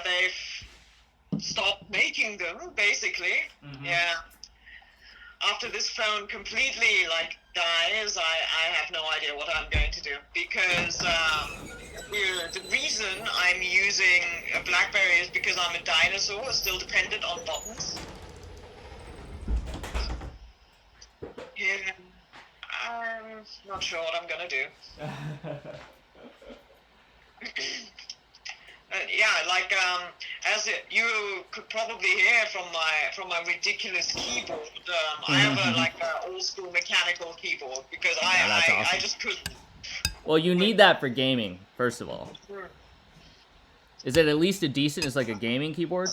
they've stopped making them, basically. Yeah. After this phone completely like dies, I have no idea what I'm going to do, because the reason I'm using a BlackBerry is because I'm a dinosaur, still dependent on buttons. Yeah, I'm not sure what I'm gonna do. Yeah, like as you could probably hear from my ridiculous keyboard, I have a old school mechanical keyboard, because that's awesome. I just couldn't. Well, you need that for gaming, first of all. Is it at least a decent? It's like a gaming keyboard.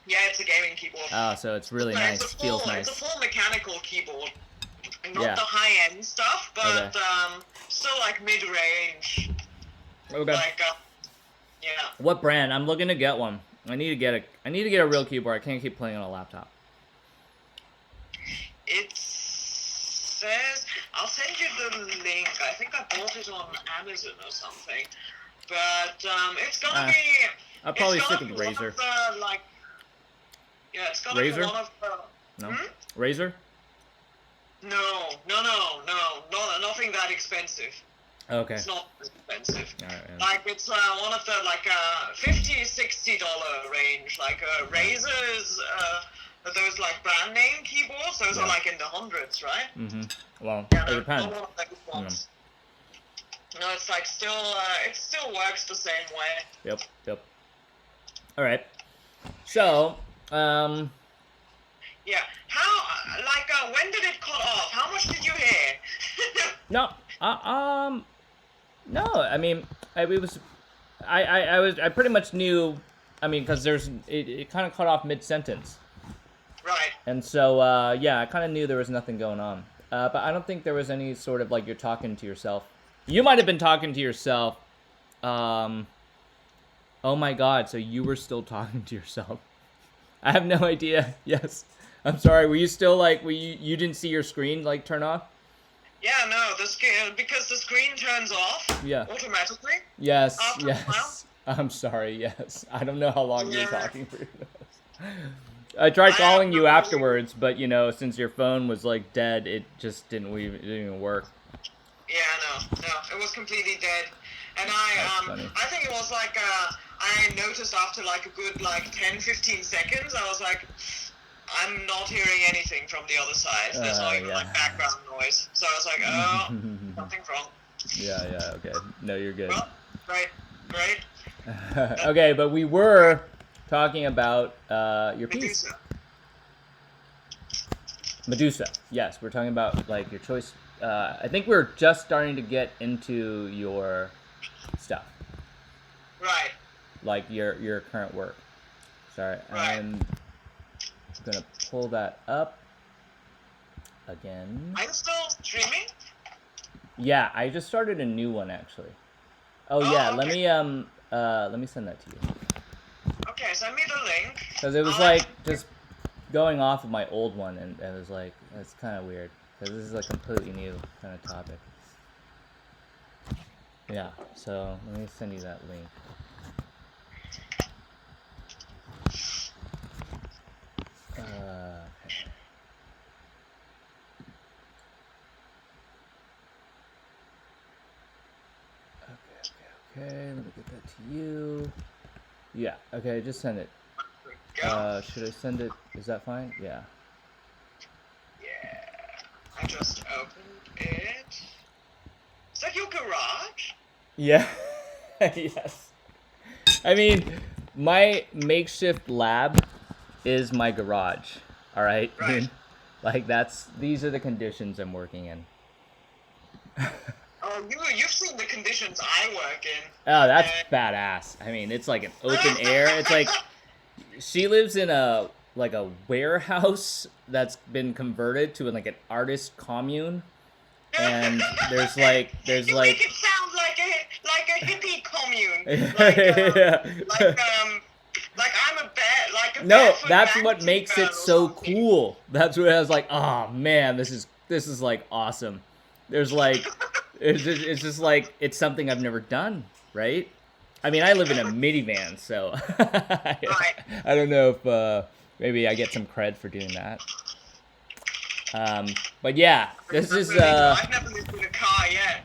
Yeah, it's a gaming keyboard. Oh, so it's really nice. Feels nice. It's a full mechanical keyboard, not the high end stuff, but still like mid range. Okay. Like, yeah. What brand? I'm looking to get one. I need to get a real keyboard. I can't keep playing on a laptop. It says, I'll send you the link. I think I bought it on Amazon or something. But it's gonna be. I'll probably stick with Razer. Yeah, it's gonna Razer? be one of the. No. Razer? No, nothing that expensive. Okay. It's not expensive. All right, yeah. Like, it's one of the $50-$60 range. Like Razer's those like brand name keyboards. Those are like in the hundreds, right? Well, yeah, it depends. Not one of those ones. No, it's like still it still works the same way. Yep. All right. So, yeah. How when did it cut off? How much did you hear? No. No. I mean, I pretty much knew. I mean, because it kind of cut off mid-sentence. Right. And so, yeah, I kind of knew there was nothing going on. But I don't think there was any sort of like you're talking to yourself. You might have been talking to yourself. Oh my God! So you were still talking to yourself. I have no idea. Yes. I'm sorry. Were you still like? You didn't see your screen like turn off? Yeah, no, because the screen turns off automatically. Yes, yes. I'm sorry, yes. I don't know how long you were talking for. I tried calling you afterwards, but you know, since your phone was like dead, it just didn't even work. Yeah, no, it was completely dead. And I think it was like I noticed after like a good like 10-15 seconds, I was like, I'm not hearing anything from the other side. There's not even like background noise. So I was like, oh, something's wrong. Yeah, okay. No, you're good. Well, great. Okay, but we were talking about your piece. Medusa. Yes, we're talking about like your choice. I think we're just starting to get into your stuff. Right. Like your current work. Sorry, right. I'm gonna pull that up again. I'm still streaming? Yeah, I just started a new one actually. Oh yeah, okay. Let me send that to you. Okay, send me the link. Because it was like just going off of my old one, and it was like it's kind of weird because this is a completely new kind of topic. Yeah, so let me send you that link. Okay, let me get that to you. Yeah, okay, just send it. Should I send it? Is that fine? Yeah. Yeah, I just opened it. Is that your garage? Yeah. Yes. I mean, my makeshift lab is my garage. All right. Right. Like these are the conditions I'm working in. Oh, you've seen the conditions I work in. Oh, that's badass. I mean, it's like an open air. It's like she lives in a warehouse that's been converted to like an artist commune, and there's you like make it sound like a hippie commune. Like I'm a bad like a No, that's what makes it so cool. That's what I was like, oh man, this is like awesome. There's like it's just like it's something I've never done, right? I mean, I live in a minivan, so Right. I don't know if maybe I get some cred for doing that. But yeah, this is I've never lived in a car yet.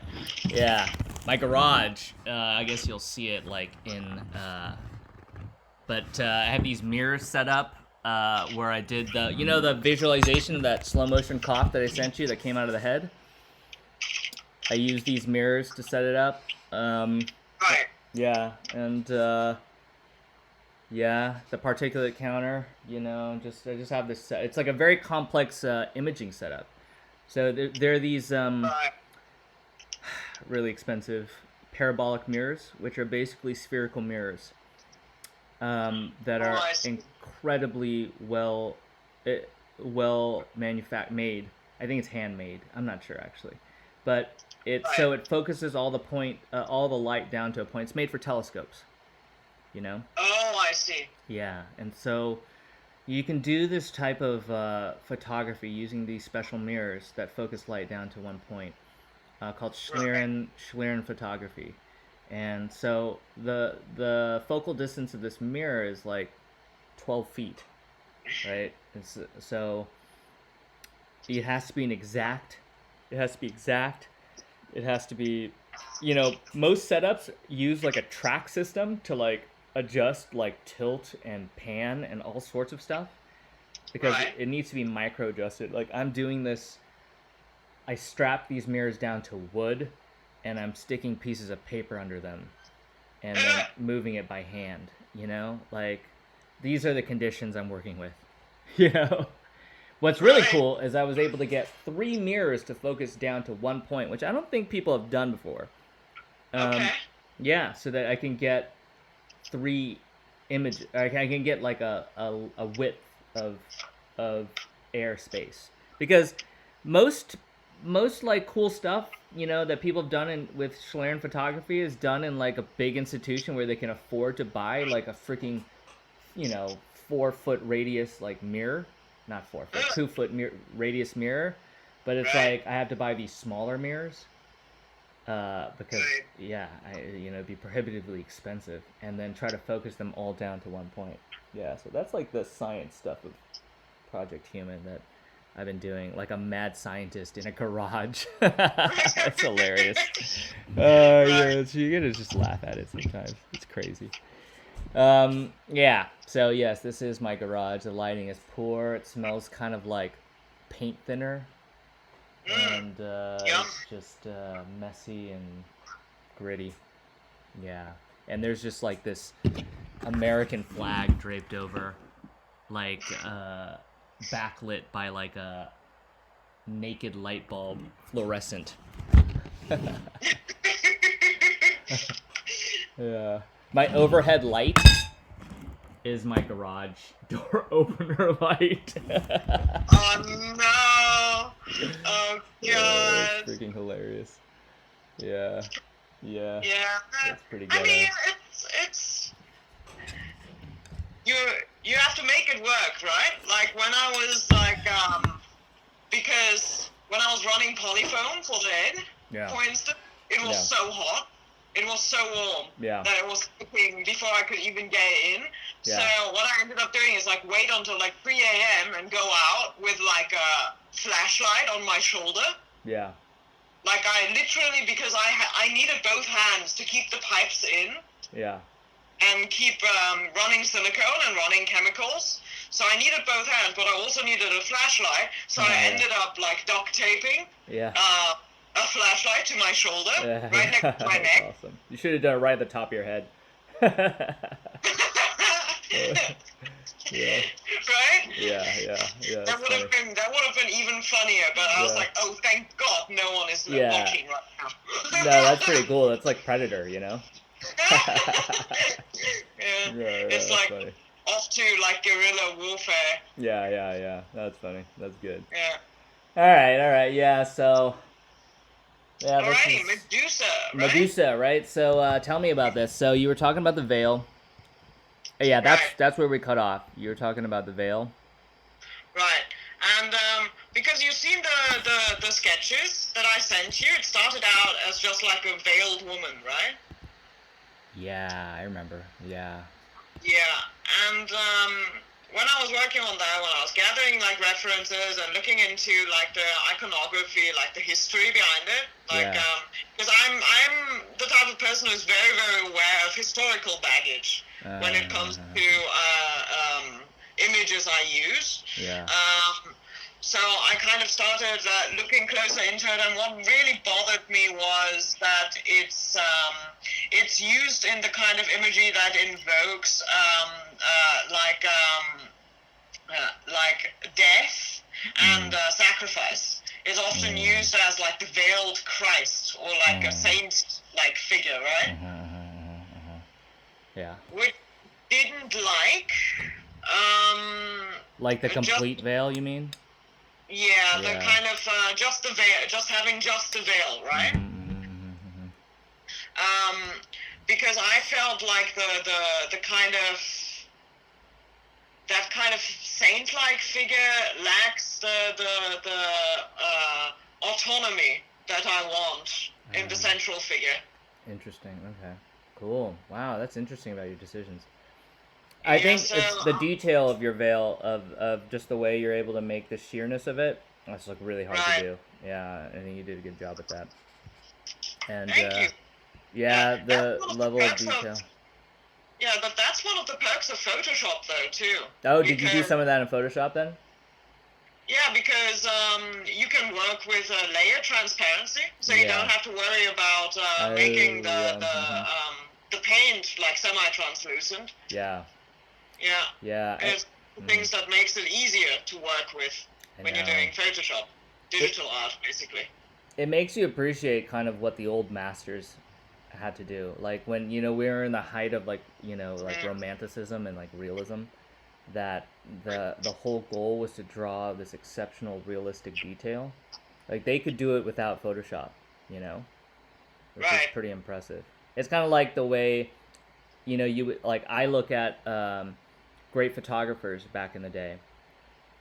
yeah, my garage. I guess you'll see it like in. But I have these mirrors set up where I did the visualization of that slow motion cough that I sent you that came out of the head. I used these mirrors to set it up. Right. Yeah, and yeah, the particulate counter. I just have this. It's like a very complex imaging setup. So there are these Right. really expensive parabolic mirrors, which are basically spherical mirrors that are I see. incredibly well made. I think it's handmade. I'm not sure actually, but so it focuses all the light down to a point. It's made for telescopes. Oh, I see. Yeah, and so you can do this type of photography using these special mirrors that focus light down to one point, called Schlieren photography. And so the focal distance of this mirror is like 12 feet, right? So it has to be exact. It has to be exact. It has to be, most setups use like a track system to like adjust like tilt and pan and all sorts of stuff because it needs to be micro adjusted. Like I'm doing this, I strap these mirrors down to wood and I'm sticking pieces of paper under them and then moving it by hand, like these are the conditions I'm working with. What's really cool is I was able to get 3 mirrors to focus down to one point, which I don't think people have done before. Yeah, so that I can get 3 images. I can get like a width of airspace, because most like cool stuff that people have done with Schlieren photography is done in like a big institution where they can afford to buy like a freaking 4-foot radius like mirror. Not 4 foot, 2-foot radius mirror, but it's like I have to buy these smaller mirrors because it'd be prohibitively expensive, and then try to focus them all down to one point. Yeah, so that's like the science stuff of Project Human that I've been doing, like a mad scientist in a garage. That's hilarious. Yeah, you gotta just laugh at it sometimes. It's crazy. Yeah, so yes, this is my garage. The lighting is poor. It smells kind of like paint thinner. And it's just messy and gritty. Yeah. And there's just like this American flag draped over, like backlit by like a naked light bulb, fluorescent. Yeah. My overhead light is my garage door opener light. Oh no! Oh god! It's freaking hilarious. Yeah. Yeah. That's pretty good. I mean, it's you have to make it work, right? Like when I was like because when I was running Polyphone for Red, for instance, it was so hot. It was so warm that it was cooking before I could even get in. So what I ended up doing is like wait until like 3 a.m. and go out with like a flashlight on my shoulder. Yeah. Like I literally, because I needed both hands to keep the pipes in. Yeah. And keep running silicone and running chemicals. So I needed both hands, but I also needed a flashlight. So I ended up like duct taping. Yeah. A flashlight to my shoulder, right next to my neck. Awesome. You should have done it right at the top of your head. Right? Yeah. That would have been even funnier. But I was like, oh, thank God, no one is watching right now. No, that's pretty cool. That's like Predator, It's like funny. Off to like guerrilla warfare. Yeah. That's funny. That's good. Yeah. All right. Yeah. So. Yeah, alrighty, Medusa, right? So tell me about this. So you were talking about the veil. Yeah, that's where we cut off. You were talking about the veil. Right, and because you've seen the sketches that I sent you, it started out as just like a veiled woman, right? Yeah, I remember. Yeah. Yeah, and when I was working on that, when I was gathering like references and looking into like the iconography, like the history behind it, like Yeah. because I'm the type of person who's very very aware of historical baggage when it comes to images I use. Yeah. So I kind of started looking closer into it, and what really bothered me was that it's used in the kind of imagery that invokes like death and sacrifice. Is often used as like the veiled Christ or like a saint like figure, right? Yeah. Which didn't like. Like the complete veil, you mean? Yeah, the kind of just the veil, just having just the veil, right? Because I felt like the kind of that kind of saint-like figure lacks the autonomy that I want in the central figure. Interesting. Okay. Cool. Wow, that's interesting about your decisions. I think it's the detail of your veil, of just the way you're able to make the sheerness of it. That's like really hard to do. Yeah, I think you did a good job at that. And Thank you. yeah, the level of detail. Yeah, but that's one of the perks of Photoshop, though, too. Oh, did you do some of that in Photoshop then? Yeah, because you can work with layer transparency, so you don't have to worry about making the paint like semi-translucent. Yeah. Yeah. Yeah. It's things that makes it easier to work with when you're doing Photoshop, digital art, basically. It makes you appreciate kind of what the old masters had to do. Like when, we were in the height of like romanticism and like realism, that the whole goal was to draw this exceptional realistic detail. Like they could do it without Photoshop, which is pretty impressive. It's kind of like the way, I look at great photographers back in the day.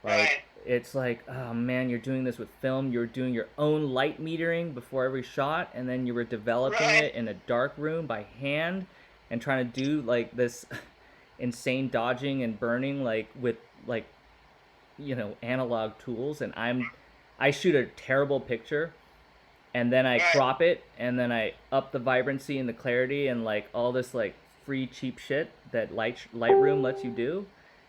Like it's like, oh man, you're doing this with film. You're doing your own light metering before every shot, and then you were developing it in a dark room by hand, and trying to do like this insane dodging and burning like with like analog tools. And I shoot a terrible picture, and then I crop it, and then I up the vibrancy and the clarity and like all this like free cheap shit that Lightroom lets you do.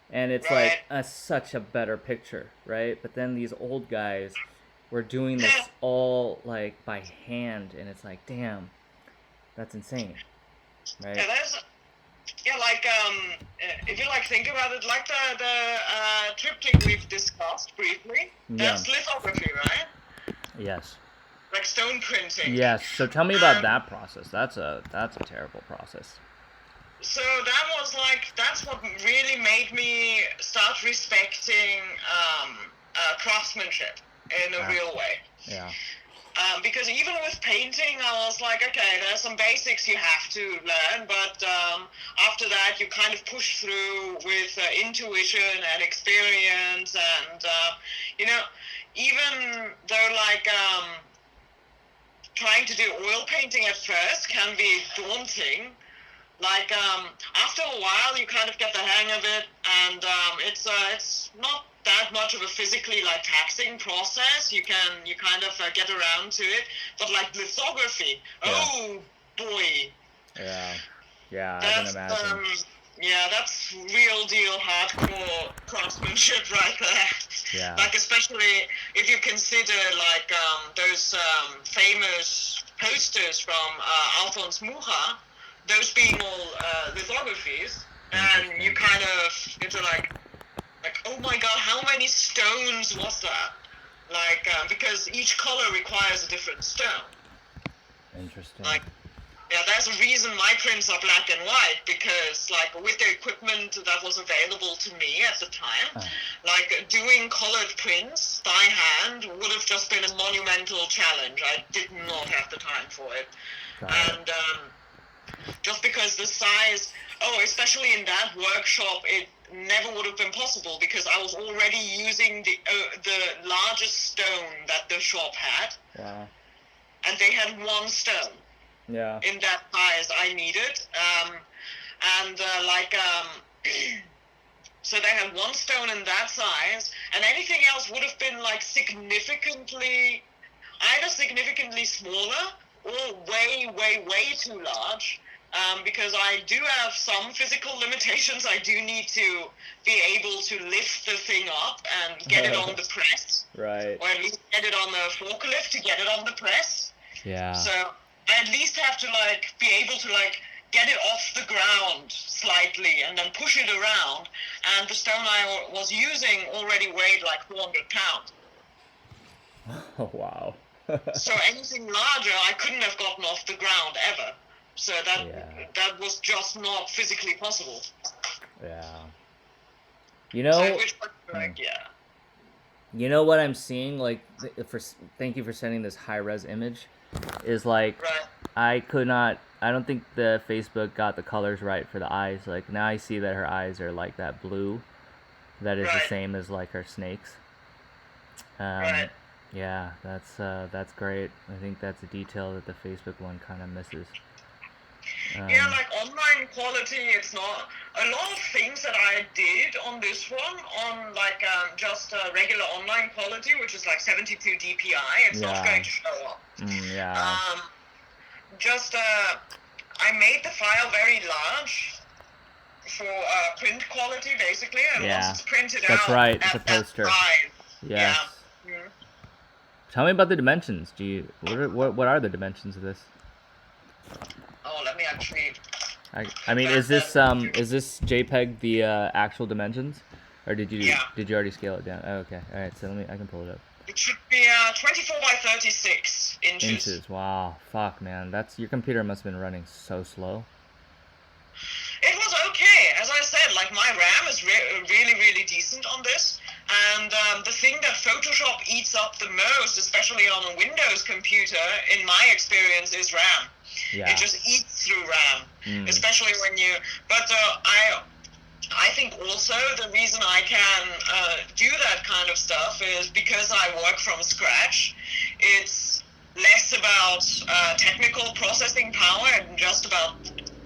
And it's like such a better picture, right? But then these old guys were doing this all like by hand, and it's like, damn, that's insane, right? Yeah, like if you like think about it, like the triptych we've discussed briefly, that's lithography, right? Yes. Like stone printing. Yes. So tell me about that process. That's a terrible process. So that's what really made me start respecting craftsmanship in a real way. Yeah. Because even with painting, I was like, okay, there's some basics you have to learn, but after that, you kind of push through with intuition and experience, and even though like trying to do oil painting at first can be daunting. Like after a while, you kind of get the hang of it, and it's not that much of a physically like taxing process. You kind of get around to it, but like lithography, oh boy. Yeah, I can imagine. That's real deal hardcore craftsmanship right there. Yeah. Like especially if you consider like those famous posters from Alphonse Mucha. Those being all lithographies, and you kind of get to like, oh my god, how many stones was that? Like, because each color requires a different stone. Interesting. Like, yeah, there's a reason my prints are black and white, because like with the equipment that was available to me at the time, like doing colored prints by hand would have just been a monumental challenge. I did not have the time for it. And just because the size, especially in that workshop, it never would have been possible because I was already using the largest stone that the shop had. Wow. And they had one stone. Yeah. in that size I needed. And so they had one stone in that size, and anything else would have been like either significantly smaller or way, way, way too large. Because I do have some physical limitations. I do need to be able to lift the thing up and get it on the press. Right. Or at least get it on the forklift to get it on the press. Yeah. So I at least have to like be able to like get it off the ground slightly and then push it around. And the stone I was using already weighed like 400 pounds. Oh, wow. So anything larger I couldn't have gotten off the ground ever. So that was just not physically possible. Yeah. You know. Yeah. You know what I'm seeing? Like, thank you for sending this high res image. Is like, Right. I don't think the Facebook got the colors right for the eyes. Like, now I see that her eyes are like that blue, that is the same as like her snakes. Right. Yeah, that's great. I think that's a detail that the Facebook one kind of misses. Yeah, like online quality, it's not a lot of things that I did on this one on like just regular online quality, which is like 72 DPI. It's not going to show up. Yeah. I made the file very large for print quality, basically, and once it's printed out, that's right. It's a at that poster. size, Yes. yeah. Mm. Tell me about the dimensions. What are the dimensions of this? Oh, let me actually. I mean, is this JPEG the actual dimensions, or did you already scale it down? Oh, okay, all right. So I can pull it up. It should be 24 by 36 inches. Inches. Wow. Fuck, man. Your computer must have been running so slow. It was okay. As I said, like my RAM is really, really decent on this. And the thing that Photoshop eats up the most, especially on a Windows computer, in my experience, is RAM. Yeah. It just eats through RAM, especially when you. But I think also the reason I can do that kind of stuff is because I work from scratch. It's less about technical processing power and just about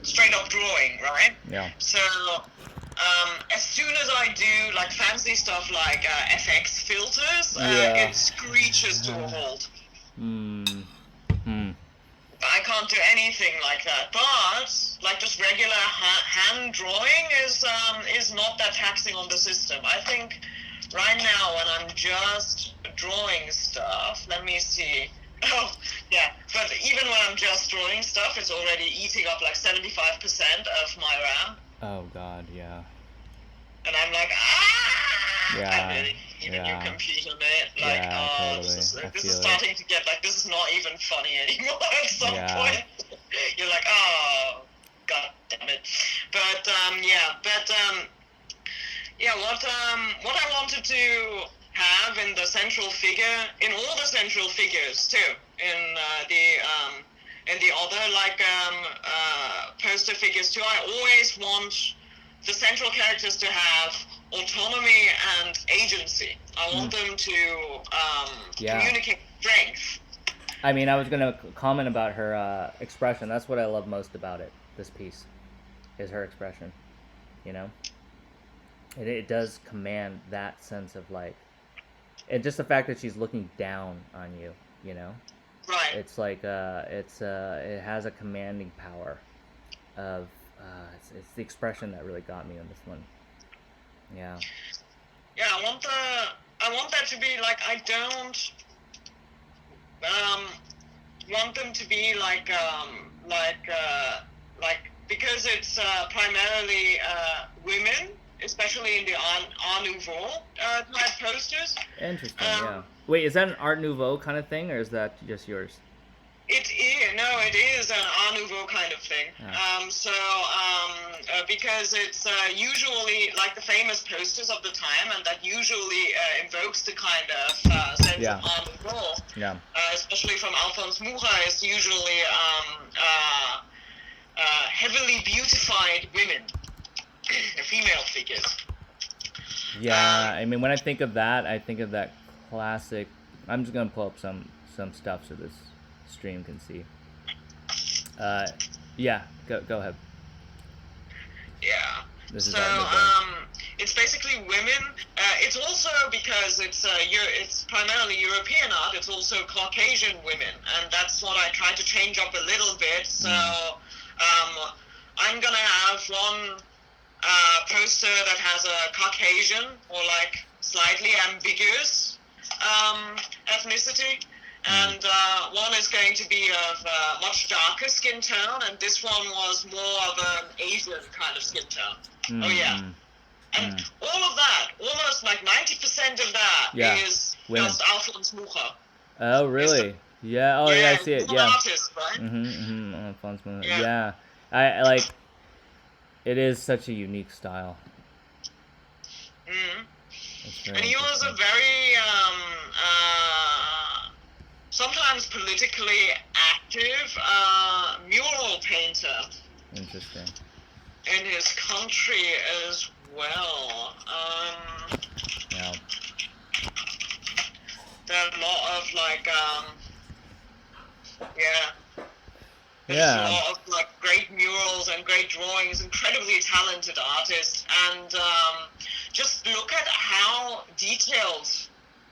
straight up drawing, right? Yeah. So as soon as I do like fancy stuff like FX filters, it screeches to a halt. I can't do anything like that. But like just regular hand drawing is not that taxing on the system. I think right now when I'm just drawing stuff, let me see. Oh, yeah. But even when I'm just drawing stuff, it's already eating up like 75% of my RAM. Oh, God, yeah. And I'm like, Yeah. I really need a new computer, mate. Like, totally. this is starting to get like, this is not even funny anymore at some point. You're like, oh, God damn it. But, what I wanted to have in the central figure, in all the central figures too, in the other like poster figures too, I always want the central characters to have autonomy and agency. I want them to communicate strength. I mean, I was gonna comment about her expression. That's what I love most about it. This piece is her expression. You know, it does command that sense of like. And just the fact that she's looking down on you, you know, right? It's like it has a commanding power. Of it's the expression that really got me on this one. Yeah. Yeah, I want that to be like I don't want them to be like because it's primarily women. Especially in the Art Nouveau type posters. Interesting, yeah. Wait, is that an Art Nouveau kind of thing, or is that just yours? It is an Art Nouveau kind of thing. Because it's usually like the famous posters of the time, and that usually invokes the kind of sense of Art Nouveau. Yeah. Especially from Alphonse Mucha, is usually heavily beautified women. Female figures. Yeah, I mean, when I think of that classic. I'm just gonna pull up some stuff so this stream can see. Yeah, go ahead. Yeah. This is So art midday. it's basically women. It's also because it's primarily European art. It's also Caucasian women, and that's what I try to change up a little bit. So I'm gonna have one poster that has a Caucasian or like slightly ambiguous ethnicity. And one is going to be of much darker skin tone, and this one was more of an Asian kind of skin tone. Oh yeah, and all of that, almost like 90% of that Yeah, is women. just Alphonse Mucha. Oh, really? Yeah. Oh, yeah, I see it. He's an Yeah. artist, right? Alphonse Mucha. Yeah. Yeah. I like. It is such a unique style. Mm-hmm. It's very And he was a very sometimes politically active mural painter interesting. in his country as well. Yeah. There are a lot of like, yeah, there's a Yeah. lot of like great murals and great drawings, incredibly talented artist, and just look at how detailed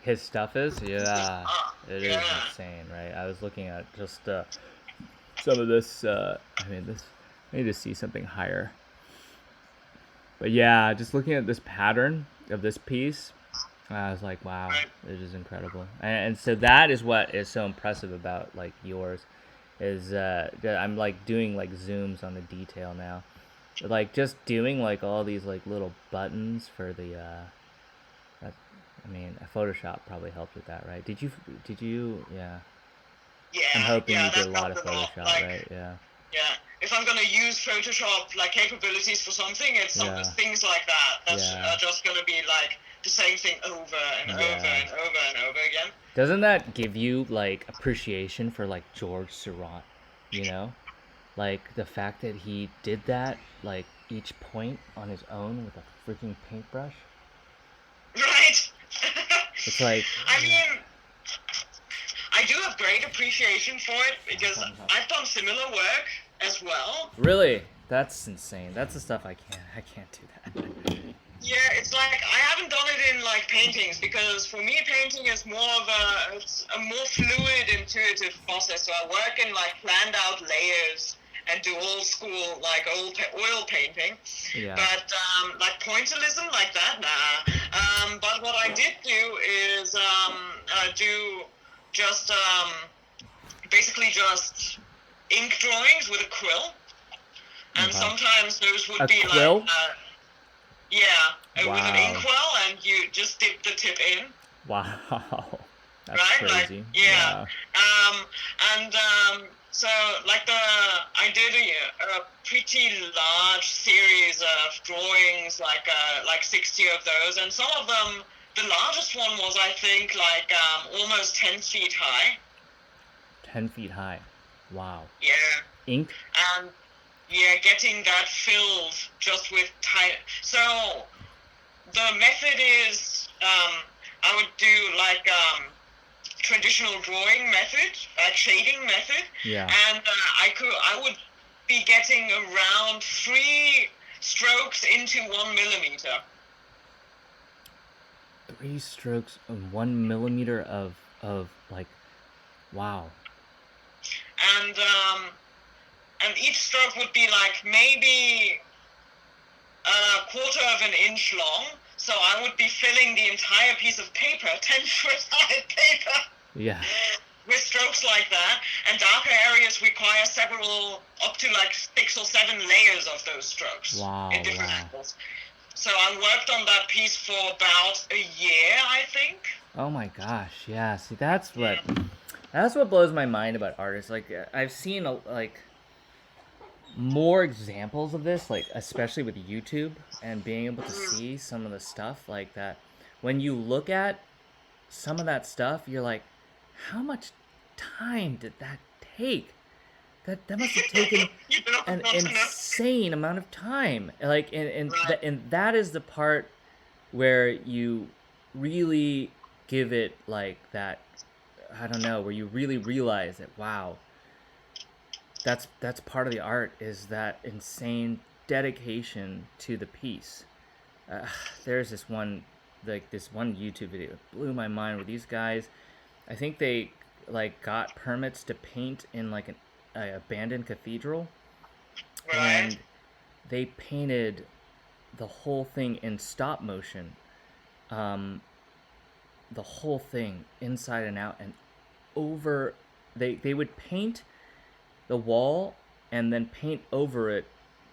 His stuff is. his Yeah. are. It is Yeah. insane, right? I was looking at just some of this. I mean, this. I need to see something higher. But yeah, just looking at this pattern of this piece, I was like, wow, Right. it is incredible. And so that is what is so impressive about like yours, is that I'm like doing like zooms on the detail now, like just doing like all these like little buttons for the. That, I mean, Photoshop probably helped with that, right? Did you? Yeah. I'm hoping Yeah, you did that a lot helped of a lot. Photoshop, Like, right? Yeah. yeah, if I'm gonna use Photoshop like capabilities for something, it's some Yeah. things like that. That's Yeah. just gonna be like the same thing over and over Yeah. and over and over again. Doesn't that give you like appreciation for like George Seurat? You know, like the fact that he did that like each point on his own with a freaking paintbrush. Right. It's like, I mean, I do have great appreciation for it because I've done similar work as well. really, that's insane. That's the stuff I can't do that. Yeah, it's like I haven't done it in like paintings because for me painting is it's a more fluid, intuitive process. So I work in like planned out layers and do old school like oil painting. Yeah. But like pointillism like that, nah. But what I did do is do just basically just ink drawings with a quill, and sometimes those would A be quill? like. With an Wow. inkwell, and you just dip the tip in, Wow. That's right? Like, crazy. yeah. Wow. And so like I did a pretty large series of drawings, like 60 of those, and some of them, the largest one was I think like almost 10 feet high. 10 feet high. Wow. Yeah. Ink? And yeah, getting that filled just with tight. So the method is I would do like traditional drawing method, like shading method. Yeah. And I would be getting around 3 strokes into 1 millimeter. 3 strokes and 1 millimeter of like, wow. And each stroke would be like maybe a quarter of an inch long. So I would be filling the entire piece of paper, 10-foot high paper. Yeah. With strokes like that, and darker areas require up to like 6 or 7 layers of those strokes in different angles. So I worked on that piece for about a year, I think. Oh my gosh, yeah. See, that's what blows my mind about artists. Like, I've seen like more examples of this, like especially with YouTube and being able to see some of the stuff like that. When you look at some of that stuff, you're like, how much time did that take? That must have taken an insane amount of time. Like, and that is the part where you really give it like that. I don't know, where you really realize that, wow, that's part of the art, is that insane dedication to the piece. Uh, there's this one YouTube video that blew my mind where these guys, I think they like got permits to paint in like a abandoned cathedral, Right. and they painted the whole thing in stop motion, um, the whole thing inside and out, and over. They would paint the wall and then paint over it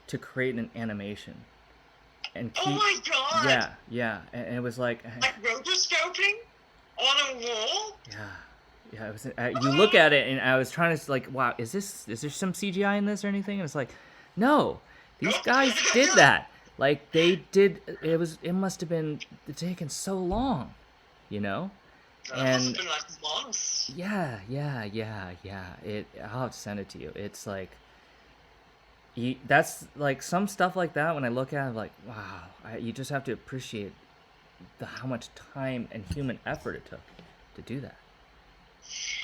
to create an animation and Oh keep. my God! Yeah, and it was like Like rotoscoping on a wall? yeah, it was. You look at it, and I was trying to like, wow, is there some CGI in this or anything? And it's like, no, these guys did that. Like they did. It must have been taken so long, you know. That must have been like months. Yeah. I'll have to send it to you. It's like, that's like some stuff like that. When I look at it, I'm like, wow, you just have to appreciate how much time and human effort it took to do that.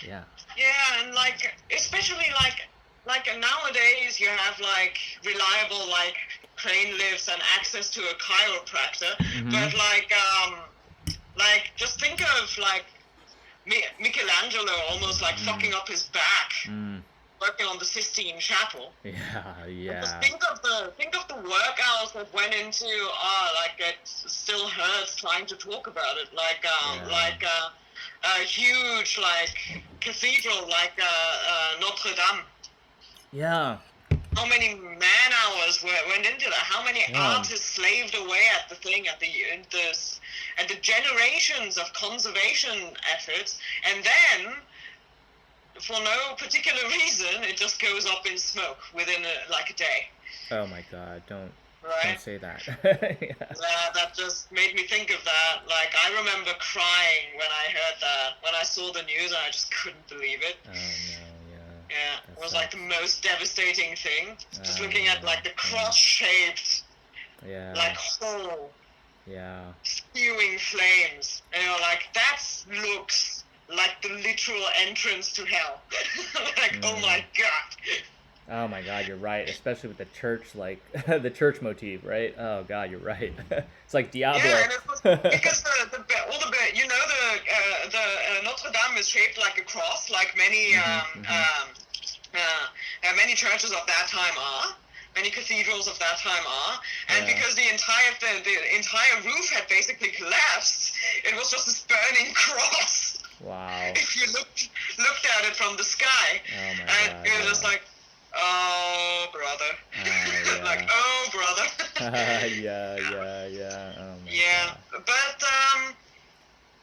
Yeah. Yeah, and like especially like nowadays you have like reliable like crane lifts and access to a chiropractor, but like just think of like Michelangelo almost like fucking up his back working on the Sistine Chapel. Yeah. Just think of the work hours that went into like it still hurts trying to talk about it. Like a huge like cathedral like Notre Dame. Yeah. How many man hours went into that? How many artists slaved away at the thing, at the generations of conservation efforts, and then, for no particular reason, it just goes up in smoke within a day. Oh my God! Don't say that. Yeah. That just made me think of that. Like I remember crying when I heard that. When I saw the news, I just couldn't believe it. Oh no. Yeah, it was like the most devastating thing. Just looking at like the cross-shaped, like hole, spewing flames, and you're like, that looks like the literal entrance to hell. Like, oh my God. Oh my God, you're right. Especially with the church, like the church motif, right? Oh God, you're right. It's like Diablo. Yeah, and it was because you know the Notre Dame is shaped like a cross, like many many churches of that time are. Many cathedrals of that time are, and because the entire roof had basically collapsed, it was just this burning cross. Wow. If you looked at it from the sky, and God, it was just like, oh brother, like oh brother. Yeah. Oh my God. But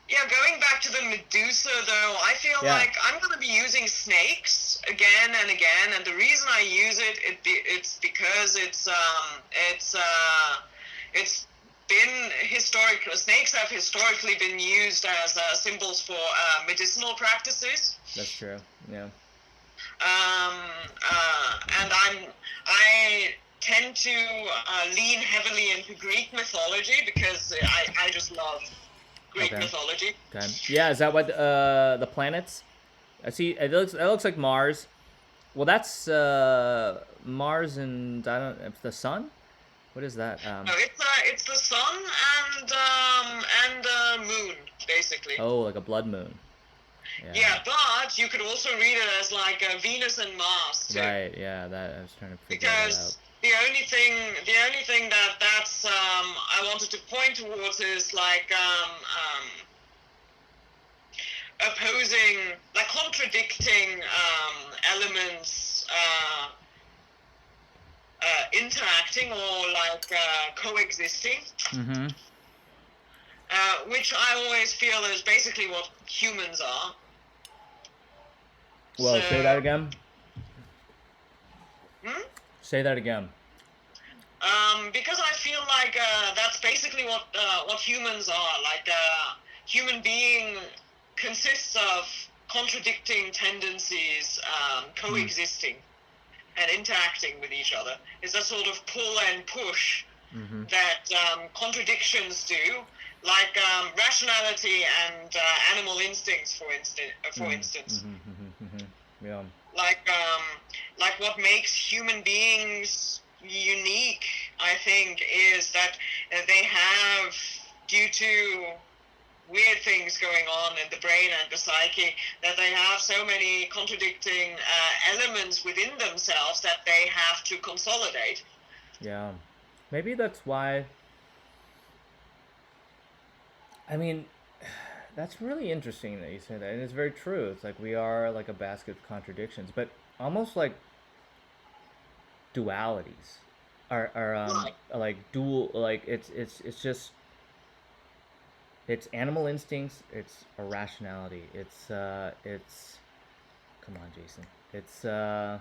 yeah, going back to the Medusa though, I feel like I'm going to be using snakes again and again, and the reason I use it's because it's been historical. Snakes have historically been used as symbols for medicinal practices. That's true. Yeah. And I tend to lean heavily into Greek mythology because I just love Greek mythology. Okay. Yeah, is that what the planets? I see. It looks like Mars. Well, that's Mars and the sun. What is that? No, it's the sun and moon basically. Oh, like a blood moon. Yeah, but you could also read it as like Venus and Mars too. Right. Yeah, that I was trying to figure that out. The only thing that's I wanted to point towards is like opposing, like contradicting elements interacting or like coexisting. Which I always feel is basically what humans are. Well, say that again. Say that again. Because I feel like that's basically what humans are. Like human being consists of contradicting tendencies, coexisting and interacting with each other. It's a sort of pull and push that contradictions do, like rationality and animal instincts, for instance. Yeah. like what makes human beings unique, I think, is that they have, due to weird things going on in the brain and the psyche, that they have so many contradicting elements within themselves that they have to consolidate. Yeah. Maybe that's why. I mean, that's really interesting that you say that, and it's very true. It's like we are like a basket of contradictions, but almost like dualities are Right. like dual, like it's just it's animal instincts, it's irrationality, it's come on, Jason, it's yeah,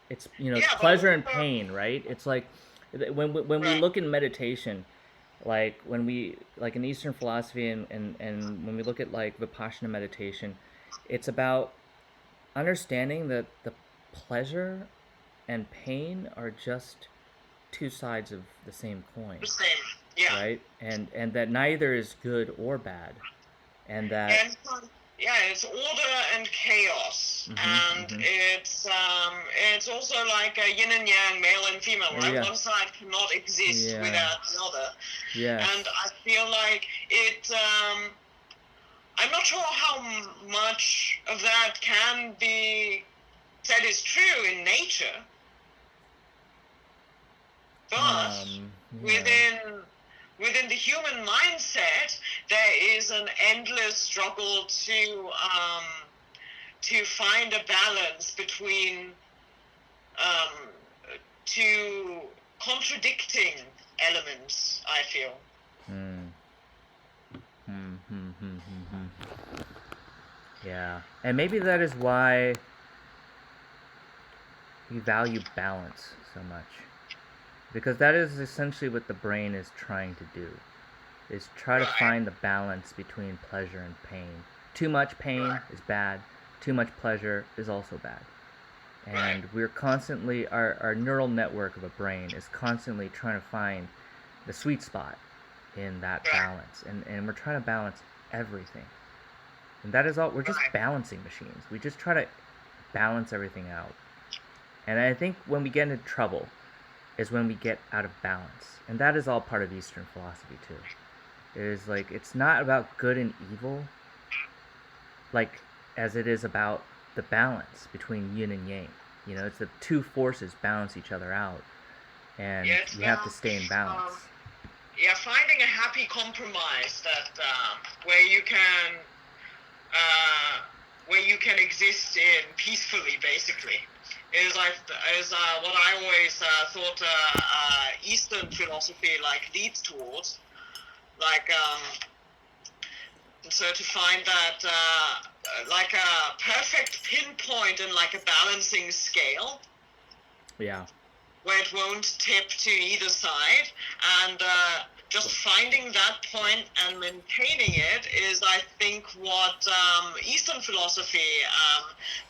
it's it's Yeah, but pleasure and also, pain, right? It's like when we right, look in meditation, like when we like in Eastern philosophy, and when we look at like Vipassana meditation, it's about understanding that the pleasure and pain are just two sides of the same coin, the same. Yeah. right? And that neither is good or bad, and that And yeah, it's order and chaos, mm-hmm, and mm-hmm, it's also like a yin and yang, male and female, right? yeah, One side cannot exist yeah, without the other, and yes, I feel like it. I'm not sure how much of that can be said is true in nature, but yeah, within within the human mindset, there is an endless struggle to find a balance between um, two contradicting elements, I feel. mm, hmm, hmm, hmm, hmm, hmm. Yeah, and maybe that is why we value balance so much, because that is essentially what the brain is trying to do, is try to Right, find the balance between pleasure and pain. Too much pain right, is bad, too much pleasure is also bad. right, And we're constantly, our neural network of a brain is constantly trying to find the sweet spot in that right, balance. And we're trying to balance everything. And that is all, we're just right, balancing machines. We just try to balance everything out. And I think when we get into trouble is when we get out of balance. And that is all part of Eastern philosophy too. It is like it's not about good and evil, like as it is about the balance between yin and yang. It's the two forces balance each other out, and yeah, it's you have to about stay in balance. yeah, finding a happy compromise that uh, where you can exist in peacefully, basically. Is what I always thought Eastern philosophy like leads towards, like so to find that like a perfect pinpoint and like a balancing scale Yeah. where it won't tip to either side, and just finding that point and maintaining it is, I think, what Eastern philosophy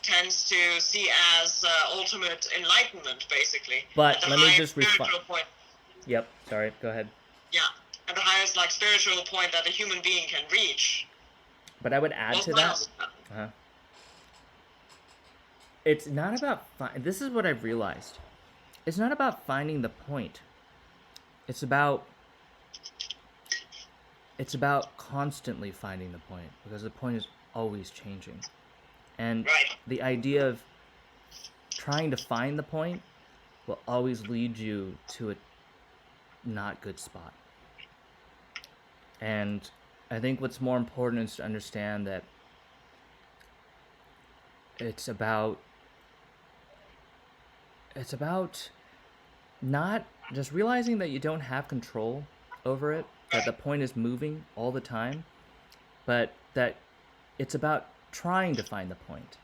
tends to see as ultimate enlightenment, basically, at But the let me highest just respond. spiritual point. Yep. Sorry. Go ahead. Yeah, at the highest like spiritual point that a human being can reach. But I would add Was to my that. understanding. Uh, it's not about. This is what I've realized. It's not about finding the point. It's about. It's about constantly finding the point, because the point is always changing. And Right, the idea of trying to find the point will always lead you to a not good spot. And I think what's more important is to understand that it's about it's about not just realizing that you don't have control over it, that the right, point is moving all the time, but that it's about trying to find the point.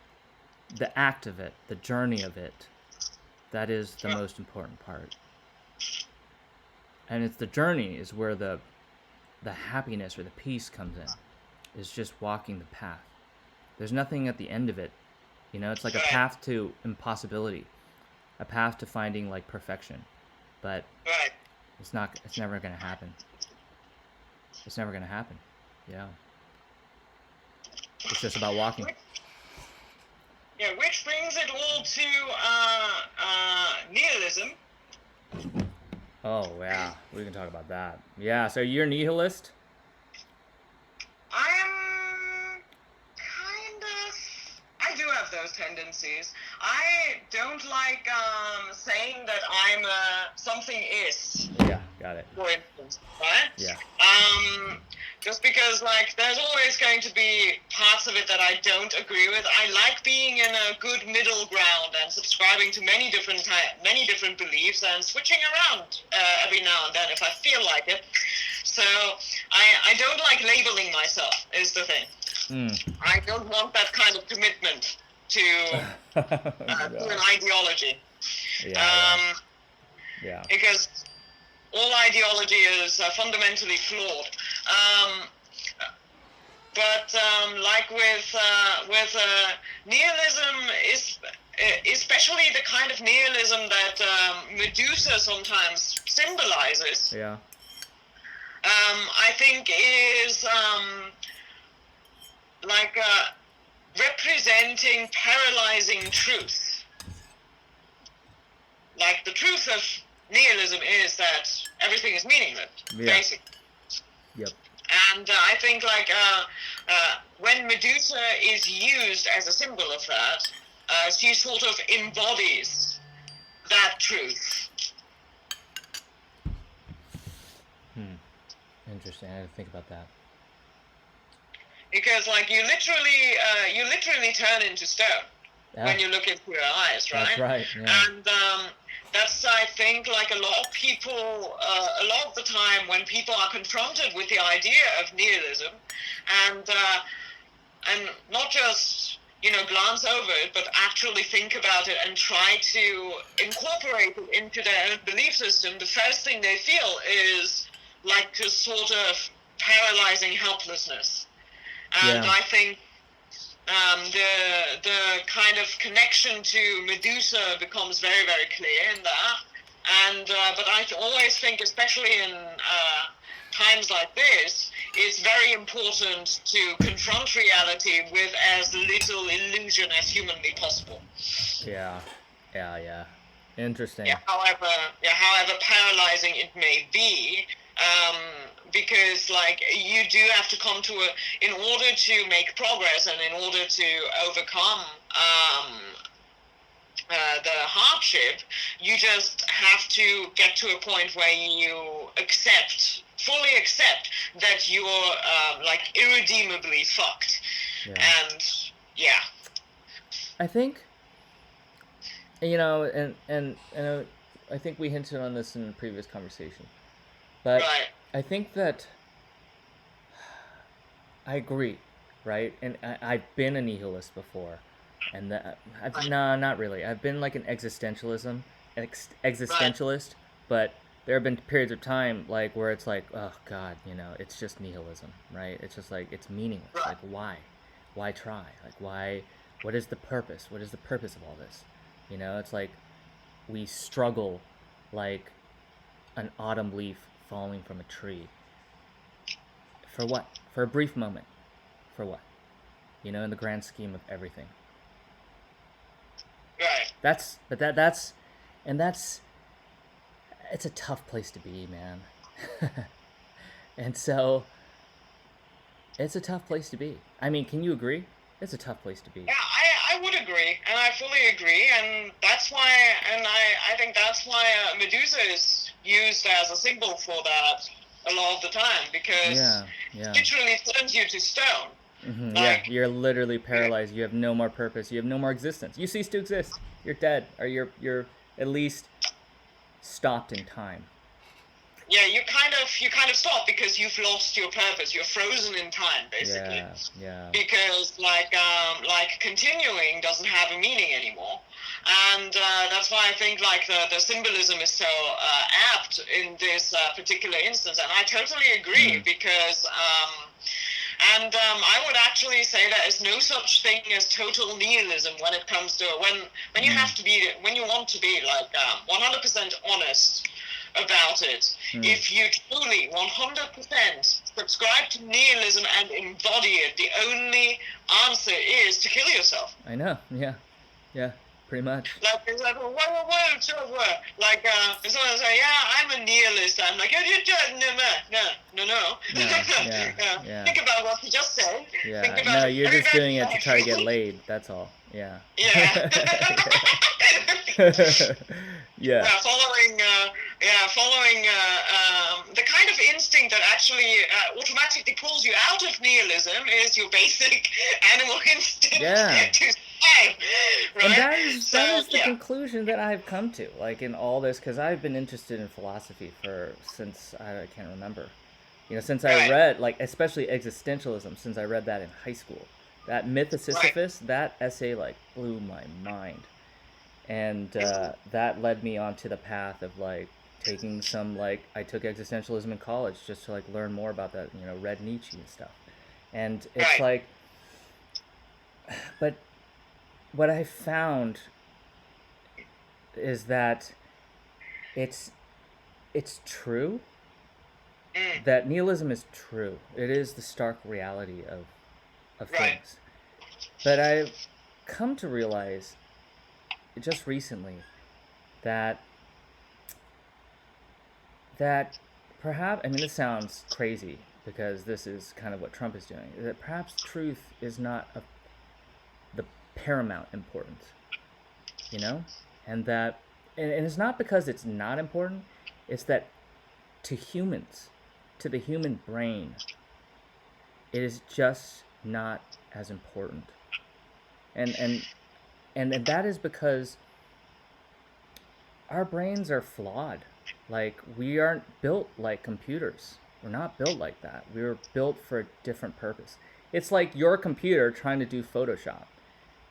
The act of it, the journey of it, that is the right, most important part. And it's the journey is where the happiness or the peace comes in. Is just walking the path. There's nothing at the end of it. It's like a right, path to impossibility, a path to finding like perfection. But right. it's never going to happen. It's never gonna happen. Yeah. It's just about walking. Yeah, which brings it all to nihilism. Oh yeah, we can talk about that. Yeah. So you're a nihilist? I am kind of. I do have those tendencies. I don't like saying that I'm something is. Yeah. Got it. For instance, right? Yeah. Just because, like, there's always going to be parts of it that I don't agree with. I like being in a good middle ground and subscribing to many different beliefs and switching around every now and then if I feel like it. So I don't like labeling myself, is the thing. I don't want that kind of commitment to an ideology. Yeah. Because all ideology is fundamentally flawed. But like with nihilism, is especially the kind of nihilism that Medusa sometimes symbolizes. Yeah. I think is like representing paralyzing truth. Like the truth of nihilism is that everything is meaningless, basically. Yep. And I think like when Medusa is used as a symbol of that, she sort of embodies that truth. Interesting. I didn't think about that. Because like you literally turn into stone when you look into her eyes, right? That's right. Yeah. And that's, I think, like a lot of people, a lot of the time when people are confronted with the idea of nihilism, and not just glance over it, but actually think about it and try to incorporate it into their own belief system, the first thing they feel is like this sort of paralyzing helplessness. And I think the kind of connection to Medusa becomes very, very clear in that. And but I always think, especially in times like this, it's very important to confront reality with as little illusion as humanly possible. Yeah. Interesting. However paralyzing it may be, because like you do have to come to in order to make progress and in order to overcome the hardship, you just have to get to a point where you fully accept that you're like irredeemably fucked. And I think, and I think we hinted on this in a previous conversation, but I think that I agree, right? And I've been a nihilist before, and not really. I've been like an existentialist, but there have been periods of time like where it's like, oh God, it's just nihilism, right? It's just like it's meaningless. Like why try? Like why? What is the purpose? What is the purpose of all this? It's like we struggle like an autumn leaf falling from a tree. For what? For a brief moment. For what? In the grand scheme of everything. Right. That's it's a tough place to be, man. And so it's a tough place to be. I mean, can you agree? It's a tough place to be. Yeah, I would agree, and I fully agree, and that's why, and I think that's why Medusa is used as a symbol for that a lot of the time, because it literally turns you to stone. Mm-hmm. Like, you're literally paralyzed. You have no more purpose. You have no more existence. You cease to exist. You're dead, or you're at least stopped in time. Yeah, you kind of stop because you've lost your purpose. You're frozen in time, basically. Yeah. Because like continuing doesn't have a meaning anymore, and that's why I think like the symbolism is so apt in this particular instance. And I totally agree because. And I would actually say that there's no such thing as total nihilism when it comes to when you have to be, when you want to be like 100% honest about it. If you truly 100% subscribe to nihilism and embody it, the only answer is to kill yourself. I know. Yeah. Yeah. Pretty much. Like, it's like, whoa. Like, someone say, yeah, I'm a nihilist. I'm like, no. Yeah. Think about what you just said. Yeah. Think about No, you're just doing it to try to get everything. laid. That's all. Yeah. Yeah. Yeah. Following the kind of instinct that actually automatically pulls you out of nihilism is your basic animal instinct Yeah. to survive, right? And that is the yeah. conclusion that I've come to, like in all this, because I've been interested in philosophy since I can't remember, since I Right. read, like, especially existentialism, since I read that in high school. That Myth of Sisyphus, that essay, like, blew my mind. And that led me onto the path of, like, taking some, like, I took existentialism in college just to, like, learn more about that, read Nietzsche and stuff. And it's Right. like, but what I found is that it's true, that nihilism is true. It is the stark reality of Right. things. But I've come to realize just recently that perhaps, I mean, this sounds crazy because this is kind of what Trump is doing, that perhaps truth is not of the paramount importance, and that, and it's not because it's not important, it's that to humans, to the human brain, it is just not as important. And that is because our brains are flawed. Like, we aren't built like computers. We're not built like that. We were built for a different purpose. It's like your computer trying to do Photoshop.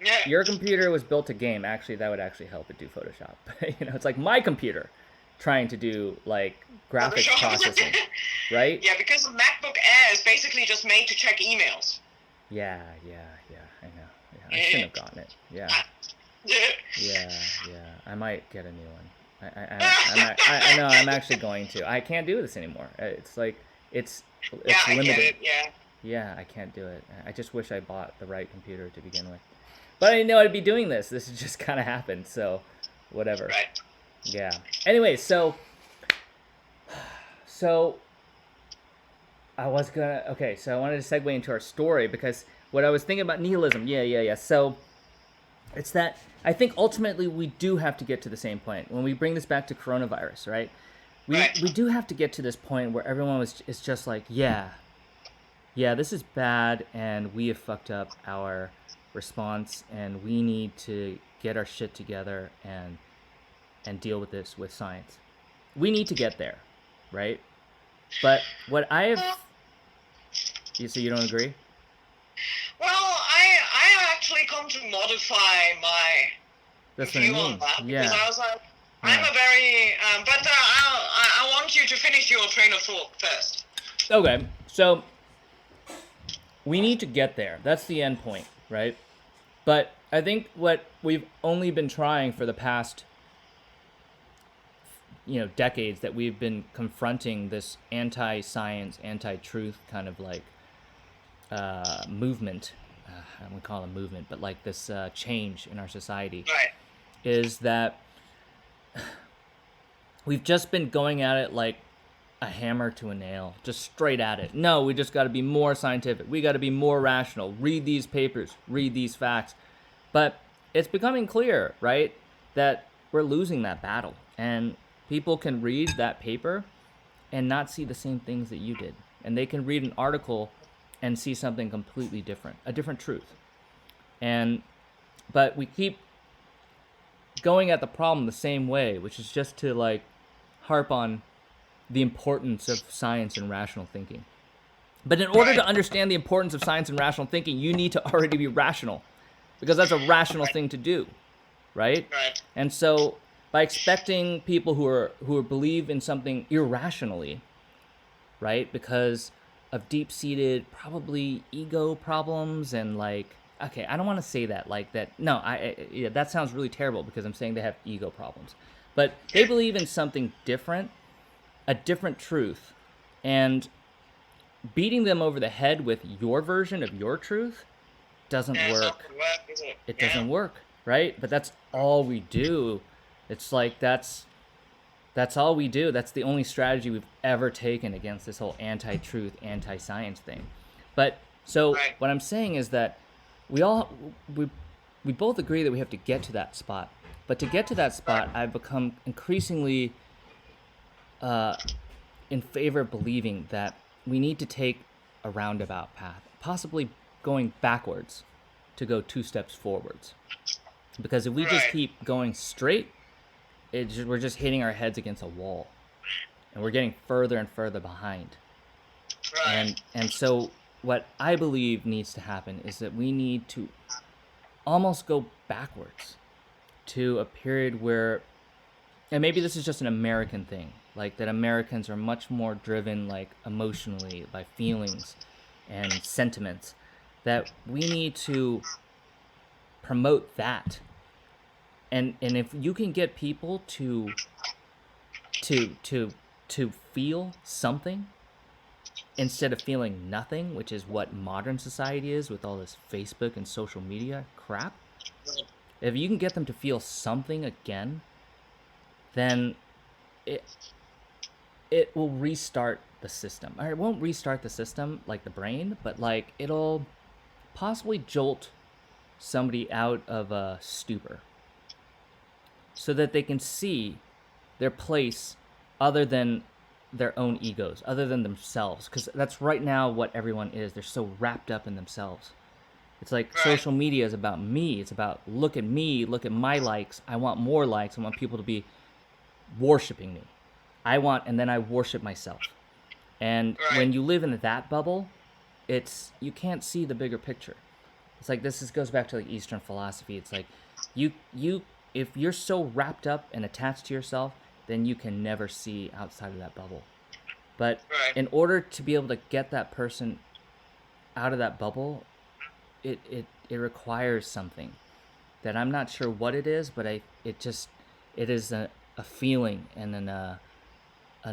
Yeah. Your computer was built to game. Actually, that would actually help it do Photoshop. It's like my computer trying to do, like, graphics Photoshop. processing, right? Yeah, because the MacBook Air is basically just made to check emails. Yeah, I know. Yeah, I shouldn't have gotten it. Yeah. I might get a new one. I know, I'm actually going to. I can't do this anymore. It's like, it's Yeah, I limited. get it, yeah. Yeah, I can't do it. I just wish I bought the right computer to begin with. But I didn't know I'd be doing this. This just kind of happened, so whatever. Right. Yeah. Anyway, so I was gonna, okay, so I wanted to segue into our story because what I was thinking about nihilism, yeah. So it's that I think ultimately we do have to get to the same point. When we bring this back to coronavirus, right? We do have to get to this point where everyone is just like, yeah, this is bad, and we have fucked up our response, and we need to get our shit together and deal with this with science. We need to get there, right? But what I have, so you don't agree? Well, I actually come to modify my That's what I view mean. on that Yeah. because I was like, I'm a very, but I want you to finish your train of thought first. Okay, so we need to get there. That's the end point, right? But I think what we've only been trying for the past, decades, that we've been confronting this anti-science, anti-truth kind of like movement. I wouldn't call it a movement, but like this change in our society, Right. is that we've just been going at it like a hammer to a nail, just straight at it. No, we just got to be more scientific. We got to be more rational. Read these papers, read these facts. But it's becoming clear, right, that we're losing that battle. And people can read that paper and not see the same things that you did. And they can read an article and see something completely different, a different truth. But we keep going at the problem the same way, which is just to, like, harp on the importance of science and rational thinking. But in order to understand the importance of science and rational thinking, you need to already be rational, because that's a rational thing to do, right? Right. And so by expecting people who believe in something irrationally, right, because of deep-seated probably ego problems and, like, okay, I don't want to say that like that. No, yeah, that sounds really terrible because I'm saying they have ego problems. But they believe in something different, a different truth. And beating them over the head with your version of your truth doesn't Yeah, it's not work. gonna work, is it? It Yeah. doesn't work, right? But that's all we do. It's like that's all we do. That's the only strategy we've ever taken against this whole anti-truth, anti-science thing. But so Right. what I'm saying is that we all we both agree that we have to get to that spot. But to get to that spot, I've become increasingly in favor of believing that we need to take a roundabout path, possibly going backwards to go 2 steps forwards. Because if we just Right. keep going straight, we're just hitting our heads against a wall, and we're getting further and further behind. Right. And so what I believe needs to happen is that we need to almost go backwards to a period where, and maybe this is just an American thing, like that Americans are much more driven like emotionally by feelings and sentiments, that we need to promote that. And if you can get people to feel something instead of feeling nothing, which is what modern society is with all this Facebook and social media crap, if you can get them to feel something again, then it it will restart the system. Or it won't restart the system like the brain, but like it'll possibly jolt somebody out of a stupor so that they can see their place other than their own egos, other than themselves. Because that's right now what everyone is. They're so wrapped up in themselves. It's like Right. social media is about me. It's about look at me, look at my likes. I want more likes. I want people to be worshiping me. And then I worship myself. And Right. when you live in that bubble, you can't see the bigger picture. It's like goes back to like Eastern philosophy. It's like you if you're so wrapped up and attached to yourself, then you can never see outside of that bubble. But Right. in order to be able to get that person out of that bubble, it requires something that I'm not sure what it is, but it is a feeling and an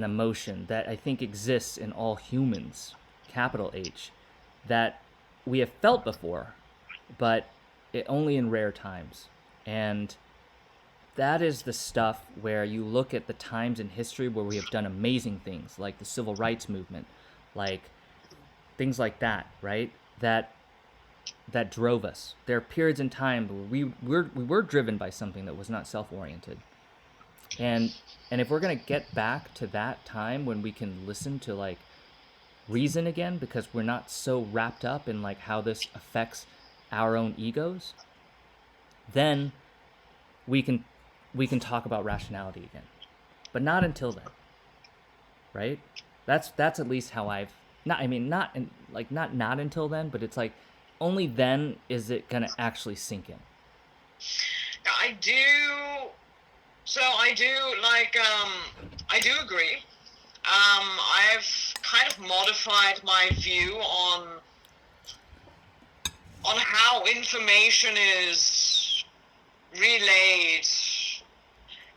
emotion that I think exists in all humans, capital H, that we have felt before, but only in rare times. And that is the stuff where you look at the times in history where we have done amazing things, like the civil rights movement, like things like that, right? That drove us. There are periods in time where we were driven by something that was not self-oriented. And if we're going to get back to that time when we can listen to like reason again, because we're not so wrapped up in like how this affects our own egos, then we can talk about rationality again. But not until then. Right? That's at least how I've not not until then, but it's like only then is it going to actually sink in. I do. So I do I do agree. I've kind of modified my view on how information is relayed,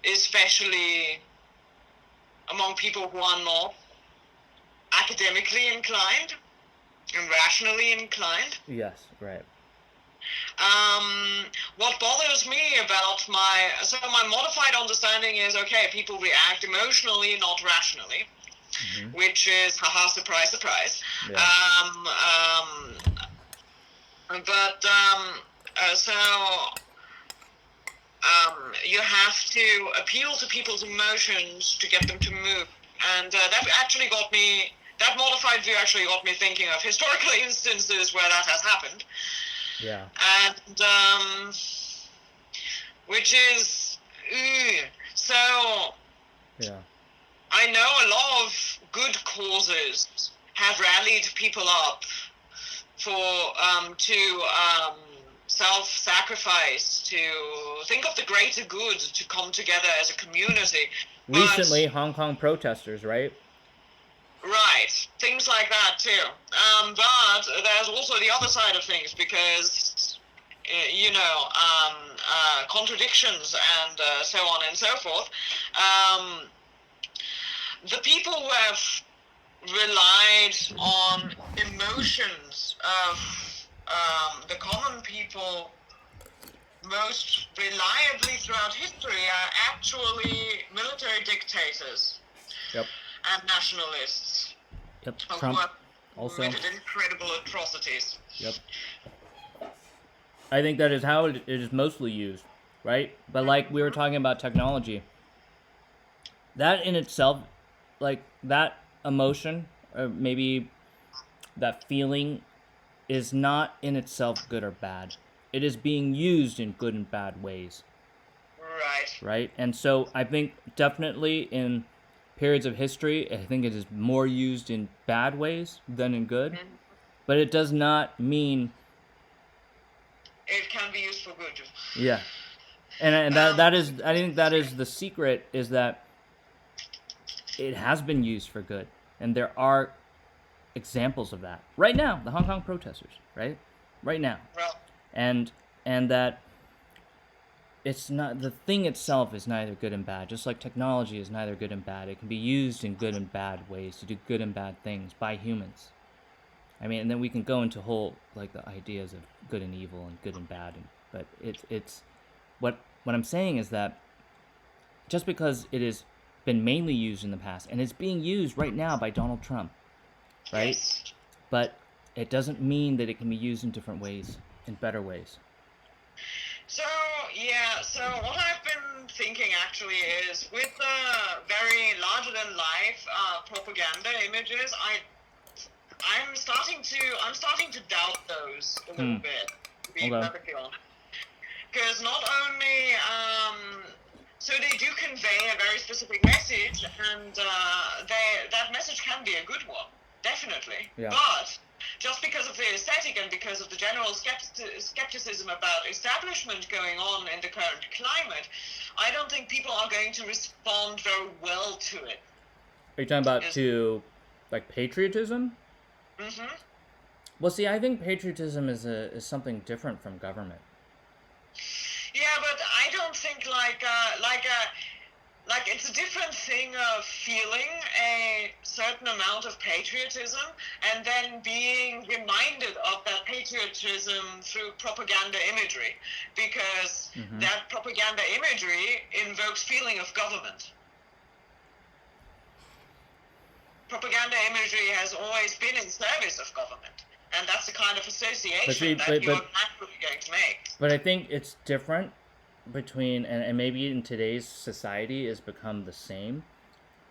especially among people who are not academically inclined and rationally inclined. Yes, right. What bothers me about my modified understanding is, okay, people react emotionally, not rationally, which is, haha, surprise, surprise. Yeah. You have to appeal to people's emotions to get them to move. And that modified view actually got me thinking of historical instances where that has happened. Yeah. And which is so. Yeah. I know a lot of good causes have rallied people up to self-sacrifice, to think of the greater good, to come together as a community. Recently, Hong Kong protesters, right? Right, things like that too. But there's also the other side of things, because contradictions and so on and so forth. The people who have relied on emotions of the common people most reliably throughout history are actually military dictators Yep. and nationalists Yep. who Trump have also. committed incredible atrocities. Yep. I think that is how it is mostly used, right? But like we were talking about technology, that in itself, like that emotion or maybe that feeling is not in itself good or bad. It is being used in good and bad ways, Right. right? And so I think definitely in periods of history, I think it is more used in bad ways than in good. Mhm. But it does not mean It can be used for good. yeah. And that is I think that is the secret is that it has been used for good. And there are examples of that. Right now, the Hong Kong protesters, right? Right now. Well, And that it's not the thing itself is neither good and bad, just like technology is neither good and bad. It can be used in good and bad ways to do good and bad things by humans. I mean, and then we can go into whole like the ideas of good and evil and good and bad, but it's what I'm saying is that just because it has been mainly used in the past and it's being used right now by Donald Trump, right? yes. But it doesn't mean that it can be used in different ways, in better ways. So, yeah, so what I've been thinking actually is with the very larger than life propaganda images, I'm starting to doubt those a little bit, to be Okay. perfectly honest. Because not only so they do convey a very specific message, and that message can be a good one, definitely. Yeah. But just because of the aesthetic and because of the general skepticism about establishment going on in the current climate, I don't think people are going to respond very well to it. Are you talking about to like patriotism? Mm-hmm. Well, see, I think patriotism is something different from government. Yeah, but I don't think like it's a different thing of feeling a certain amount of patriotism and then being reminded of that patriotism through propaganda imagery, because that propaganda imagery invokes feeling of government. Propaganda imagery has always been in service of government, and that's the kind of association that you're naturally going to make. But I think it's different between, and maybe in today's society it's become the same,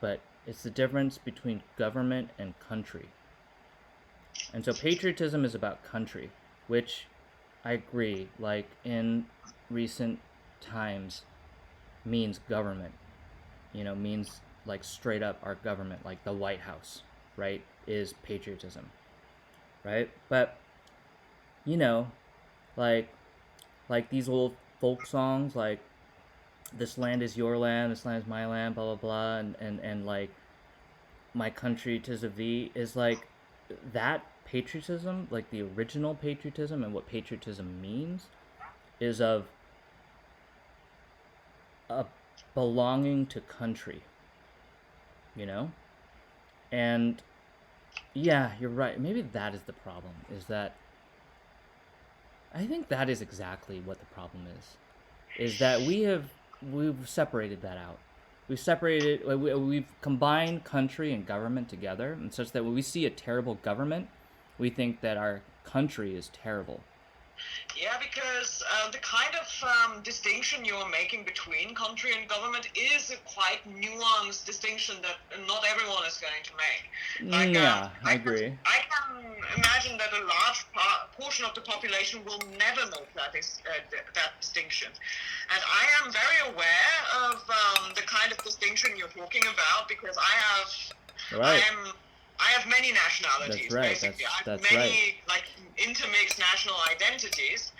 but it's the difference between government and country. And so patriotism is about country, which I agree, like in recent times means government, means like straight up our government, like the White House, right, is patriotism, right? But, like these old folk songs, like this land is your land, this land is my land, blah, blah, blah, and like my country 'tis of thee, is like that patriotism, like the original patriotism and what patriotism means is of a belonging to country, and yeah, you're right, maybe that is the problem, is that I think that is exactly what the problem is that we've separated that out. We've combined country and government together, and such that when we see a terrible government, we think that our country is terrible. Yeah, because the kind of distinction you're making between country and government is a quite nuanced distinction that not everyone is going to make. Like, yeah, I agree. I can imagine that a large portion of the population will never make that distinction. And I am very aware of the kind of distinction you're talking about, because Right. I have many nationalities. That's right. Basically. I have That's many right. like intermixed national identities,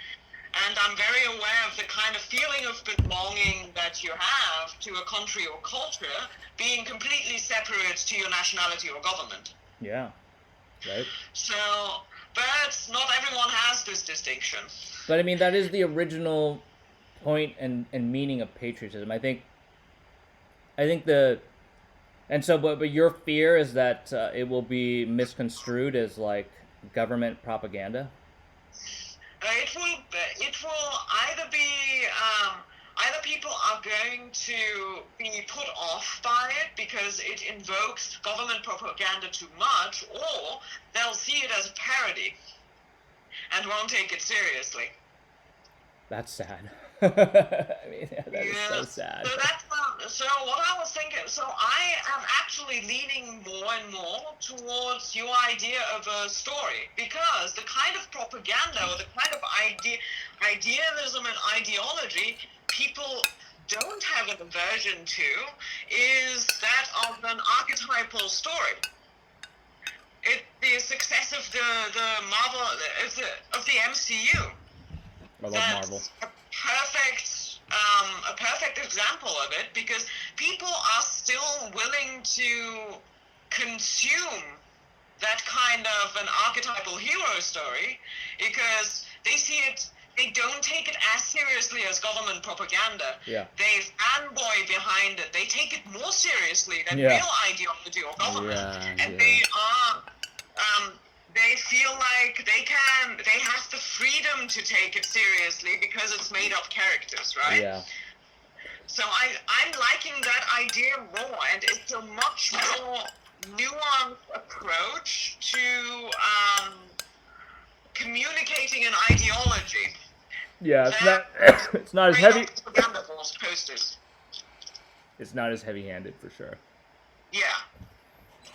and I'm very aware of the kind of feeling of belonging that you have to a country or culture being completely separate to your nationality or government. Yeah. Right. So, but not everyone has this distinction. But I mean, that is the original point and meaning of patriotism. I think And so, but your fear is that it will be misconstrued as like government propaganda. It will either be either people are going to be put off by it because it invokes government propaganda too much, or they'll see it as a parody and won't take it seriously. That's sad. I mean, that is so sad. So what I was thinking. So I am actually leaning more and more towards your idea of a story, because the kind of propaganda or the kind of idealism and ideology people don't have an aversion to is that of an archetypal story. The success of the Marvel of the MCU. I love Marvel. A perfect example of it, because people are still willing to consume that kind of an archetypal hero story because they see it. They don't take it as seriously as government propaganda. Yeah. They fanboy behind it. They take it more seriously than real ideology or government. They are. They feel like they have the freedom to take it seriously because it's made of characters, right? Yeah. So I'm liking that idea more, and it's a much more nuanced approach to communicating an ideology. Yeah, it's not as heavy. Propaganda posters. It's not as heavy-handed for sure. Yeah.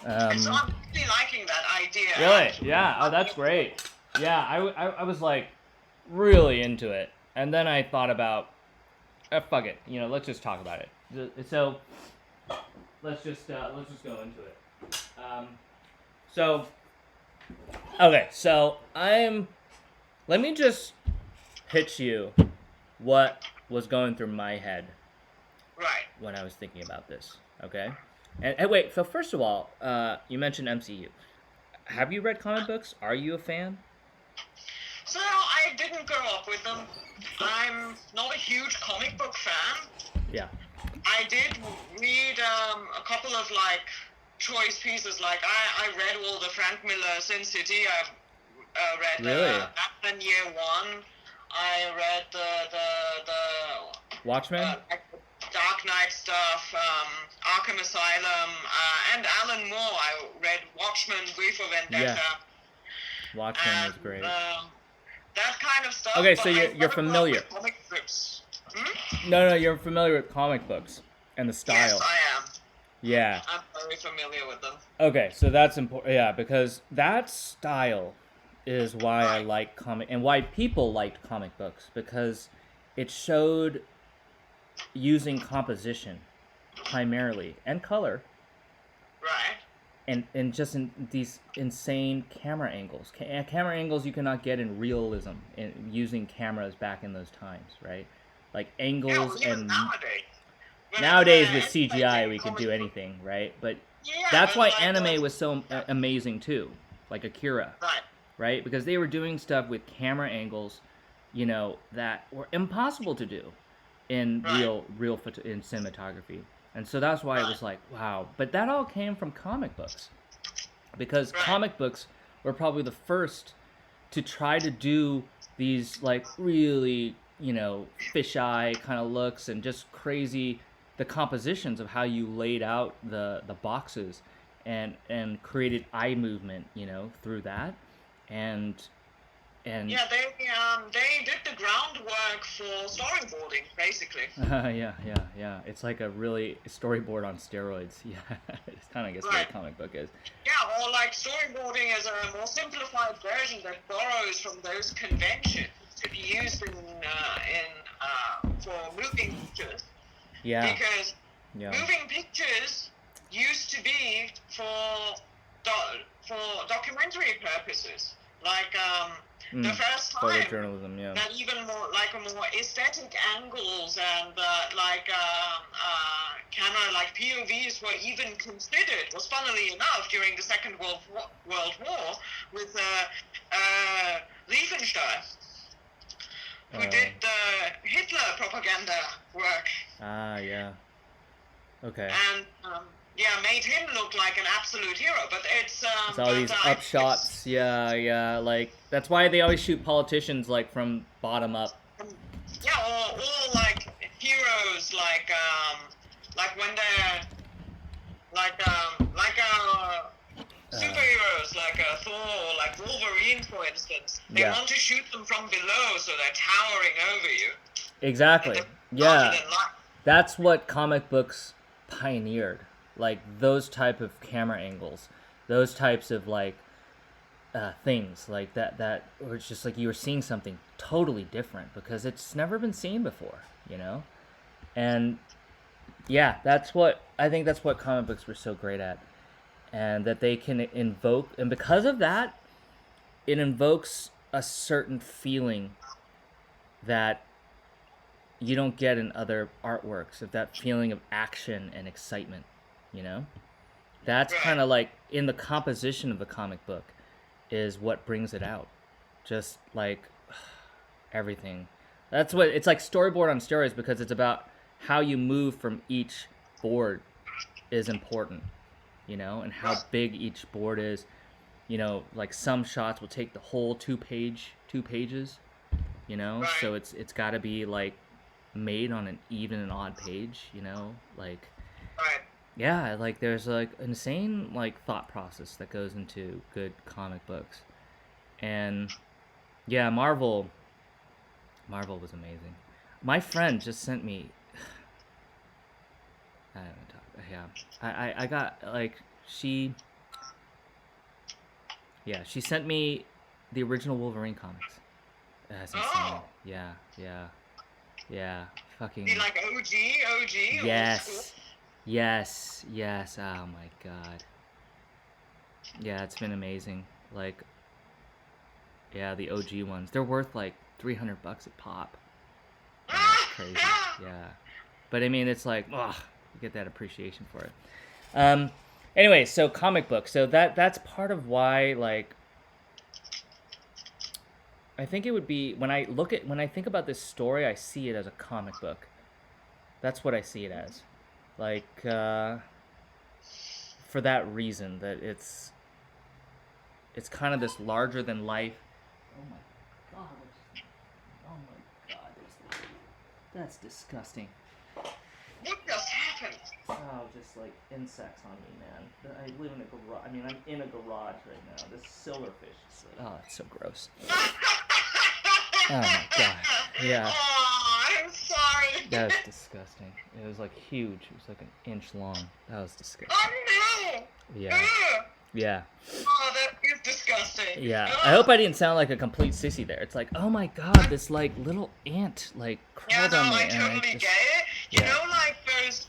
So I'm really liking that idea. Really? Yeah. Oh, that's great. Yeah, I was like really into it, and then I thought about, fuck it. You know, let's just talk about it. So let's just go into it. Okay. So let me just pitch you what was going through my head. Right. When I was thinking about this. Okay. And wait, so first of all, you mentioned MCU. Have you read comic books? Are you a fan? So I didn't grow up with them. I'm not a huge comic book fan. Yeah. I did read a couple of like choice pieces. Like I read all the Frank Miller Sin City. I read Batman Year One. I read the Watchmen. Dark Knight stuff, Arkham Asylum, and Alan Moore. I read Watchmen, V for Vendetta. Yeah. Watchmen was great. That kind of stuff. Okay, so you're familiar. Comic books. No, you're familiar with comic books and the style. Yes, I am. Yeah. I'm very familiar with them. Okay, so that's important. Yeah, because that style is why I like comic, and why people liked comic books, because it showed using composition primarily and color, right, and just in these insane camera angles you cannot get in realism in using cameras back in those times, right? Like angles. And nowadays with CGI we can do anything, right? But that's why anime was so amazing too, like Akira, right? Because they were doing stuff with camera angles, you know, that were impossible to do in real in cinematography. And so that's why it was like, wow. But that all came from comic books, because comic books were probably the first to try to do these like really, you know, fisheye kind of looks, and just crazy the compositions of how you laid out the boxes, and created eye movement, you know, through that. And yeah, they did the groundwork for storyboarding, basically. Yeah. It's like a really storyboard on steroids. Yeah, it's kind of, I guess, what a comic book is. Yeah, or like storyboarding is a more simplified version that borrows from those conventions to be used for moving pictures. Yeah. Because moving pictures used to be for documentary purposes, like the first time photojournalism, that even more aesthetic angles and camera like POVs were even considered, was funnily enough during the Second World War with Riefenstahl, who did the Hitler propaganda work. Yeah. Okay. And made him look like an absolute hero. But it's It's all these upshots. Yeah. Like that's why they always shoot politicians like from bottom up. Or like heroes, like when they're superheroes, like Thor, like Wolverine, for instance. They want to shoot them from below, so they're towering over you. Exactly. Yeah. That's what comic books pioneered. Like those type of camera angles, those types of like things like that or it's just like you were seeing something totally different because it's never been seen before, you know? And yeah, I think that's what comic books were so great at. And that they can invoke, and because of that, it invokes a certain feeling that you don't get in other artworks, of that feeling of action and excitement, you know? That's kind of like in the composition of the comic book is what brings it out. Just like everything. That's what it's like, storyboard on steroids, because it's about how you move from each board is important, you know, and how big each board is. You know, like some shots will take the whole two pages, you know, so it's got to be like made on an even and odd page, you know, like yeah, like there's like insane like thought process that goes into good comic books. And yeah, Marvel was amazing. My friend just sent me I haven't talked. Yeah, I got like she sent me the original Wolverine comics. That's insane. Yeah. Fucking. Be like OG. Yes. Oh my god. Yeah, it's been amazing. Like, yeah, the OG ones. They're worth like $300 a pop. Yeah, it's crazy. Yeah, but I mean, it's like, you get that appreciation for it. Anyway, so comic book. So that's part of why, like, I think it would be when I think about this story, I see it as a comic book. That's what I see it as, like, for that reason, that it's kind of this larger than life. Oh my god, that's disgusting. What just happened? Oh, just like insects on me, man. I live in a garage. I mean, I'm in a garage right now. This silverfish is like, it's so gross. Oh my god. Yeah. Oh, I'm sorry. That was disgusting. It was like huge. It was like an inch long. That was disgusting. Oh no. Yeah. Yeah. Oh, that is disgusting. Yeah. I hope I didn't sound like a complete sissy there. It's like, oh my god, this like little ant like crawled on me. I totally get it. You know, like those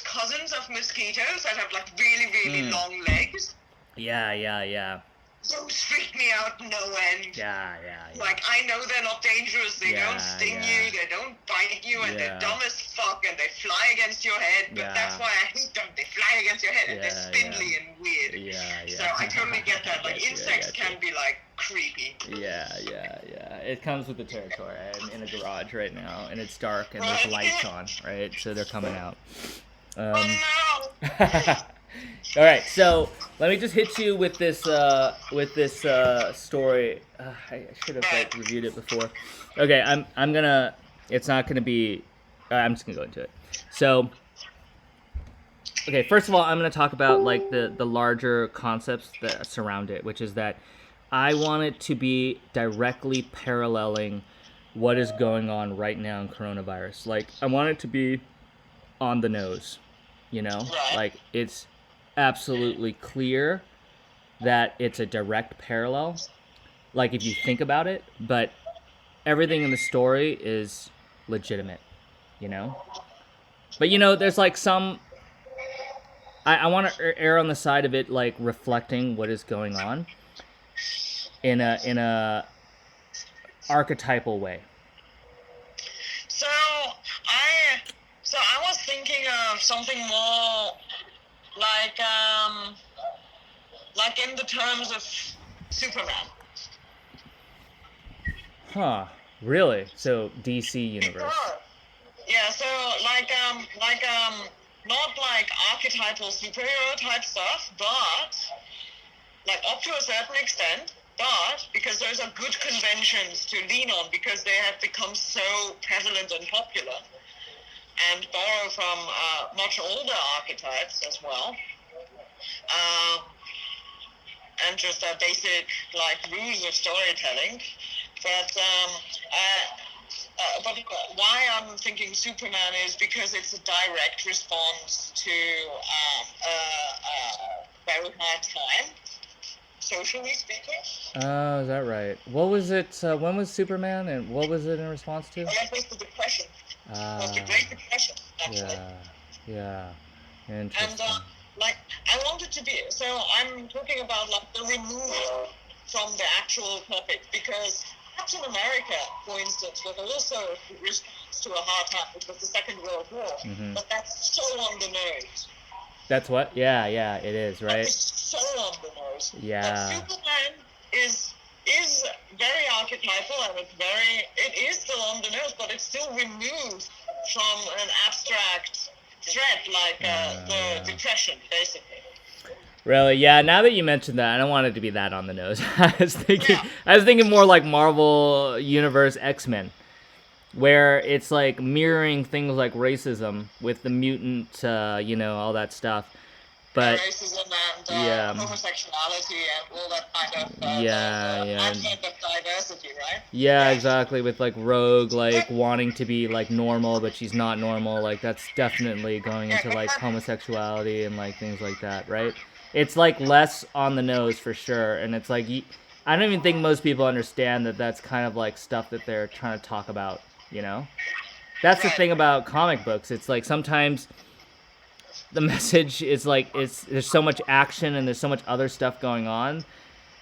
cousins of mosquitoes that have like really long legs. Yeah. Those freak me out no end. Yeah. Like, I know they're not dangerous, they don't sting you, they don't bite you, and they're dumb as fuck, and they fly against your head, but that's why I hate them. They fly against your head, and they're spindly and weird. So I totally get that. Like, insects can be, like, creepy. Yeah. It comes with the territory. I'm in a garage right now, and it's dark, and there's lights on, right? So they're coming out. Oh, no! All right, so let me just hit you with this story. I should have like reviewed it before. Okay, I'm gonna. It's not gonna be. I'm just gonna go into it. So, okay, first of all, I'm gonna talk about like the larger concepts that surround it, which is that I want it to be directly paralleling what is going on right now in coronavirus. Like, I want it to be on the nose, you know, like it's absolutely clear that it's a direct parallel, like if you think about it, but everything in the story is legitimate, you know. But you know, there's like some I want to err on the side of it like reflecting what is going on in a archetypal way. So I was thinking of something more like in the terms of Superman. Huh, really? So DC universe. Yeah, So not like archetypal superhero type stuff, but like up to a certain extent. But because those are good conventions to lean on, because they have become so prevalent and popular, and borrow from much older archetypes as well, and just basic like rules of storytelling. But why I'm thinking Superman is because it's a direct response to a very hard time, socially speaking. Oh, is that right? What was it? When was Superman, and what was it in response to? That was the Depression. It was the Great Depression, actually. Yeah. And Interesting. like I wanted to be, so I'm talking about like the removal from the actual topic, because Captain America, for instance, was also a response to a hard time, which was the Second World War. Mm-hmm. But that's so on the nose. That's what? Yeah, it is, right? It's so on the nose. Yeah. But Superman is very archetypal, and it is still on the nose, but it's still removed from an abstract threat like the Depression, basically. Really? Yeah. Now that you mentioned that, I don't want it to be that on the nose. I was thinking more like Marvel Universe X-Men, where it's like mirroring things like racism with the mutant, all that stuff. But racism and homosexuality and all that kind of advent of diversity, right? Yeah, exactly. With like Rogue, like wanting to be like normal, but she's not normal. Like that's definitely going into like homosexuality and like things like that, right? It's like less on the nose for sure, and it's like I don't even think most people understand that that's kind of like stuff that they're trying to talk about. That's the thing about comic books. It's like sometimes the message is like there's so much action and there's so much other stuff going on.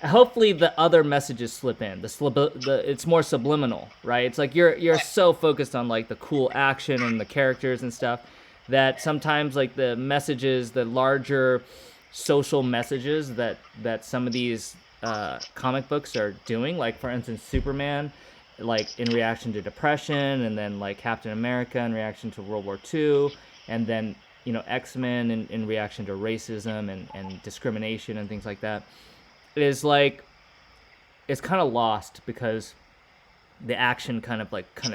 Hopefully the other messages slip in. It's more subliminal, right? It's like you're so focused on like the cool action and the characters and stuff that sometimes like the messages, the larger social messages that some of these comic books are doing, like for instance Superman, like in reaction to depression, and then like Captain America in reaction to World War II, and then X-Men in reaction to racism and discrimination and things like that, is like it's kind of lost because the action kind of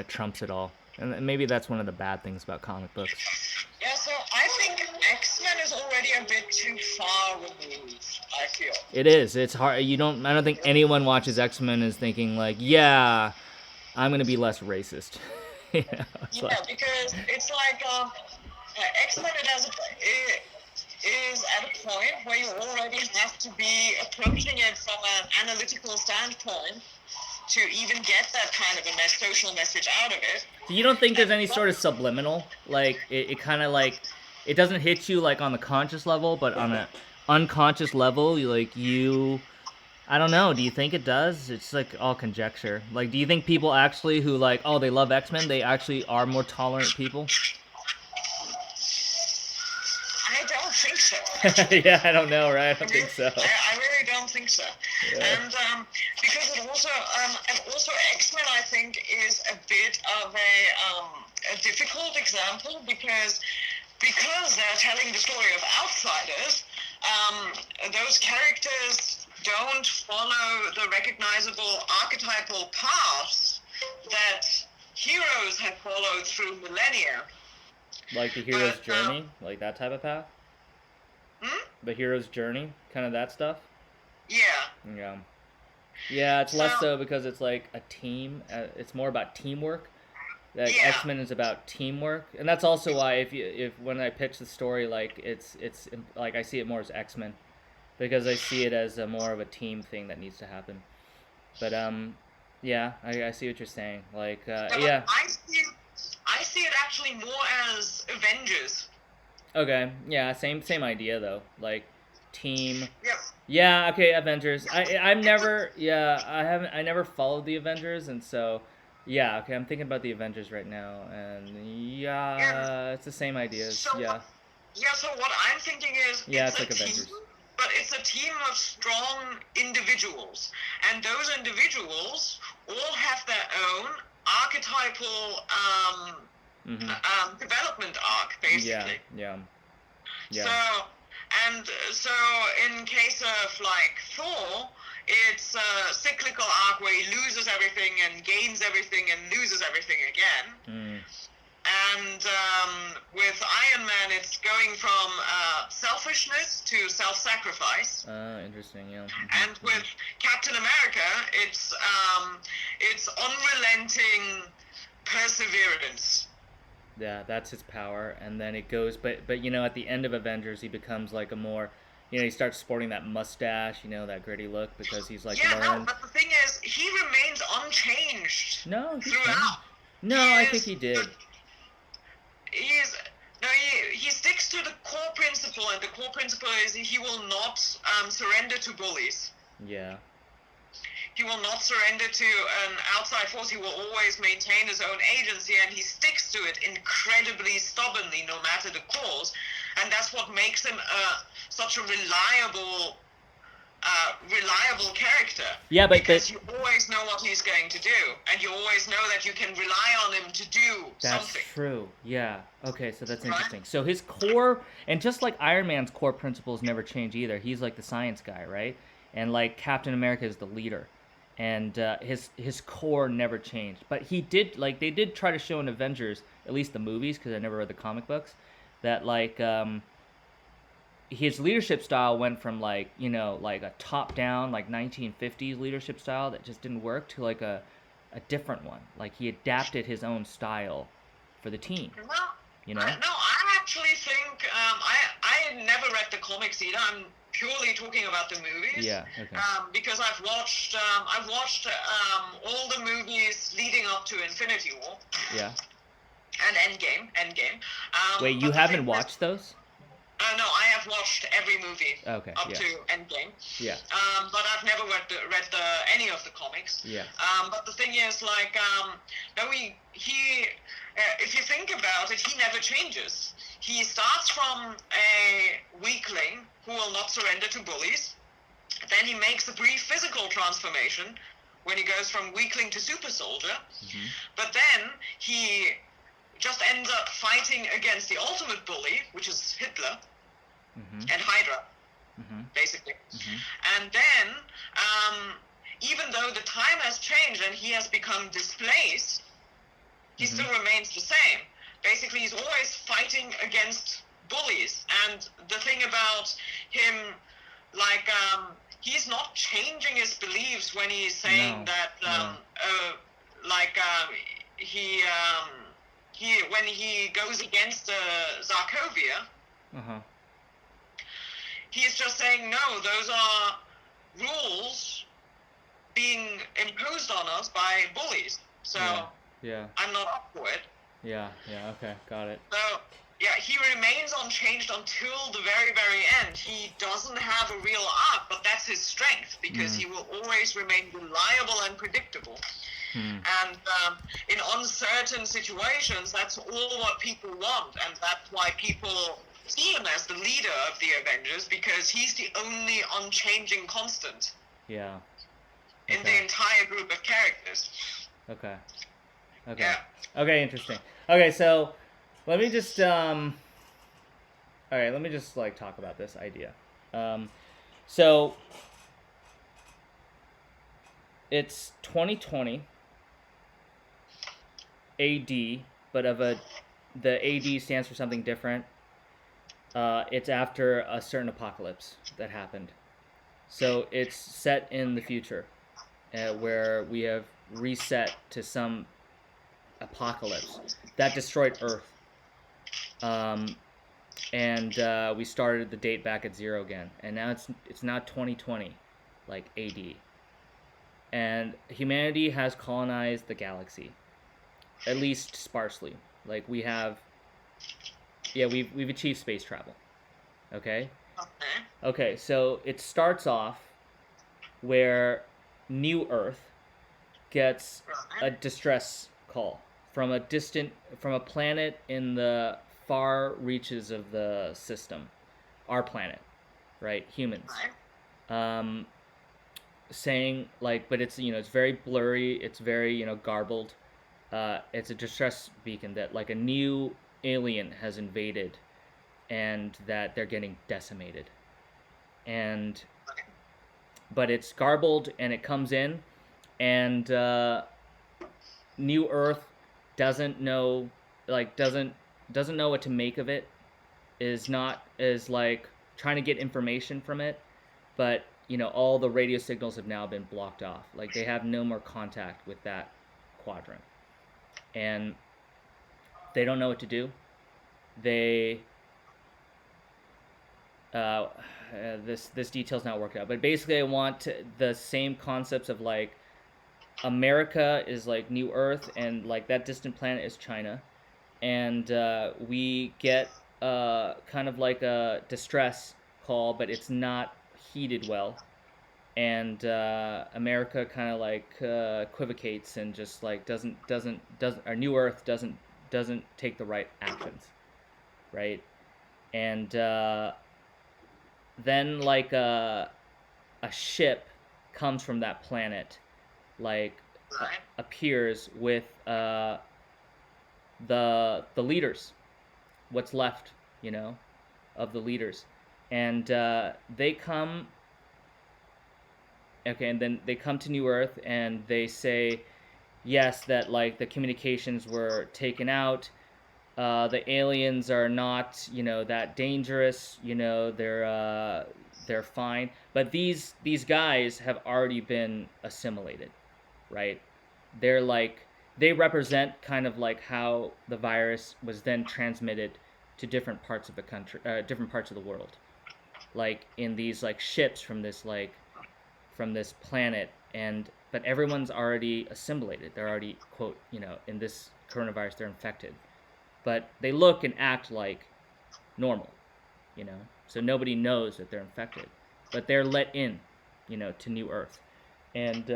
trumps it all, and maybe that's one of the bad things about comic books. Yeah, so I think X-Men is already a bit too far removed, I feel. It is. It's hard. I don't think anyone watches X-Men is thinking like, yeah, I'm gonna be less racist. Because it's like X-Men is at a point where you already have to be approaching it from an analytical standpoint to even get that kind of a social message out of it. So you don't think there's any sort of subliminal, like it kind of like it doesn't hit you like on the conscious level, but on an unconscious level, I don't know. Do you think it does? It's like all conjecture. Like, do you think people actually who like, oh, they love X-Men, they actually are more tolerant people? I don't think so. Yeah, I don't know, right? I don't think so. I really don't think so. Yeah. And because it also X-Men, I think, is a bit of a difficult example because they're telling the story of outsiders. Those characters don't follow the recognizable archetypal paths that heroes have followed through millennia. Like the hero's journey? Like that type of path? The hero's journey? Kind of that stuff? Yeah. Yeah, it's less so because it's like a team. It's more about teamwork. X-Men is about teamwork. And that's also why if when I pitch the story, like it's like I see it more as X-Men. Because I see it as a more of a team thing that needs to happen. But yeah, I see what you're saying. Like yeah. I see it actually more as Avengers. Okay, yeah, same idea though. Like team. Yep. Yeah, okay, Avengers. I never followed the Avengers, and so yeah, okay, I'm thinking about the Avengers right now, and it's the same ideas. So what I'm thinking is it's like Avengers. But it's a team of strong individuals, and those individuals all have their own archetypal development arc, basically. Yeah. So in case of like Thor, it's a cyclical arc where he loses everything and gains everything and loses everything again. And with Iron Man, it's going from selfishness to self-sacrifice. Interesting, yeah. And with Captain America, it's unrelenting perseverance. Yeah, that's his power, and then it goes. But you know, at the end of Avengers, he becomes like a more, you know, he starts sporting that mustache, you know, that gritty look because he's like learned. No, but the thing is, he remains unchanged. No, throughout. No, I think he did. He sticks to the core principle, and the core principle is he will not surrender to bullies. Yeah. He will not surrender to an outside force. He will always maintain his own agency, and he sticks to it incredibly stubbornly, no matter the cause. And that's what makes him such a reliable character. Yeah, because you always know what he's going to do, and you always know that you can rely on him to do something. That's true. Yeah. Okay, so that's interesting. So his core, and just like Iron Man's core principles never change either. He's like the science guy, right? And like Captain America is the leader, and his core never changed. But he did, like, they did try to show in Avengers, at least the movies, because I never read the comic books, that like his leadership style went from like, you know, like a top-down, like 1950s leadership style that just didn't work to like a different one. Like he adapted his own style for the team. Well, you know? No, I actually think I never read the comics either. I'm purely talking about the movies. Yeah. Okay. Because I've watched all the movies leading up to Infinity War. Yeah. And Endgame. Wait, you haven't watched those? No, I have watched every movie up to Endgame. Yeah. But I've never read any of the comics. Yeah. But the thing is, like, if you think about it, he never changes. He starts from a weakling who will not surrender to bullies. Then he makes a brief physical transformation when he goes from weakling to super soldier. Mm-hmm. But then he just ends up fighting against the ultimate bully, which is Hitler, and Hydra, basically. And then, even though the time has changed and he has become displaced, he still remains the same. Basically, he's always fighting against bullies. And the thing about him, like, he's not changing his beliefs when he's saying when he goes against Zarkovia, he's just saying, no, those are rules being imposed on us by bullies. So I'm not up for it. Yeah, okay, got it. So, yeah, he remains unchanged until the very, very end. He doesn't have a real arc, but that's his strength, because he will always remain reliable and predictable. And in uncertain situations, that's all what people want, and that's why people see him as the leader of the Avengers, because he's the only unchanging constant. Yeah. In the entire group of characters. Okay. Yeah. Okay, interesting. Okay, so let me just like talk about this idea. So it's 2020 AD, but the AD stands for something different. It's after a certain apocalypse that happened. So it's set in the future, where we have reset to some apocalypse that destroyed Earth. And we started the date back at 0 again, and now it's now 2020, like AD. And humanity has colonized the galaxy, at least sparsely. Like we've achieved space travel. Okay? Okay, so it starts off where New Earth gets a distress call from a planet in the far reaches of the system, our planet, right? Humans. Saying, like, but it's, it's very blurry, it's very, garbled. it's a distress beacon that like a new alien has invaded, and that they're getting decimated. And but it's garbled, and it comes in, and New Earth doesn't know, like doesn't know what to make of it. Is like trying to get information from it, but all the radio signals have now been blocked off. Like they have no more contact with that quadrant, and they don't know what to do. They this detail's not worked out, but basically I want the same concepts of like America is like New Earth, and like that distant planet is China, and we get kind of like a distress call, but it's not heeded well, and America kind of like equivocates and just like doesn't our New Earth doesn't take the right actions, right? And then like a ship comes from that planet, like appears with the leaders, what's left, of the leaders, and they come. Okay, and then they come to New Earth, and they say, yes, that like the communications were taken out. The aliens are not, that dangerous. They're fine. But these guys have already been assimilated, right? They're like they represent kind of like how the virus was then transmitted to different parts of the country, different parts of the world, like in these like ships from this planet, and but everyone's already assimilated. They're already, quote, in this coronavirus, they're infected, but they look and act like normal, so nobody knows that they're infected, but they're let in, to New Earth, and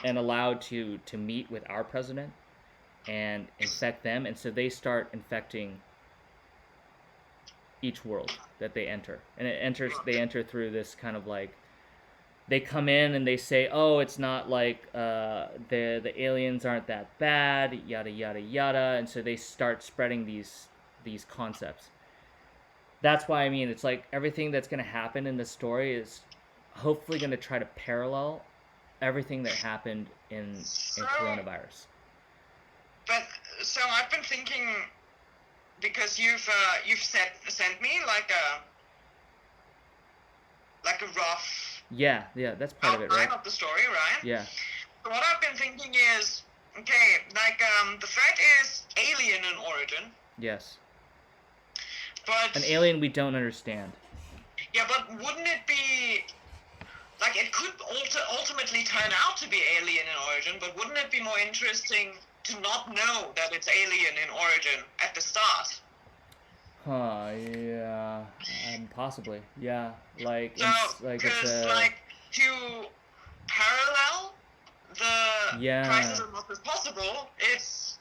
allowed to meet with our president and infect them, and so they start infecting each world that they enter, and they enter through this kind of like, they come in and they say, oh, it's not like the aliens aren't that bad, yada yada yada, and so they start spreading these concepts. That's why, I mean, it's like everything that's going to happen in the story is hopefully going to try to parallel everything that happened in coronavirus. But so I've been thinking, because you've sent me like a rough, yeah, that's part of it, right? Of the story, right? Yeah. So what I've been thinking is, okay, like the threat is alien in origin. Yes. But an alien we don't understand. Yeah, but wouldn't it be like, it could ultimately turn out to be alien in origin, but wouldn't it be more interesting to not know that it's alien in origin at the start? Yeah, possibly. Yeah, like so, because like to parallel the crisis as much as possible, it's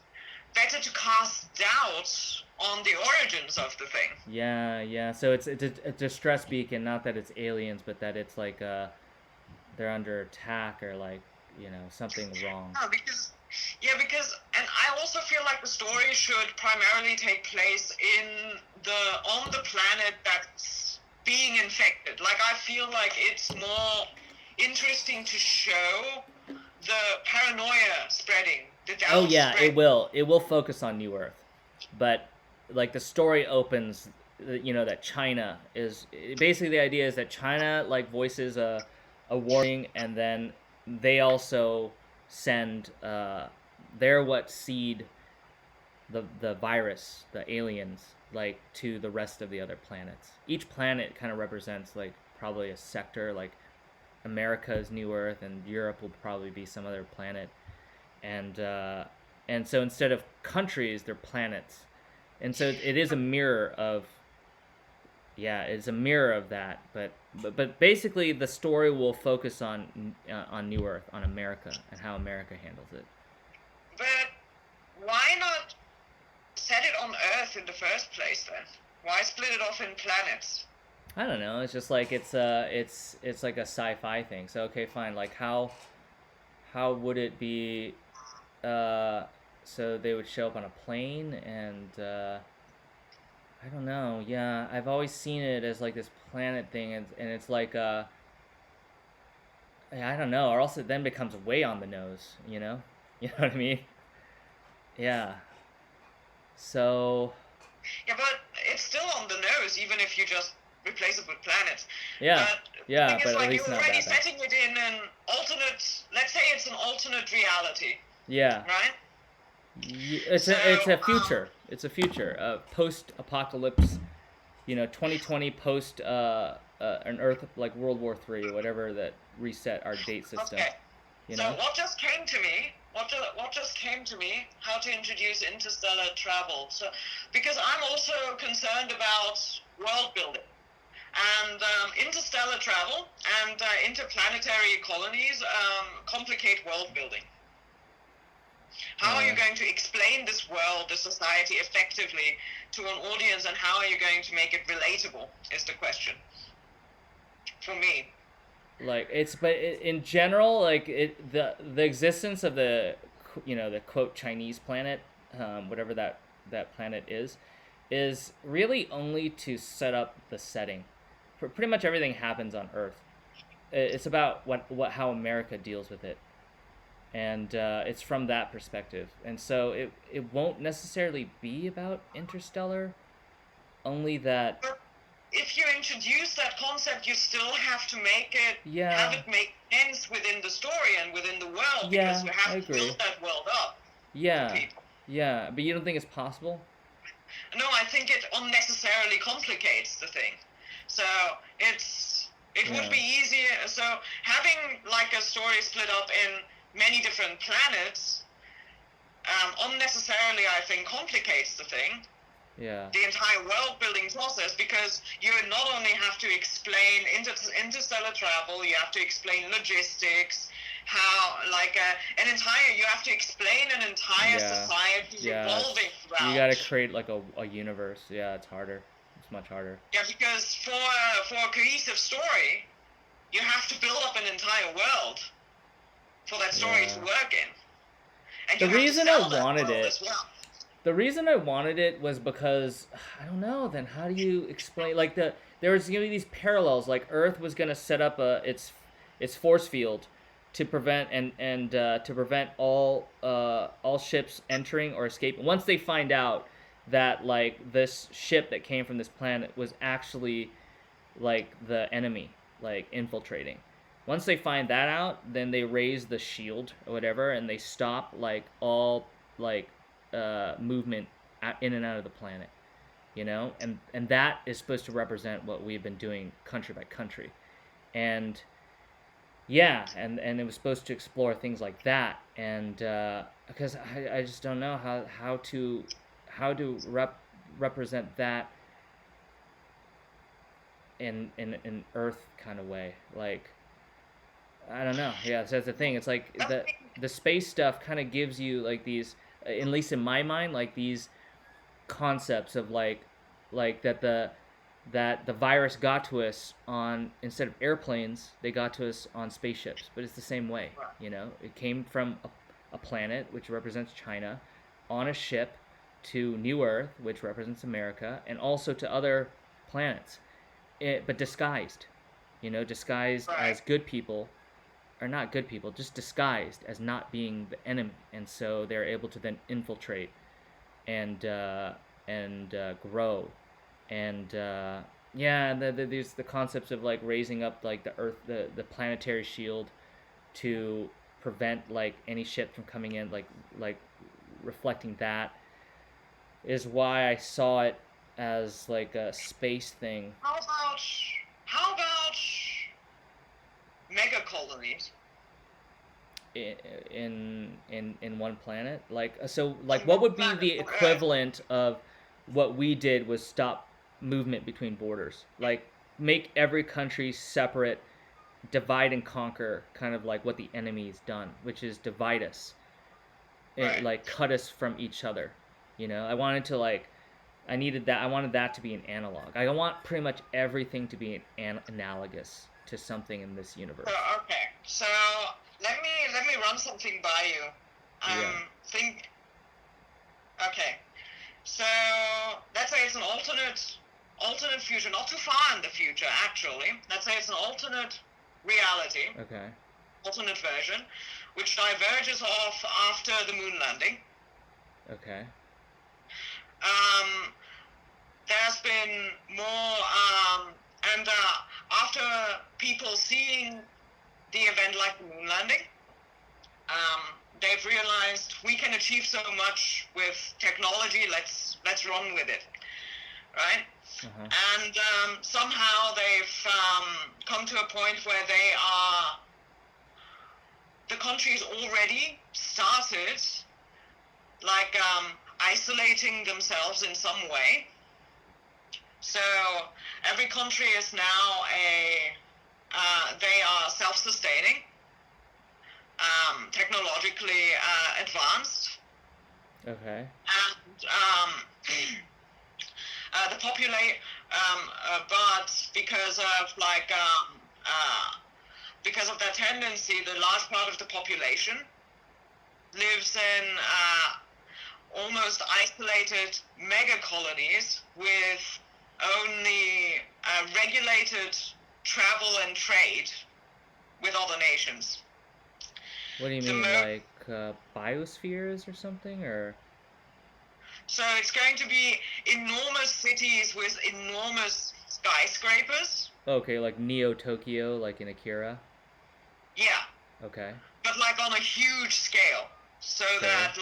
better to cast doubt on the origins of the thing. Yeah. So it's a distress beacon, not that it's aliens, but that it's like they're under attack, or like something wrong. No, because and I also feel like the story should primarily take place on the planet that's being infected. Like, I feel like it's more interesting to show the paranoia spreading, the doubt. Oh yeah, spreading. It will focus on New Earth, but like the story opens, that China is basically, the idea is that China like voices a warning, and then they also send they're what seed the virus, the aliens, like to the rest of the other planets. Each planet kind of represents like probably a sector. Like America's New Earth, and Europe will probably be some other planet, and so instead of countries, they're planets, and so it is a mirror of. Yeah, it's a mirror of that, but basically the story will focus on New Earth, on America, and how America handles it. But why not set it on Earth in the first place then? Why split it off in planets? I don't know. It's just like it's like a sci-fi thing. So okay, fine. Like how would it be? so they would show up on a plane, and I don't know. Yeah, I've always seen it as like this planet thing, and it's like I don't know, or else it then becomes way on the nose. You know, you know what I mean? Yeah. So Yeah, but it's still on the nose, even if you just replace it with planets. yeah, But the yeah, thing is, but at like, you're least not already that bad. setting it in an alternate, let's say it's an alternate reality, Yeah. right? It's So, a future. It's a future. Post apocalypse. 2020 post an Earth like World War III, whatever that reset our date system. okay. You So know. what just came to me? What just came to me? How to introduce interstellar travel? So, because I'm also concerned about world building. And interstellar travel and interplanetary colonies complicate world building. How are you going to explain this world, this society effectively to an audience, and how are you going to make it relatable is the question for me. Like in general, like the existence of the quote Chinese planet, whatever that planet is really only to set up the setting. Pretty much everything happens on Earth. It's about what how America deals with it, and it's from that perspective. And so it won't necessarily be about interstellar, only that. But if you introduce that concept, you still have to make it have Yeah, it make sense within the story and within the world, because yeah, you I have to agree. build that world up for Yeah, people. yeah, but you don't think it's possible? No, I think it unnecessarily complicates the thing. So it Yeah. would be easier. So having like a story split up in many different planets unnecessarily, I think, complicates the thing. Yeah. The entire world building process, because you not only have to explain interstellar travel, you have to explain logistics, how like you have to explain an entire society evolving throughout. You gotta create like a universe. Yeah, it's harder. It's much harder. Yeah, because for a cohesive story, you have to build up an entire world for that story to work in, and The you have reason to I sell that wanted world it as well. The reason I wanted it was because I don't know. Then how do you explain like there was gonna be these parallels. Like Earth was gonna set up its force field to prevent to prevent all ships entering or escaping. Once they find out that like this ship that came from this planet was actually like the enemy, like infiltrating. Once they find that out, then they raise the shield or whatever, and they stop like all like movement in and out of the planet, and that is supposed to represent what we've been doing country by country, and yeah, and it was supposed to explore things like that, and because I just don't know how to represent that in Earth kind of way. Like I don't know. Yeah, so that's the thing. It's like the space stuff kind of gives you like these, at least in my mind, like these concepts of like that the virus got to us on, instead of airplanes, they got to us on spaceships. But it's the same way. It came from a planet which represents China, on a ship to New Earth, which represents America, and also to other planets, but disguised. Disguised as good people, or not good people, just disguised as not being the enemy, and so they're able to then infiltrate and grow, and there's the concepts of like raising up like the Earth, the planetary shield, to prevent like any ship from coming in, like reflecting that, is why I saw it as like a space thing. How about mega colonies? In one planet, like so, like what would be the equivalent of what we did was stop movement between borders, like make every country separate, divide and conquer, kind of like what the enemy's done, which is divide us, like cut us from each other. I wanted to like, I wanted that to be an analog. I want pretty much everything to be analogous to something in this universe. Okay, so let me run something by you. Think. Okay. So let's say it's an alternate future, not too far in the future, actually. Let's say it's an alternate reality, Okay. alternate version, which diverges off after the moon landing. Okay. There's been more, and after people seeing the event like the moon landing, they've realized we can achieve so much with technology. Let's run with it, right? And somehow they've come to a point where the country's already started like isolating themselves in some way. So every country is now they are self-sustaining, technologically advanced. Okay. And the population, but because of that tendency, the large part of the population lives in almost isolated mega colonies with only regulated travel and trade with other nations. What do you mean, like biospheres or something, or? So it's going to be enormous cities with enormous skyscrapers. Okay, like Neo Tokyo, like in Akira. Yeah. Okay. But like on a huge scale, so that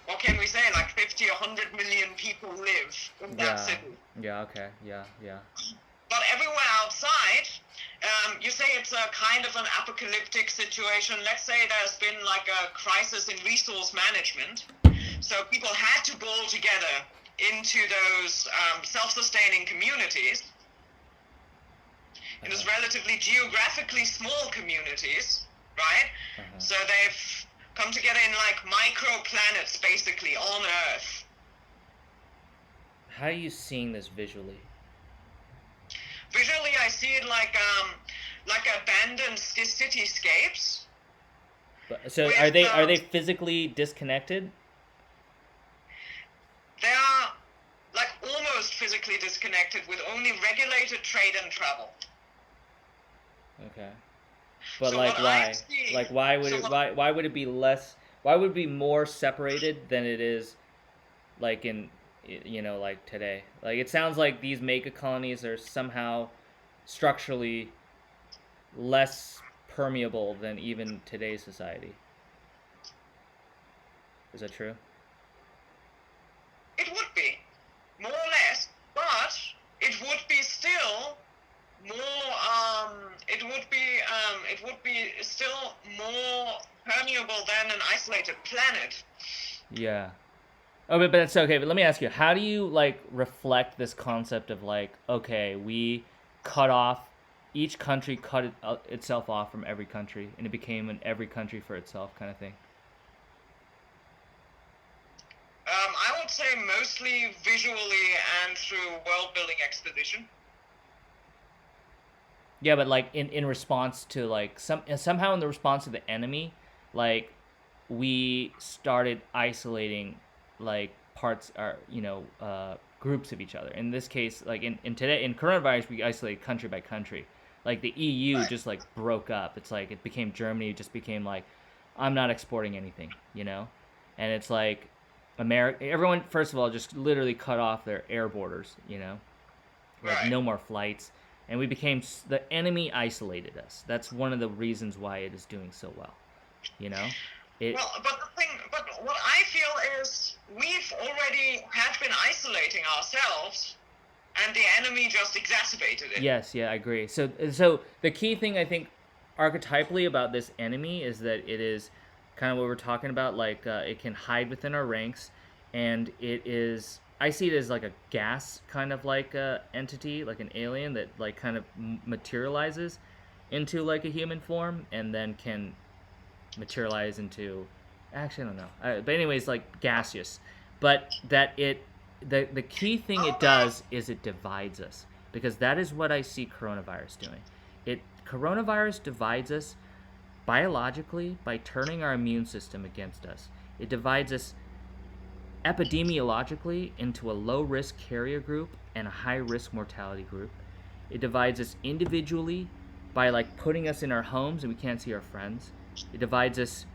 what can we say? Like 50 or 100 million people live in that city. Yeah. Okay. Yeah. But everywhere outside, you say it's a kind of an apocalyptic situation. Let's say there's been like a crisis in resource management. So people had to pull together into those self-sustaining communities. In those relatively geographically small communities, right? So they've come together in like micro-planets, basically, on Earth. How are you seeing this visually? Visually, I see it like abandoned cityscapes. So are they physically disconnected? They are like almost physically disconnected, with only regulated trade and travel. Okay. But so like why? Like why would why would it be less? Why would it be more separated than it is, like in, like today? Like it sounds like these mega colonies are somehow structurally less permeable than even today's society. Is that true? It would be, more or less, but it would be still more. It would be still more permeable than an isolated planet. Yeah. Oh, but it's okay. But let me ask you: how do you like reflect this concept of like, okay, we cut off, each country cut itself off from every country, and it became an every country for itself kind of thing? I would say mostly visually and through world-building exposition. Yeah, but like in response to like somehow in the response to the enemy, like we started isolating like parts or groups of each other. In this case, like in coronavirus, we isolated country by country. Like the EU just like broke up. It's like it became Germany. It just became like, I'm not exporting anything, and it's like everyone first of all just literally cut off their air borders, like no more flights. And we became, the enemy isolated us. That's one of the reasons why it is doing so well, But what I feel is we've already had been isolating ourselves, and the enemy just exacerbated it. Yes, yeah, I agree. So the key thing I think archetypally about this enemy is that it is kind of what we're talking about, like it can hide within our ranks, and it is, I see it as like a gas kind of like entity, like an alien that like kind of materializes into like a human form and then can materialize into, actually I don't know, but anyways, like gaseous. But that the key thing it does is it divides us, because that is what I see coronavirus doing. It coronavirus divides us biologically by turning our immune system against us. It divides us epidemiologically into a low-risk carrier group and a high-risk mortality group. It divides us individually by like putting us in our homes and we can't see our friends. It divides us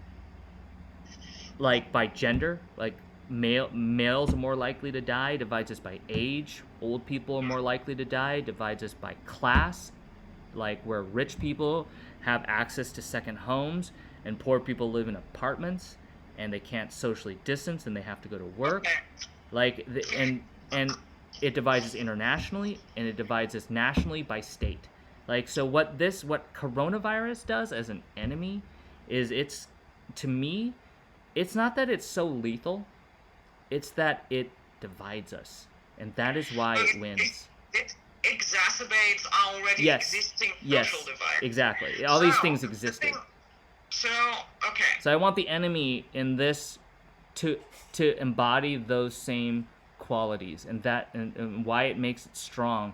like by gender, like males are more likely to die. It divides us by age, old people are more likely to die. It divides us by class, like where rich people have access to second homes and poor people live in apartments and they can't socially distance and they have to go to work. Like and it divides us internationally and it divides us nationally by state. Like, so what coronavirus does as an enemy is, it's, to me, it's not that it's so lethal, it's that it divides us, and that is why it wins. It exacerbates our already existing social divide. Exactly. All these things existed. So I want the enemy in this to embody those same qualities, and that and why it makes it strong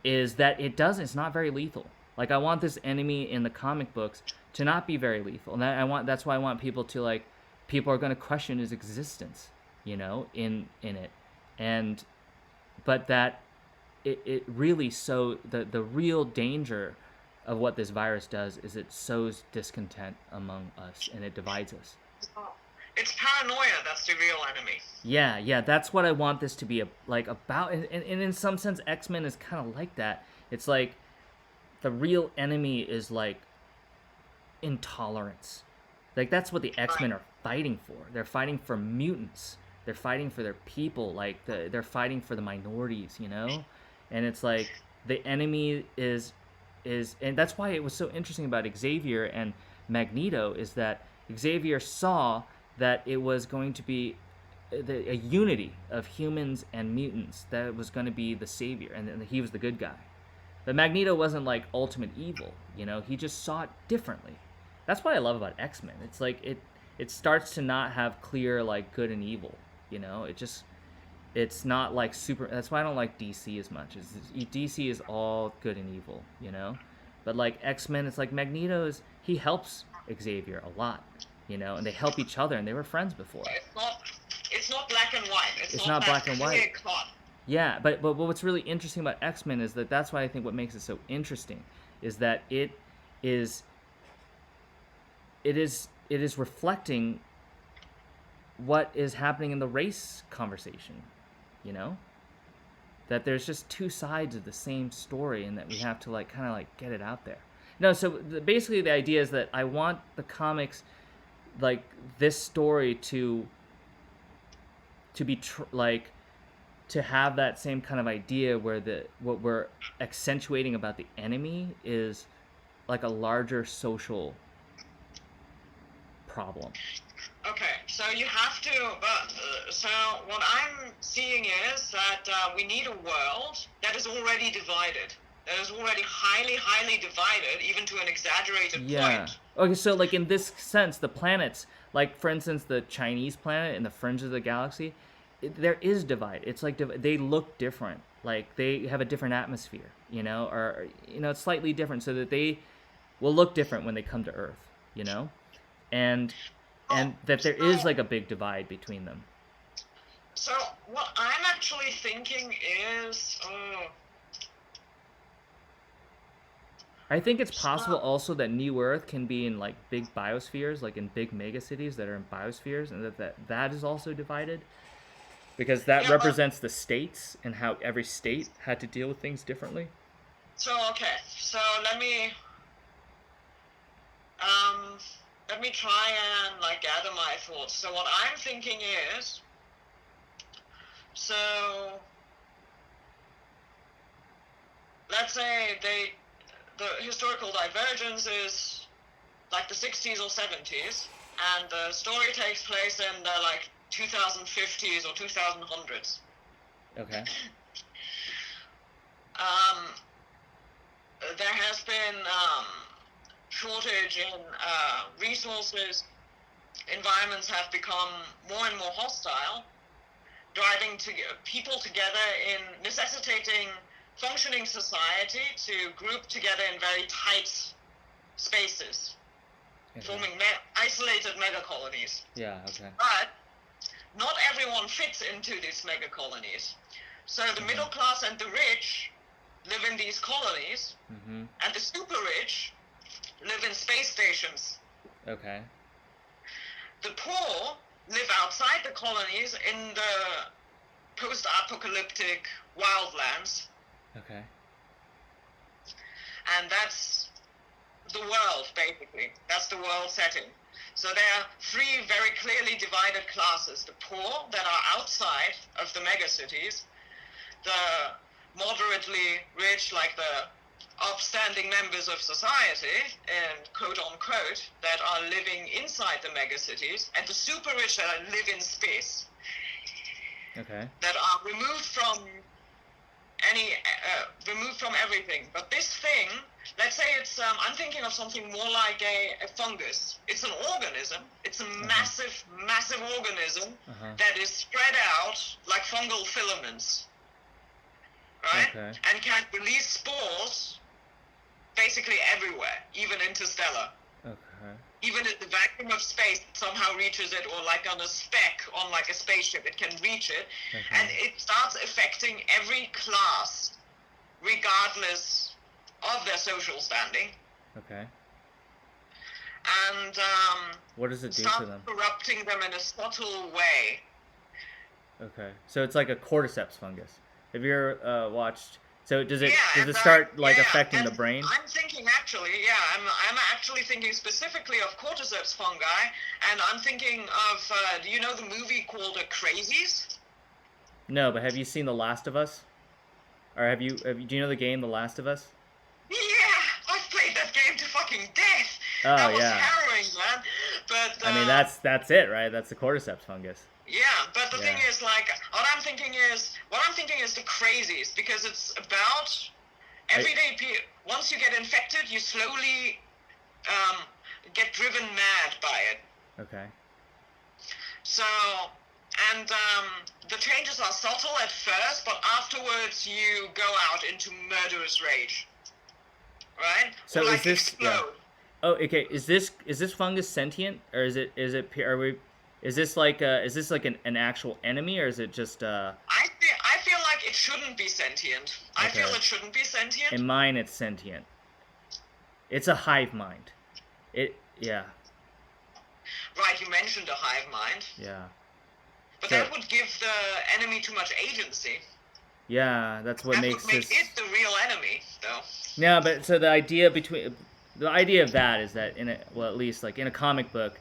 is that it's not very lethal. Like, I want this enemy in the comic books to not be very lethal, and that's why I want people to, like, people are going to question his existence, you know, in it, but that it really the real danger of what this virus does is it sows discontent among us and it divides us. It's paranoia that's the real enemy. Yeah, that's what I want this to be about. And in some sense, X-Men is kind of like that. It's like the real enemy is like intolerance. Like, that's what the X-Men are fighting for. They're fighting for mutants. They're fighting for their people. Like, they're fighting for the minorities, you know? And it's like the enemy is, and that's why it was so interesting about Xavier and Magneto, is that Xavier saw that it was going to be a unity of humans and mutants that was going to be the savior, and he was the good guy. But Magneto wasn't like ultimate evil, you know? He just saw it differently. That's what I love about X-Men. It's like it starts to not have clear like good and evil, you know? It's not like super. That's why I don't like DC as much. DC is all good and evil, you know? But like X-Men, it's like he helps Xavier a lot, you know, and they help each other, and they were friends before. It's not black and white. It's not black and white. Yeah, but what's really interesting about X-Men is that's why I think what makes it so interesting is that it is reflecting what is happening in the race conversation, you know? That there's just two sides of the same story, and that we have to like kind of like get it out there. No, so basically the idea is that I want the comics, like this story, to be to have that same kind of idea where what we're accentuating about the enemy is like a larger social problem. Okay, so you have to, so what I'm seeing is that we need a world that is already divided. That is already highly, highly divided, even to an exaggerated point. Okay, so like in this sense, the planets, like for instance, the Chinese planet in the fringe of the galaxy, there is divide. It's like they look different. Like they have a different atmosphere, you know, or you know, it's slightly different, so that they will look different when they come to Earth, you know, and that there is like a big divide between them. So what I'm actually thinking is, I think it's possible also that New Earth can be in like big biospheres, like in big megacities that are in biospheres, and that is also divided, because that represents the states and how every state had to deal with things differently. So let me try and like gather my thoughts. So what I'm thinking is, so let's say the historical divergence is like the 60s or 70s, and the story takes place in the like 2050s or 2100s. Okay. There has been shortage in resources. Environments have become more and more hostile, driving people together in necessitating functioning society to group together in very tight spaces, forming isolated megacolonies. Yeah, okay. But not everyone fits into these megacolonies. So the middle class and the rich live in these colonies, and the super rich live in space stations. Okay. The poor live outside the colonies in the post-apocalyptic wildlands. Okay. And that's the world, basically. That's the world setting. So there are three very clearly divided classes. The poor that are outside of the megacities, the moderately rich, like the upstanding members of society, and quote unquote, that are living inside the megacities, and the super rich that live in space. Okay. That are removed from everything. But this thing, let's say it's, I'm thinking of something more like a fungus. It's an organism. It's a massive, massive organism that is spread out like fungal filaments, right? Okay. And can release spores basically everywhere, even interstellar. Okay. Even in the vacuum of space, it somehow reaches it, or like on a speck on like a spaceship, it can reach it. And it starts affecting every class, regardless of their social standing. Okay. And what does it do start to them? corrupting them in a subtle way. Okay. So it's like a cordyceps fungus. Have you ever watched? So does it start like affecting the brain? I'm thinking actually, I'm actually thinking specifically of cordyceps fungi, and I'm thinking of, do you know the movie called Crazies? No, but have you seen The Last of Us? Or do you know the game The Last of Us? Yeah, I've played that game to fucking death. Oh, that was yeah. harrowing, man. But I mean, that's it, right? That's the cordyceps fungus. Yeah, but the thing is, like, what I'm thinking is the Crazies, because it's about everyday people. Once you get infected, you slowly get driven mad by it. Okay. So, and the changes are subtle at first, but afterwards you go out into murderous rage, right? So or, like, is this? explode. Yeah. Oh, okay. Is this fungus sentient, or is it? Is this like an actual enemy, or is it just I feel like it shouldn't be sentient. I feel it shouldn't be sentient. In mine, it's sentient. It's a hive mind. Yeah. Right, you mentioned a hive mind. Yeah. But that would give the enemy too much agency. Yeah, that's what makes this. It the real enemy, though. Yeah, but so the idea of that is that at least like in a comic book,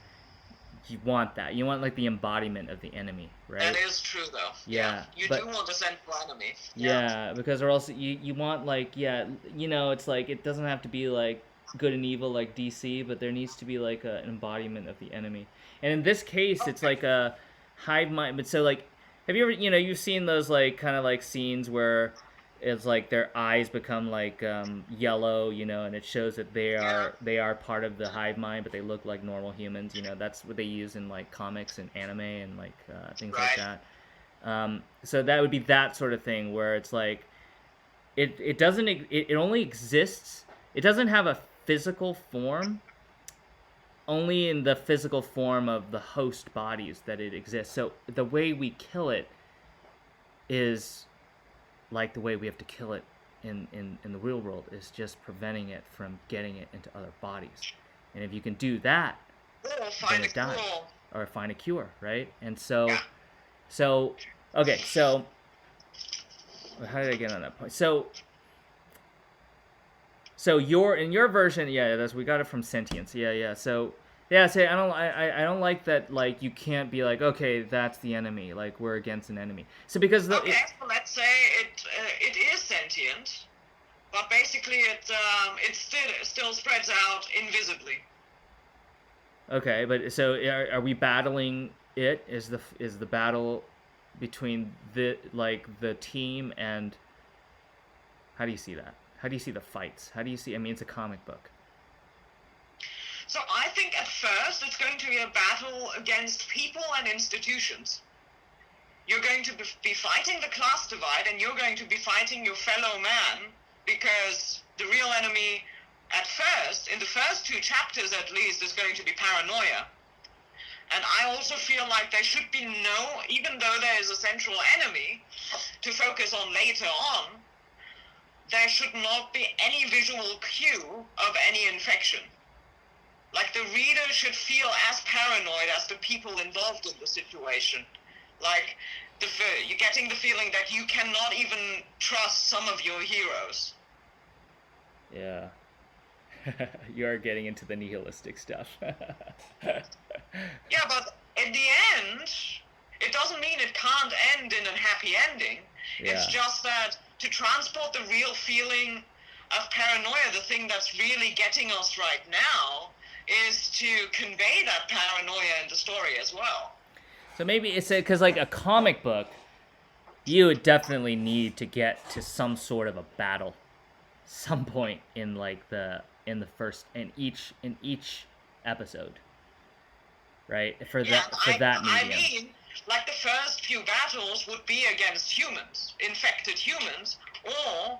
you want that. You want like the embodiment of the enemy, right? That is true, though. Yeah. You do want a central enemy. Yeah, because or else you want like it's like it doesn't have to be like good and evil like DC, but there needs to be like an embodiment of the enemy. And in this case, it's like a hive mind. But so like, have you ever you've seen those like kind of like scenes where it's like their eyes become like yellow, and it shows that they are part of the hive mind, but they look like normal humans. That's what they use in like comics and anime and like things like that. So that would be that sort of thing where it's like it only exists. It doesn't have a physical form. Only in the physical form of the host bodies that it exists. So the way we kill it is like the way we have to kill it in the real world, is just preventing it from getting it into other bodies. And if you can do that, then it dies. Or find a cure, right? And so okay, so how did I get on that point? So in your version, we got it from sentience. So I don't like that. Like you can't be like, okay, that's the enemy. Like we're against an enemy. So because so let's say it is sentient, but basically it still spreads out invisibly. Okay, but so are we battling it? Is the battle between the team and how do you see that? How do you see the fights? How do you see? I mean, it's a comic book. So I think at first it's going to be a battle against people and institutions. you're going to be fighting the class divide, and you're going to be fighting your fellow man, because the real enemy at first, in the first 2 chapters at least, is going to be paranoia. And I also feel like there should be even though there is a central enemy to focus on later on, there should not be any visual cue of any infection. Like, the reader should feel as paranoid as the people involved in the situation. Like, you're getting the feeling that you cannot even trust some of your heroes. Yeah. You are getting into the nihilistic stuff. Yeah, but in the end, it doesn't mean it can't end in a happy ending. Yeah. It's just that to transport the real feeling of paranoia, the thing that's really getting us right now, is to convey that paranoia in the story as well. So maybe it's because, like, a comic book, you would definitely need to get to some sort of a battle, some point in like in each episode, right? For that medium. I mean, like, the first few battles would be against humans, infected humans, or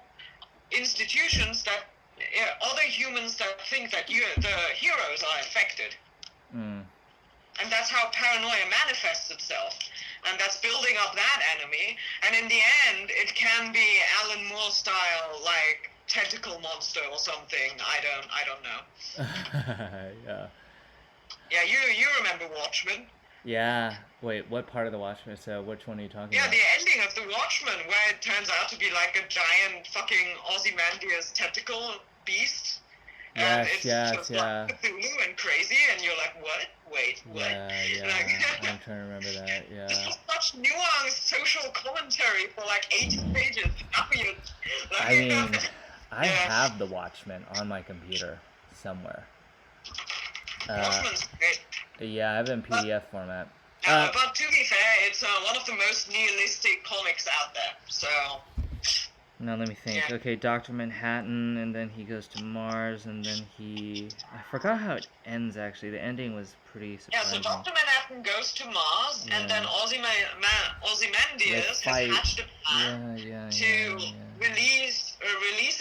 institutions that other humans that think that the heroes are infected. And that's how paranoia manifests itself. And that's building up that enemy. And in the end, it can be Alan Moore style, like, tentacle monster or something. I don't know. Yeah. Yeah, you remember Watchmen. Yeah. Wait, what part of the Watchmen? So which one are you talking Yeah, about? the ending of the Watchmen, where it turns out to be like a giant fucking Ozymandias tentacle beast. And it's just like Cthulhu and crazy, and you're like, what? Wait, what? Yeah, like, I'm trying to remember that, yeah. This was such nuanced social commentary for like 80 pages. I mean, I have the Watchmen on my computer somewhere. Watchmen's great. Yeah, I have it in PDF format. But to be fair, it's one of the most nihilistic comics out there, so... Now let me think. Yeah. Okay, Dr. Manhattan, and then he goes to Mars, and then I forgot how it ends, actually. The ending was pretty surprising. Yeah, so Dr. Manhattan goes to Mars, and then Ozymandias has hatched a plan to release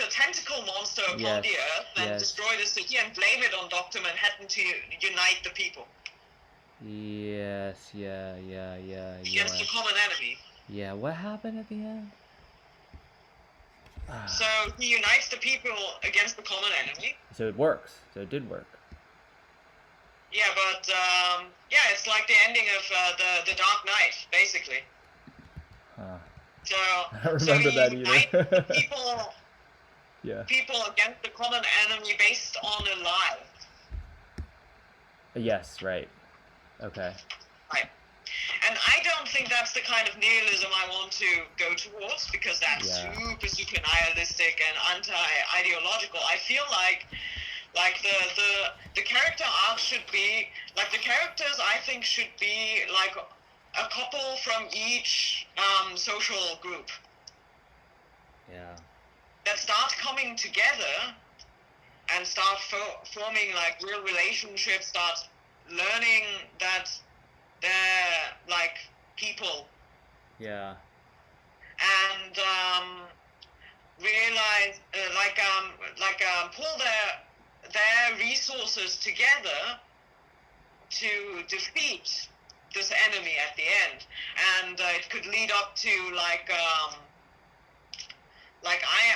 a tentacle monster upon the Earth and destroy the city and blame it on Dr. Manhattan to unite the people. Yes, yeah. Against the common enemy. Yeah, what happened at the end? So he unites the people against the common enemy. So it works. So it did work. Yeah, but it's like the ending of the Dark Knight, basically. Huh. So I don't remember that either. people against the common enemy based on a lie. Yes, right. Okay. Right. And I don't think that's the kind of nihilism I want to go towards, because that's super nihilistic and anti-ideological. I feel like the character arc should be, like, the characters, I think, should be like a couple from each social group. Yeah. That start coming together and start forming like real relationships, start learning that they're like people. Yeah. And realize pull their resources together to defeat this enemy at the end. And it could lead up to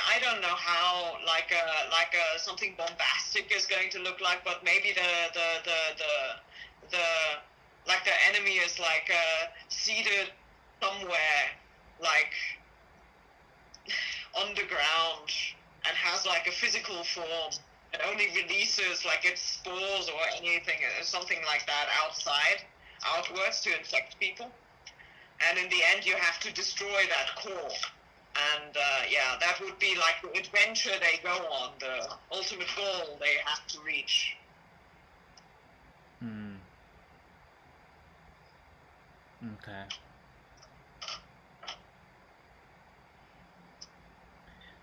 I don't know how something bombastic is going to look like, but maybe the enemy is seated somewhere underground and has a physical form and only releases its spores or anything, something like that outwards to infect people. And in the end you have to destroy that core. And that would be the adventure they go on, the ultimate goal they have to reach. Okay.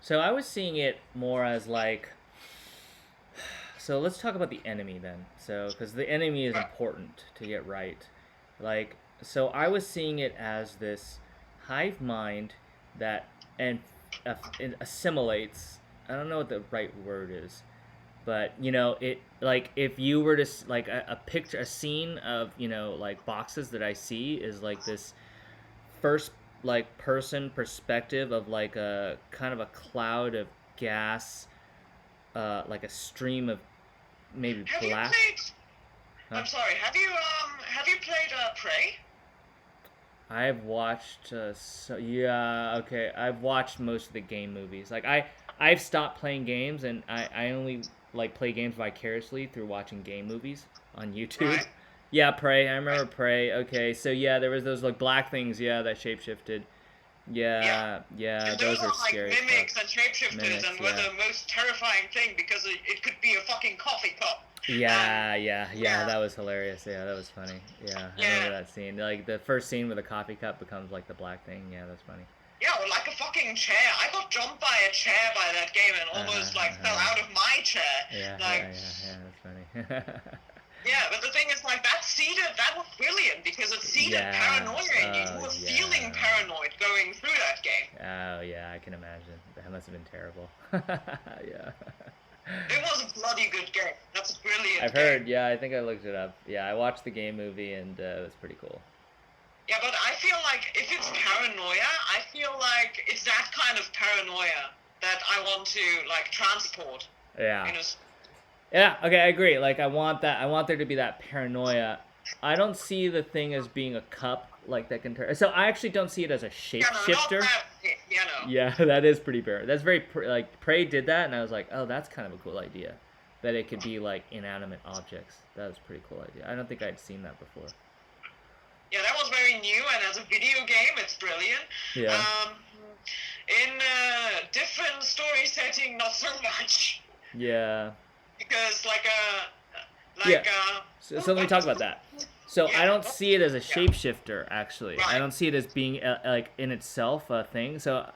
So I was seeing it more as so let's talk about the enemy then. So, because the enemy is important to get right. So I was seeing it as this hive mind that and it assimilates. I don't know what the right word is, but it like if you were to like a picture, a scene of like boxes that I see is like this first like person perspective of like a kind of a cloud of gas, like a stream of maybe Have you black. played? Huh? I'm sorry. Have you played Prey? I've watched yeah, okay. I've watched most of the game movies. Like I've stopped playing games and I only like play games vicariously through watching game movies on YouTube. Right. Yeah, Prey. I Right. remember Prey. Okay, so yeah, there was those like black things, yeah, that shapeshifted. Yeah. Yeah, yeah, And those those are are like scary as fuck. mimics and shapeshifters, Mimics, and were yeah. the most terrifying thing because it could be a fucking coffee cup. And Yeah, yeah, yeah, yeah, that was hilarious. Yeah, that was funny. Yeah, I remember yeah, that scene. Like the first scene where the coffee cup becomes like the black thing. Yeah, that's funny. yeah, or like a fucking chair. I got jumped by a chair by that game and Uh-huh, almost like fell uh-huh. out of my chair. Yeah, Like, yeah, yeah, yeah, that's funny. yeah, but the thing is, like, that was brilliant because it seeded Yeah. paranoia in you. You Oh, were feeling yeah. paranoid going through that game. Oh, yeah, I can imagine. That must have been terrible. Yeah. It was a bloody good game. That's a brilliant I've game. heard, yeah, I think I looked it up. Yeah, I watched the game movie and it was pretty cool. Yeah, but I feel like if it's paranoia, I feel like it's that kind of paranoia that I want to like transport. Yeah. You know, Yeah, okay, I agree. Like I want that I want there to be that paranoia. I don't see the thing as being a cup like that can turn. So I actually don't see it as a yeah, no, not shapeshifter. that. You know, Yeah, that is pretty bare. That's very like Prey did that, and I was like, oh, that's kind of a cool idea, that it could be like inanimate objects. That was a pretty cool idea. I don't think I'd seen that before. yeah, that was very new, and as a video game, it's brilliant. Yeah, In a different story setting, not so much, yeah, because yeah. like uh, So let me talk about that. So I yeah, don't see it as a yeah, shapeshifter. Actually, I right, don't see it as being like in itself a thing. So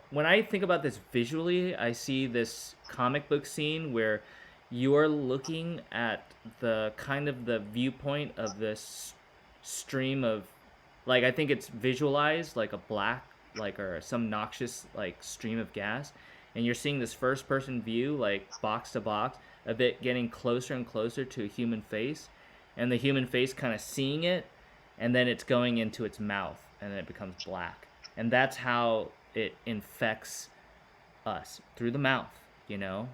when I think about this visually, I see this comic book scene where you are looking at the kind of the viewpoint of this stream of, like, I think it's visualized like a black, like, or some noxious like stream of gas, and you're seeing this first person view, like box to box of it getting closer and closer to a human face, and the human face kind of seeing it, and then it's going into its mouth and then it becomes black, and that's how it infects us through the mouth,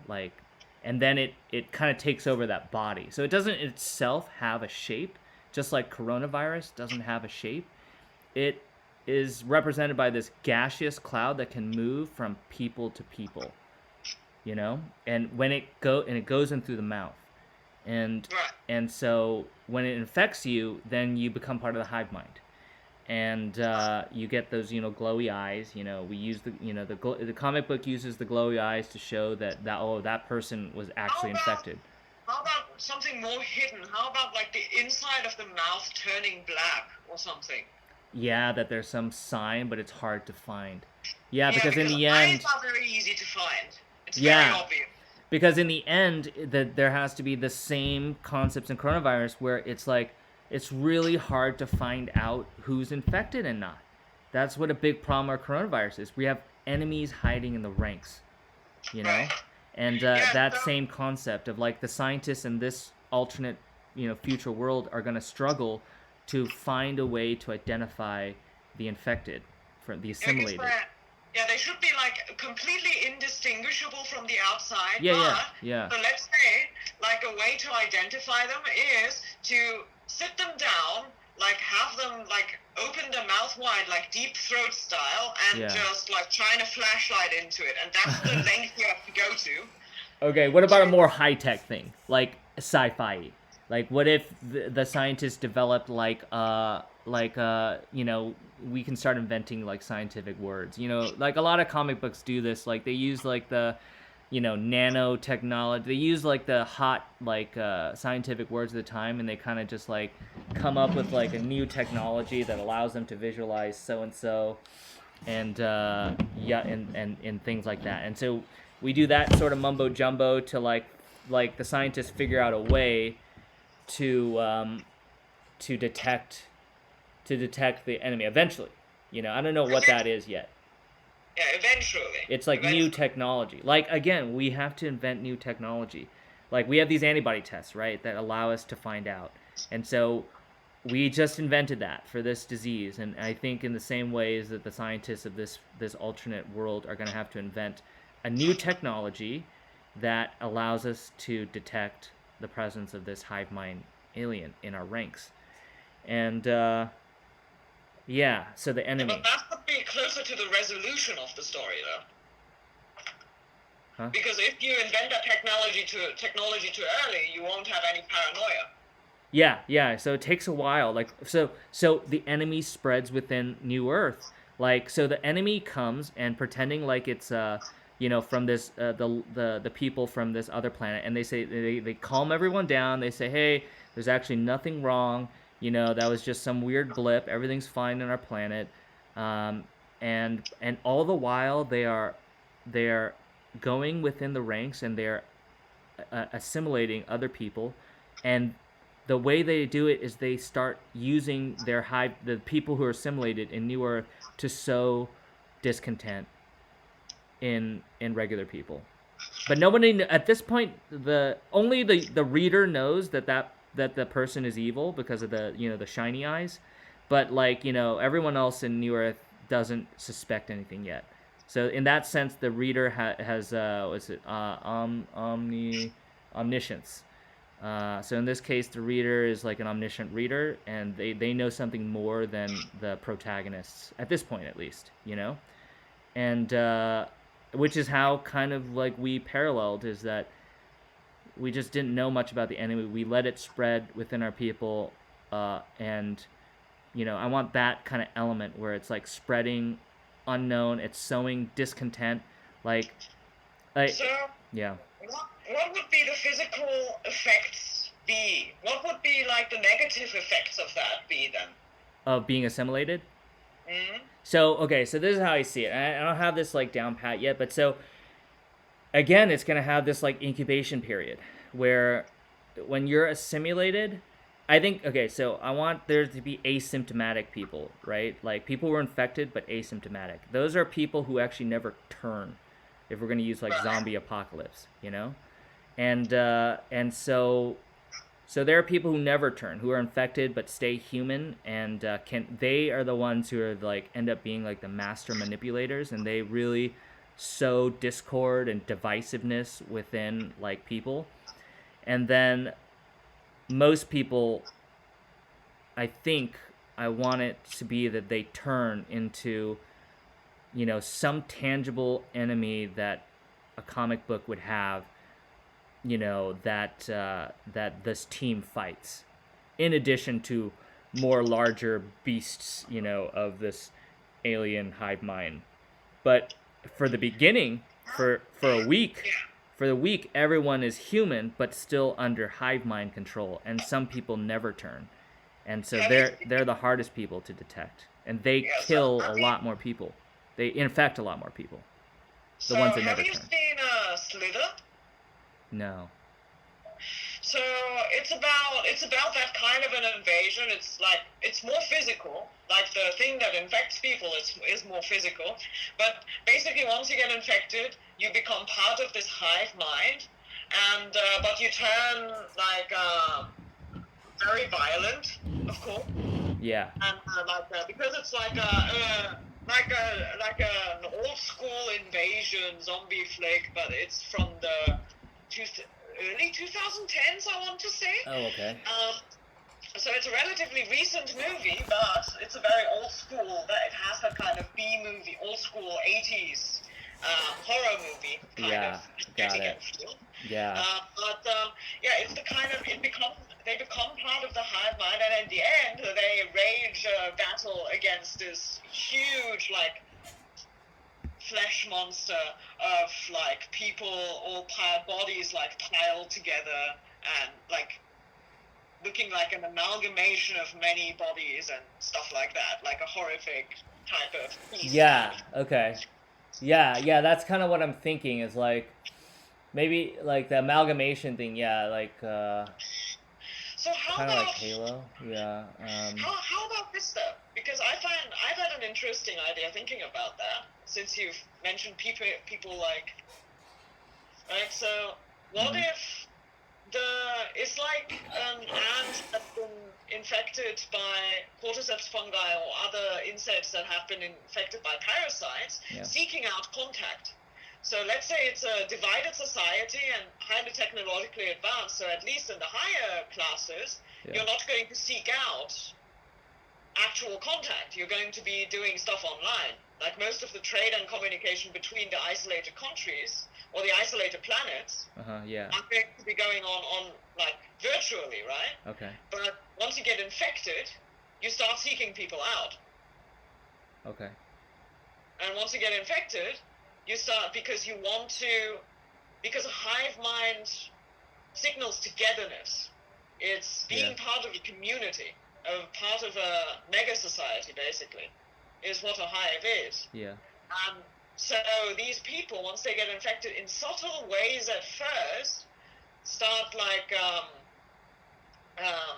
like, and then it kind of takes over that body. So it doesn't itself have a shape, just like coronavirus doesn't have a shape. It is represented by this gaseous cloud that can move from people to people, and when it goes in through the mouth, and right. so when it infects you, then you become part of the hive mind, and you get those glowy eyes. We use the comic book uses the glowy eyes to show that person was How actually about infected. how about something more hidden? How about like the inside of the mouth turning black or something? Yeah, that there's some sign, but it's hard to find. Yeah, Yeah, because in because the eyes end, are very easy to find. It's very yeah, obvious. because in the end, that there has to be the same concepts in coronavirus where it's like it's really hard to find out who's infected and not. That's what a big problem of coronavirus is. We have enemies hiding in the ranks, you know, Right. and Yeah. that So same concept of like the scientists in this alternate, future world are going to struggle to find a way to identify the infected from the yeah, because assimilated. they should be like completely indistinguishable from the outside. Yeah, yeah, But yeah, so let's say like a way to identify them is to sit them down, like have them like open their mouth wide, like deep throat style, and yeah. just like shine a flashlight into it, and that's the length you have to go to. Okay, what about a more high-tech thing, like sci-fi? Like, what if the scientists developed we can start inventing like scientific words. Like a lot of comic books do this. Like they use like the, nanotechnology. They use like the hot scientific words of the time, and they kind of just like come up with like a new technology that allows them to visualize so and so, and and things like that. And so we do that sort of mumbo jumbo to like the scientists figure out a way to detect to detect the enemy eventually. I don't know what that is yet. Yeah, eventually. It's like new technology. Like, again, we have to invent new technology. Like, we have these antibody tests, right, that allow us to find out. And so we just invented that for this disease. And I think in the same ways that the scientists of this alternate world are going to have to invent a new technology that allows us to detect the presence of this hive mind alien in our ranks. And yeah, so the enemy. But that would be closer to the resolution of the story, though. Huh? Because if you invent that technology too early, you won't have any paranoia. Yeah. So it takes a while. Like, so the enemy spreads within New Earth. Like, so the enemy comes and pretending like it's from this the people from this other planet, and they say they calm everyone down. They say, hey, there's actually nothing wrong. That was just some weird blip. Everything's fine on our planet. And all the while they are going within the ranks, and they're assimilating other people, and the way they do it is they start using the people who are assimilated in New Earth to sow discontent in regular people. But nobody at this point, only the reader knows that the person is evil because of the shiny eyes, but everyone else in New Earth doesn't suspect anything yet. So in that sense, the reader has omniscience. So in this case, the reader is like an omniscient reader, and they know something more than the protagonists at this point, at least, and which is how kind of like we paralleled, is that we just didn't know much about the enemy. We let it spread within our people, and I want that kind of element where it's like spreading unknown, it's sowing discontent, yeah. What would be the physical effects be? What would be like the negative effects of that be then? Of being assimilated? Mm-hmm. So this is how I see it. I don't have this like down pat yet, but so again, it's gonna have this like incubation period where when you're assimilated, I think so I want there to be asymptomatic people, right? Like people who are infected but asymptomatic. Those are people who actually never turn, if we're gonna use like zombie apocalypse, and so there are people who never turn, who are infected but stay human, and they are the ones who are like end up being like the master manipulators, and they really sow discord and divisiveness within like people. And then most people, I think I want it to be that they turn into some tangible enemy that a comic book would have, that this team fights, in addition to more larger beasts, of this alien hive mind. But for the beginning, for a week, everyone is human but still under hive mind control, and some people never turn, and so they're the hardest people to detect, and they kill a lot more people. They infect a lot more people. The ones that never turn. Have you seen Slither? No. So it's about that kind of an invasion. It's more physical. Like the thing that infects people is more physical. But basically, once you get infected, you become part of this hive mind, and but you turn like very violent, of course. Yeah. And because it's like an old school invasion zombie flick, but it's from the early 2010s, I want to say. Oh, okay. So it's a relatively recent movie, but it's a very old school. That it has that kind of B movie, old school 80s horror movie kind of aesthetic feel. Yeah. It's the kind of they become part of the hive mind, and in the end, they rage a battle against this huge flesh monster of like people, all bodies like piled together, and like looking like an amalgamation of many bodies and stuff like that, like a horrific type of beast. Yeah. Okay. Yeah. That's kind of what I'm thinking. Is like maybe like the amalgamation thing. Yeah. Like. So how Kind of like about Halo. Yeah. how about this though? Because I've had an interesting idea thinking about that since you've mentioned people like, right? So what Mhm. if it's like an ant that's been infected by cordyceps fungi or other insects that have been infected by parasites, Yeah. seeking out contact. So let's say it's a divided society and highly technologically advanced. So at least in the higher classes, Yeah. you're not going to seek out actual contact. You're going to be doing stuff online. Like most of the trade and communication between the isolated countries or the isolated planets Yeah. are going to be going on like virtually, right? Okay. But once you get infected, you start seeking people out. Okay. And once you get infected, you start because you want to because a hive mind signals togetherness. It's being part of a community, a part of a mega society, basically, is what a hive is. Yeah. So these people, once they get infected in subtle ways at first, start like um,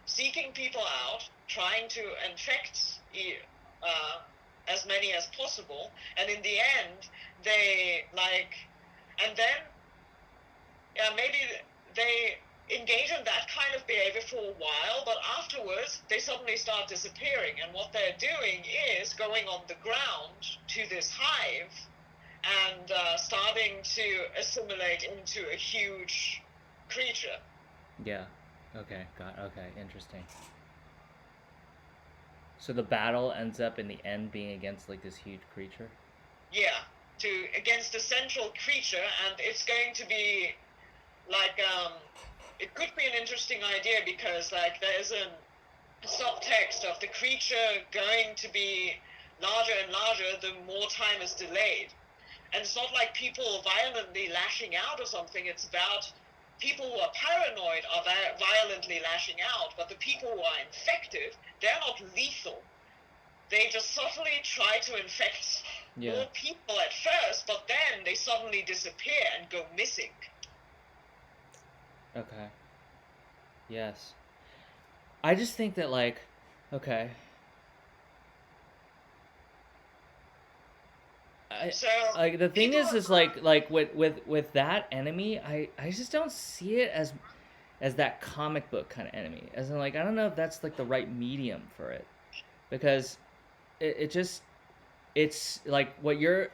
seeking people out, trying to infect as many as possible, and in the end, they like, and then maybe they engage in that kind of behavior for a while, but afterwards they suddenly start disappearing. And what they're doing is going on the ground to this hive and starting to assimilate into a huge creature. Yeah. Okay. Okay. Interesting. So the battle ends up in the end being against like this huge creature. Yeah, to against a central creature, and it's going to be like it could be an interesting idea because like there's a subtext of the creature going to be larger and larger the more time is delayed. And it's not like people violently lashing out or something. It's about people who are paranoid are violently lashing out, but the people who are infected, they're not lethal. They just subtly try to infect more people at first, but then they suddenly disappear and go missing. Okay. Yes. I just think that like, okay. So Like the thing is like with that enemy, I just don't see it as that comic book kind of enemy. As in like I don't know if that's like the right medium for it, because it just it's like what you're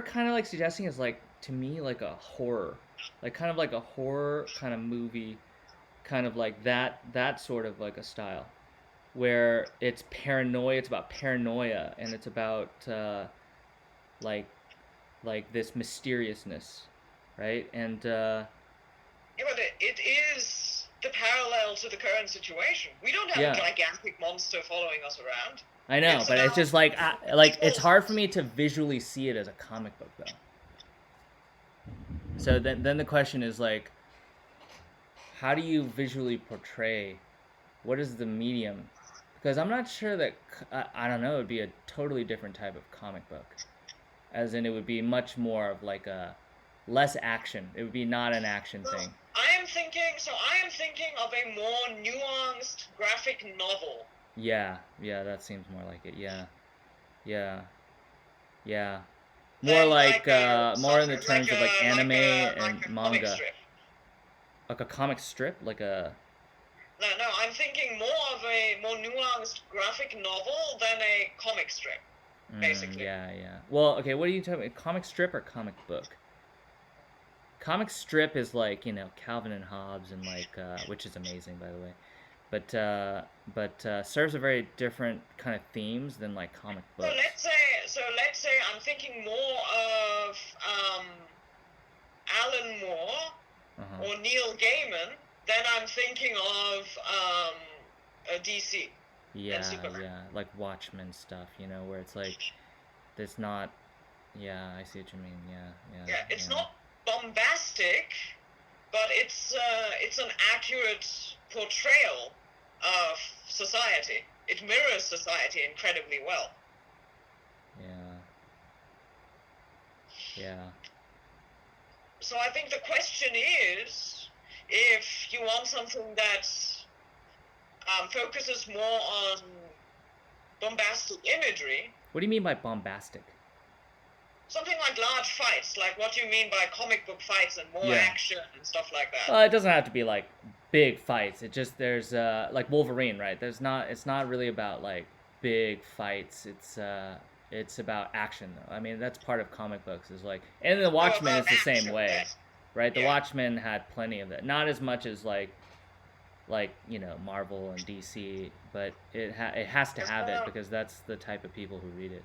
kind of like suggesting is like to me like a horror, like kind of like a horror kind of movie, kind of like that sort of like a style where it's paranoia, it's about paranoia, and it's about like like this mysteriousness, right? And yeah, but it is the parallel to the current situation. We don't have a yeah, gigantic monster following us around. I know, It's but it's about just like like it's people. hard for me to visually see it as a comic book though. So then the question is like, how do you visually portray? What is the medium? Because I'm not sure that I don't know. It would be a totally different type of comic book, as in it would be much more of like a less action. It would be not an action thing. I am thinking of a more nuanced graphic novel. Yeah, yeah, that seems more like it. Yeah, yeah, yeah. More Than like like a more in the terms of like anime like and a comic manga, strip. like a comic strip, like a. No, no, I'm thinking more of a more nuanced graphic novel than a comic strip, basically. Yeah, yeah. Well, okay. What are you talking about? Comic strip or comic book? Comic strip is like Calvin and Hobbes and like which is amazing by the way, but serves a very different kind of themes than like comic So books. let's say I'm thinking more of Alan Moore Uh-huh. or Neil Gaiman than I'm thinking of DC and Yeah, Superman. yeah, like Watchmen stuff, where it's like there's not. Yeah, I see what you mean. Yeah, yeah, Yeah, it's yeah. not bombastic, but it's an accurate portrayal of society. It mirrors society incredibly well. Yeah. Yeah. So I think the question is, if you want something that focuses more on bombastic imagery. What do you mean by bombastic? Something like large fights, like what you mean by comic book fights and more action and stuff like that. Well, it doesn't have to be like big fights. It just there's like Wolverine, right? It's not really about like big fights. It's about action though. I mean, that's part of comic books is like, and the Watchmen is the same way, yes. right? The Watchmen had plenty of that. Not as much as like Marvel and DC, but it has to have it because that's the type of people who read it.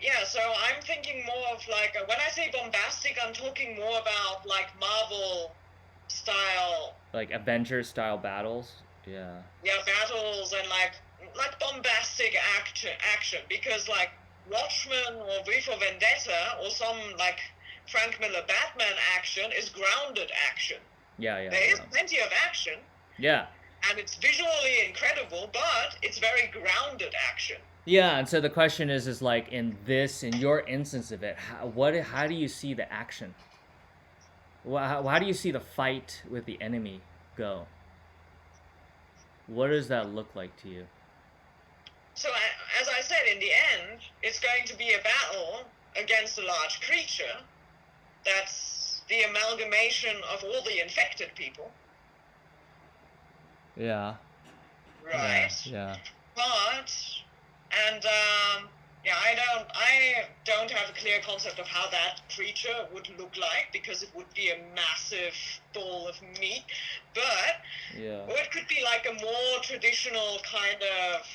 Yeah, so I'm thinking more of like, when I say bombastic, I'm talking more about like Marvel style. Like Avengers style battles? Yeah. Yeah, battles and like bombastic action, because like Watchmen or V for Vendetta or some like Frank Miller Batman action is grounded action. Yeah. There is plenty of action. Yeah. And it's visually incredible, but it's very grounded action. Yeah, and so the question is like in your instance of it, how do you see the action? How do you see the fight with the enemy go? What does that look like to you? So, as I said, in the end, it's going to be a battle against a large creature. That's the amalgamation of all the infected people. Yeah. Right. Yeah. But, and I don't have a clear concept of how that creature would look like, because it would be a massive ball of meat. But, or it could be like a more traditional kind of,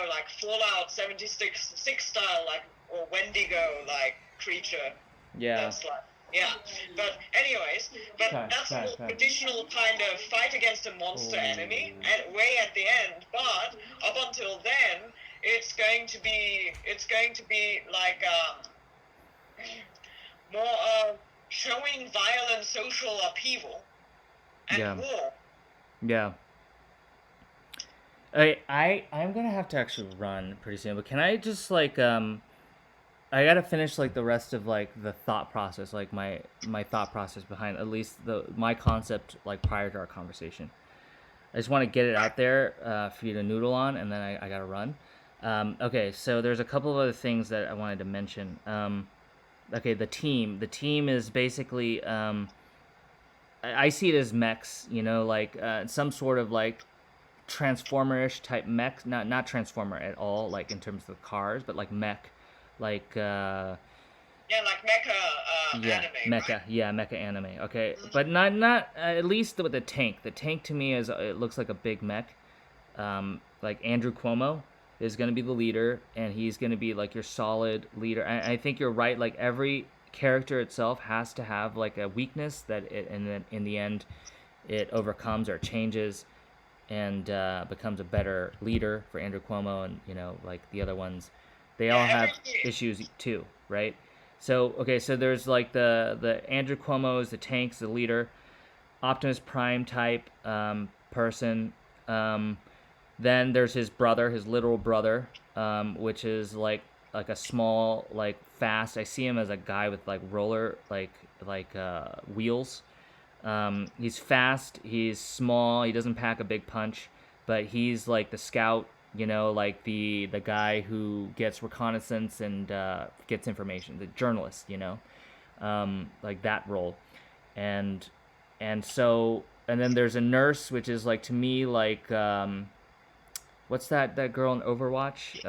like Fallout 76 style, like, or Wendigo like creature. Yeah. That's like, yeah. But anyways, that's a more traditional kind of fight against a monster enemy, and way at the end. But up until then, it's going to be like more showing violent social upheaval and war. Yeah. I'm gonna have to actually run pretty soon, but can I just like I gotta finish like the rest of like the thought process, like my thought process behind at least my concept like prior to our conversation. I just want to get it out there for you to noodle on, and then I gotta run. Okay, so there's a couple of other things that I wanted to mention. Okay, the team is basically I see it as mechs, like some sort of like Transformer-ish type mech, not Transformer at all, like in terms of the cars, but like mech, like like mecha anime. Mecha, right? Yeah, mecha anime. Okay, but not at least with the tank. The tank to me it looks like a big mech. Like Andrew Cuomo is going to be the leader, and he's going to be like your solid leader. I think you're right. Like every character itself has to have like a weakness that and then in the end it overcomes or changes and becomes a better leader for Andrew Cuomo, and like the other ones, they all have issues too, right? So okay, so there's like the Andrew Cuomo's, the tank's the leader, Optimus Prime type person. Then there's his brother, his literal brother, which is like a small, like fast. I see him as a guy with like roller wheels. He's fast, he's small, he doesn't pack a big punch, but he's like the scout, like the guy who gets reconnaissance and gets information, the journalist, like that role. And so, and then there's a nurse, which is like, to me, like, what's that girl in Overwatch?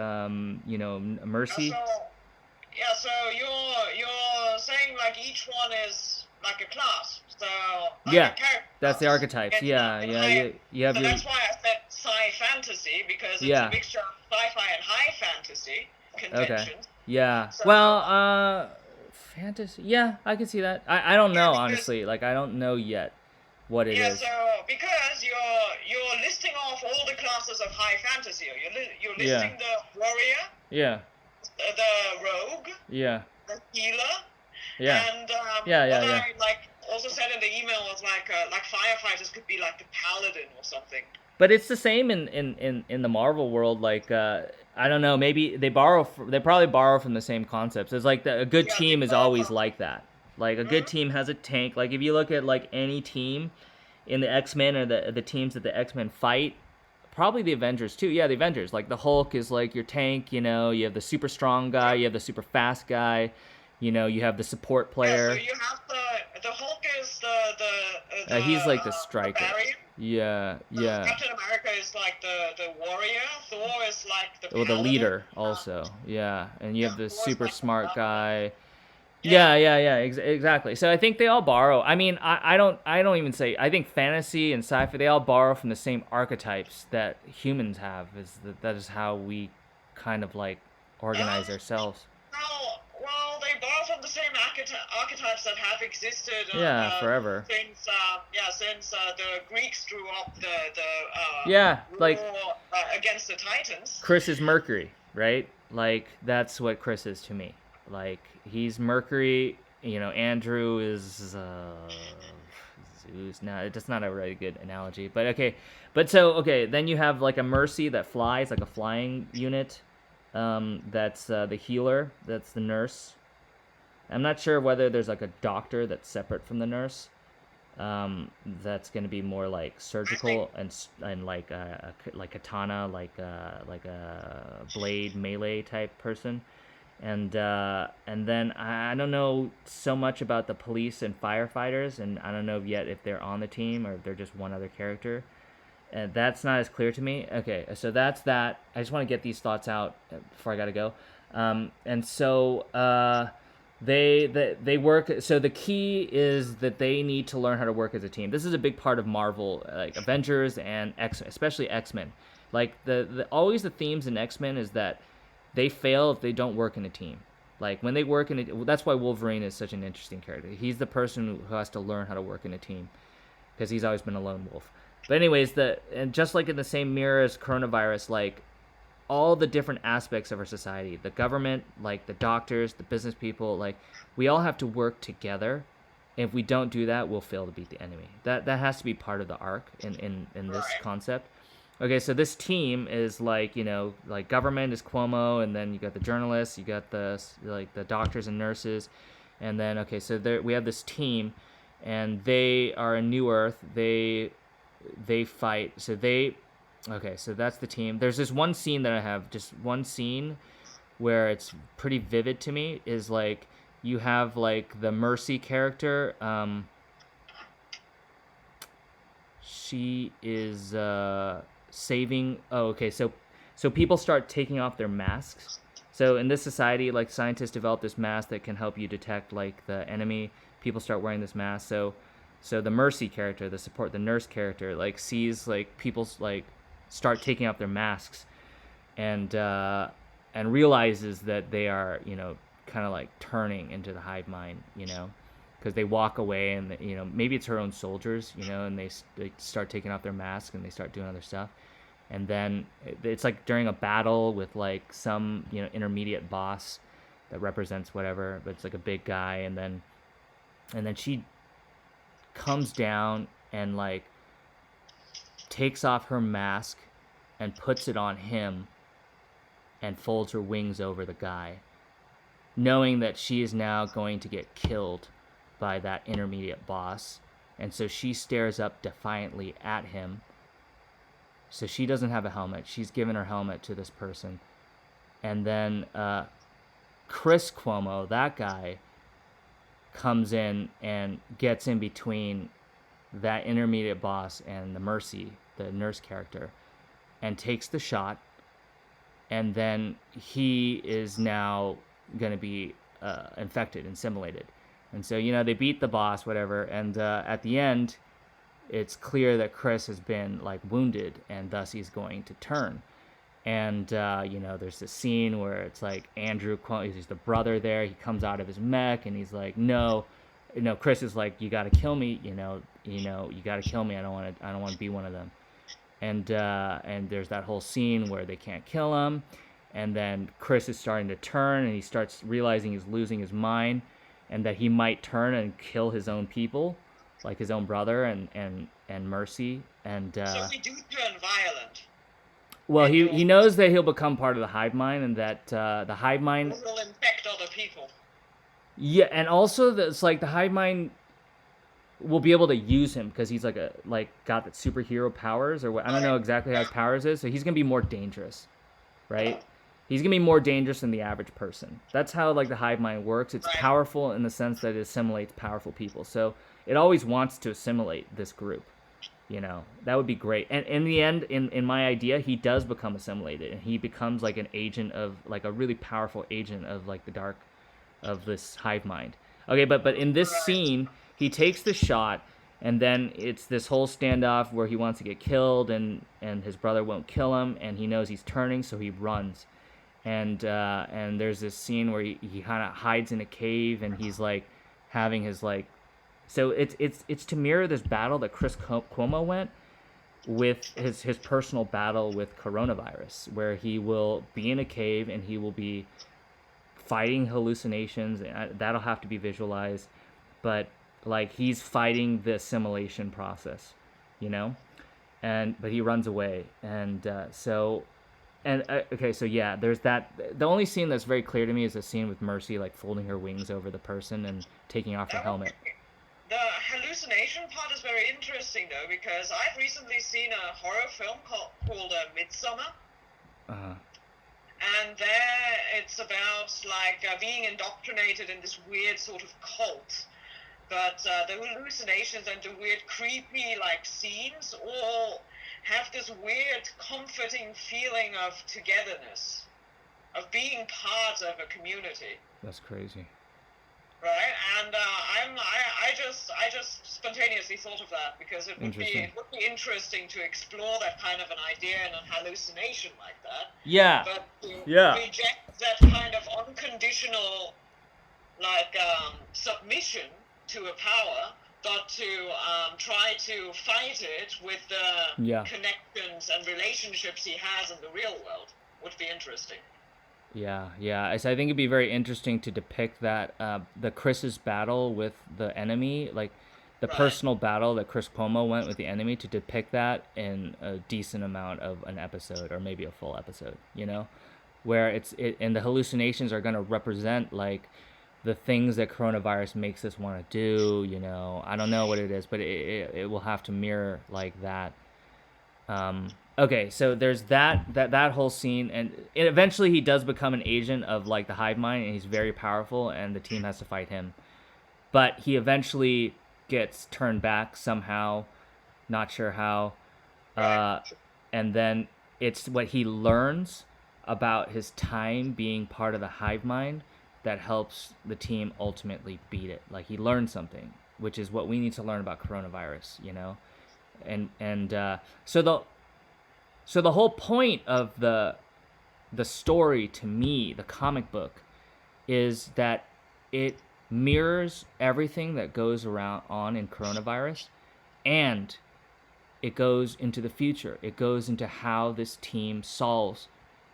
Mercy? So you're saying like each one is like a class. So like that's the archetypes. You have so that's why I said sci-fantasy, because it's a mixture of sci-fi and high fantasy conventions. Okay. Yeah. So, fantasy. Yeah, I can see that. I don't know, honestly. Like I don't know yet what it is. Yeah. So because you're listing off all the classes of high fantasy. You're listing the warrior. Yeah. The rogue. Yeah. The healer. Yeah. And I also said in the email was like firefighters could be like the paladin or something. But it's the same in the Marvel world. Like I don't know, maybe they probably borrow from the same concepts. It's like a good team is always like that. Like a good team has a tank. Like if you look at like any team, in the X-Men or the teams that the X-Men fight. Probably the Avengers too. Yeah, the Avengers. Like the Hulk is like your tank. You know, you have the super strong guy. You have the super fast guy. You know, you have the support player. Yeah, so you have the Hulk is the He's like the the striker. Barbarian. Yeah, yeah. Captain America is like the warrior. Thor is like the Well, the paladin. leader also. Yeah, and you have the Thor is super like the smart paladin. guy. Yeah. Exactly. So I think they all borrow. I mean, I don't even say. I think fantasy and sci-fi they all borrow from the same archetypes that humans have. That is how we kind of like organize ourselves. Well, they borrow from the same archetypes that have existed. Forever. Since the Greeks drew up the like war against the Titans. Chris is Mercury, right? Like that's what Chris is to me. Like he's Mercury, you know. Andrew is Zeus. No, that's not a really good analogy, but okay. But so okay, then you have like a Mercy that flies, like a flying unit. That's the healer. That's the nurse. I'm not sure whether there's like a doctor that's separate from the nurse. That's going to be more like surgical and like katana, like a blade melee type person. And then I don't know so much about the police and firefighters, and I don't know yet if they're on the team or if they're just one other character. That's not as clear to me. Okay, so that's that. I just want to get these thoughts out before I gotta go. And so they work. So the key is that they need to learn how to work as a team. This is a big part of Marvel, like Avengers and especially X-Men. Like always the themes in X-Men is that they fail if they don't work in a team. Like when they work in a, that's why Wolverine is such an interesting character. He's the person who has to learn how to work in a team because he's always been a lone wolf. But anyways, and just like in the same mirror as coronavirus, like all the different aspects of our society, the government, like the doctors, the business people, like we all have to work together. And if we don't do that, we'll fail to beat the enemy. That has to be part of the arc in this concept. Okay, so this team is like, you know, like government is Cuomo, and then you got the journalists, you got the doctors and nurses, and then okay, so we have this team, and they are in New Earth. They fight. So that's the team. There's this one scene that I have, just one scene where it's pretty vivid to me, is like you have like the Mercy character. She is saving. Oh, okay. So people start taking off their masks. So in this society, like scientists develop this mask that can help you detect like the enemy. People start wearing this mask. So the Mercy character, the nurse character, like sees like people like start taking off their masks, and realizes that they are, you know, kind of like turning into the hive mind, you know, because they walk away and you know, maybe it's her own soldiers, you know, and they start taking off their masks and they start doing other stuff, and then it's like during a battle with like some, you know, intermediate boss that represents whatever, but it's like a big guy, and then she comes down and like takes off her mask and puts it on him and folds her wings over the guy, knowing that she is now going to get killed by that intermediate boss. And so she stares up defiantly at him. So she doesn't have a helmet. She's given her helmet to this person. And then Chris Cuomo, that guy, comes in and gets in between that intermediate boss and the Mercy, the nurse character, and takes the shot. And then he is now going to be infected and simulated. And so, you know, they beat the boss, whatever. And at the end, it's clear that Chris has been like wounded, and thus he's going to turn. And, you know, there's this scene where it's like Andrew, he's the brother there. He comes out of his mech and he's like, no, Chris is like, you got to kill me. You got to kill me. I don't want to be one of them. And there's that whole scene where they can't kill him. And then Chris is starting to turn, and he starts realizing he's losing his mind, and that he might turn and kill his own people, like his own brother and Mercy. And so he do turn violent. Well, he knows that he'll become part of the hive mind, and that the hive mind will infect other people. Yeah, and also it's like the hive mind. will be able to use him because he's like got that superhero powers or what. I don't know exactly how his powers is. So he's gonna be more dangerous, right? He's gonna be more dangerous than the average person. That's how like the hive mind works. It's powerful in the sense that it assimilates powerful people. So it always wants to assimilate this group. That would be great. And in the end, in my idea, he does become assimilated, and he becomes like an agent of like a really powerful agent of like the dark of this hive mind. Okay, but in this scene, he takes the shot, and then it's this whole standoff where he wants to get killed, and his brother won't kill him, and he knows he's turning, so he runs. And there's this scene where he kind of hides in a cave, and he's like having his like. So it's to mirror this battle that Chris Cuomo went with his personal battle with coronavirus, where he will be in a cave and he will be fighting hallucinations. That'll have to be visualized, but like he's fighting the assimilation process, but he runs away, and okay, so yeah, there's that. The only scene that's very clear to me is the scene with Mercy like folding her wings over the person and taking off her helmet. The hallucination part is very interesting, though, because I've recently seen a horror film called Midsummer. And there it's about, like, being indoctrinated in this weird sort of cult. But the hallucinations and the weird creepy, like, scenes all have this weird comforting feeling of togetherness, of being part of a community. That's crazy. Right, and I just spontaneously thought of that because it would be interesting to explore that kind of an idea in a hallucination like that. Yeah. But to yeah. reject that kind of unconditional, like submission to a power, but to try to fight it with the connections and relationships he has in the real world would be interesting. Yeah. So I think it'd be very interesting to depict that the Chris's battle with the enemy, like the personal battle that Chris Cuomo went with the enemy, to depict that in a decent amount of an episode or maybe a full episode, where and the hallucinations are going to represent like the things that coronavirus makes us want to do. I don't know what it is, but it will have to mirror like that. Okay, so there's that whole scene, and eventually he does become an agent of like the hive mind, and he's very powerful, and the team has to fight him. But he eventually gets turned back somehow, not sure how. And then it's what he learns about his time being part of the hive mind that helps the team ultimately beat it. Like he learned something, which is what we need to learn about coronavirus, So the whole point of the story, to me, the comic book, is that it mirrors everything that goes on in coronavirus, and it goes into the future. It goes into how this team solves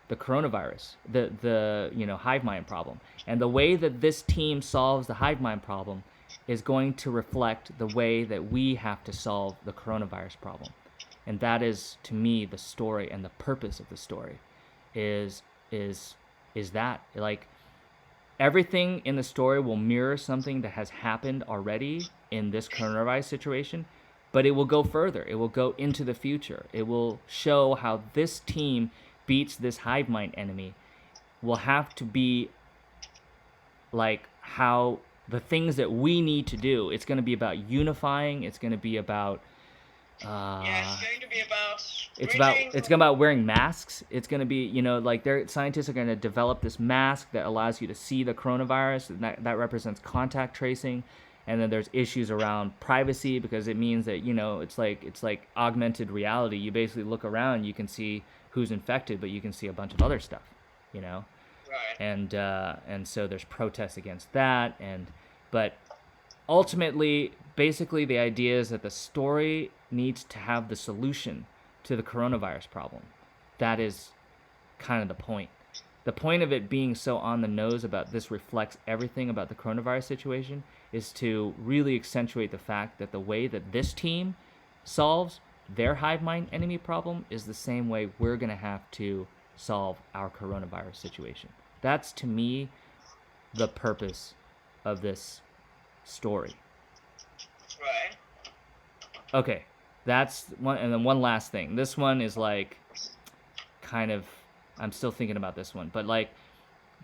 the coronavirus, the hive mind problem. And the way that this team solves the hive mind problem is going to reflect the way that we have to solve the coronavirus problem. And that is, to me, the story, and the purpose of the story is that, like, everything in the story will mirror something that has happened already in this coronavirus situation, but it will go further. It will go into the future. It will show how this team beats this hive mind enemy. Will have to be like how the things that we need to do. It's going to be about unifying. It's going to be about it's going to be about. It's going to be about wearing masks. It's going to be, like scientists are going to develop this mask that allows you to see the coronavirus, and that represents contact tracing. And then there's issues around privacy, because it means that, it's like augmented reality. You basically look around, you can see who's infected, but you can see a bunch of other stuff, Right. And so there's protests against that, but ultimately, basically, the idea is that the story needs to have the solution to the coronavirus problem. That is kind of the point. The point of it being so on the nose about this reflects everything about the coronavirus situation is to really accentuate the fact that the way that this team solves their hive mind enemy problem is the same way we're going to have to solve our coronavirus situation. That's, to me, the purpose of this story. Right. Okay, that's one, and then one last thing. This one is like kind of, I'm still thinking about this one, but like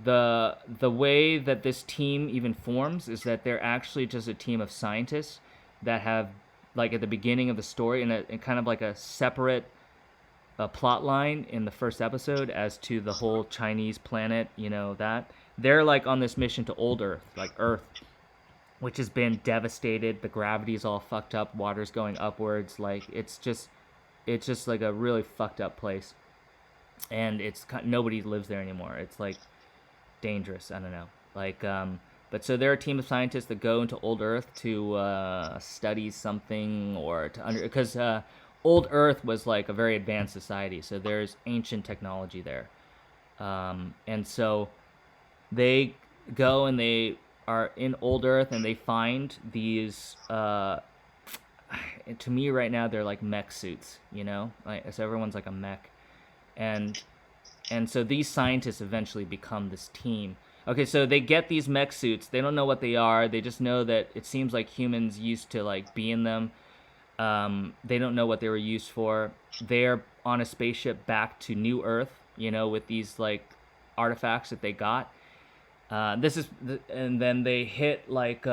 the way that this team even forms is that they're actually just a team of scientists that have, like, at the beginning of the story, in kind of like a separate plot line in the first episode as to the whole Chinese planet, that they're like on this mission to old Earth, like Earth, which has been devastated. The gravity's all fucked up. Water's going upwards. Like it's just like a really fucked up place, and nobody lives there anymore. It's like dangerous. I don't know. Like but so they're a team of scientists that go into old Earth to study something, or to because old Earth was like a very advanced society. So there's ancient technology there, and so they go and they are in old Earth and they find these to me right now they're like mech suits, like, so everyone's like a mech, and so these scientists eventually become this team. Okay, so they get these mech suits. They don't know what they are. They just know that it seems like humans used to like be in them. They don't know what they were used for. They're on a spaceship back to New Earth, with these like artifacts that they got. And then they hit like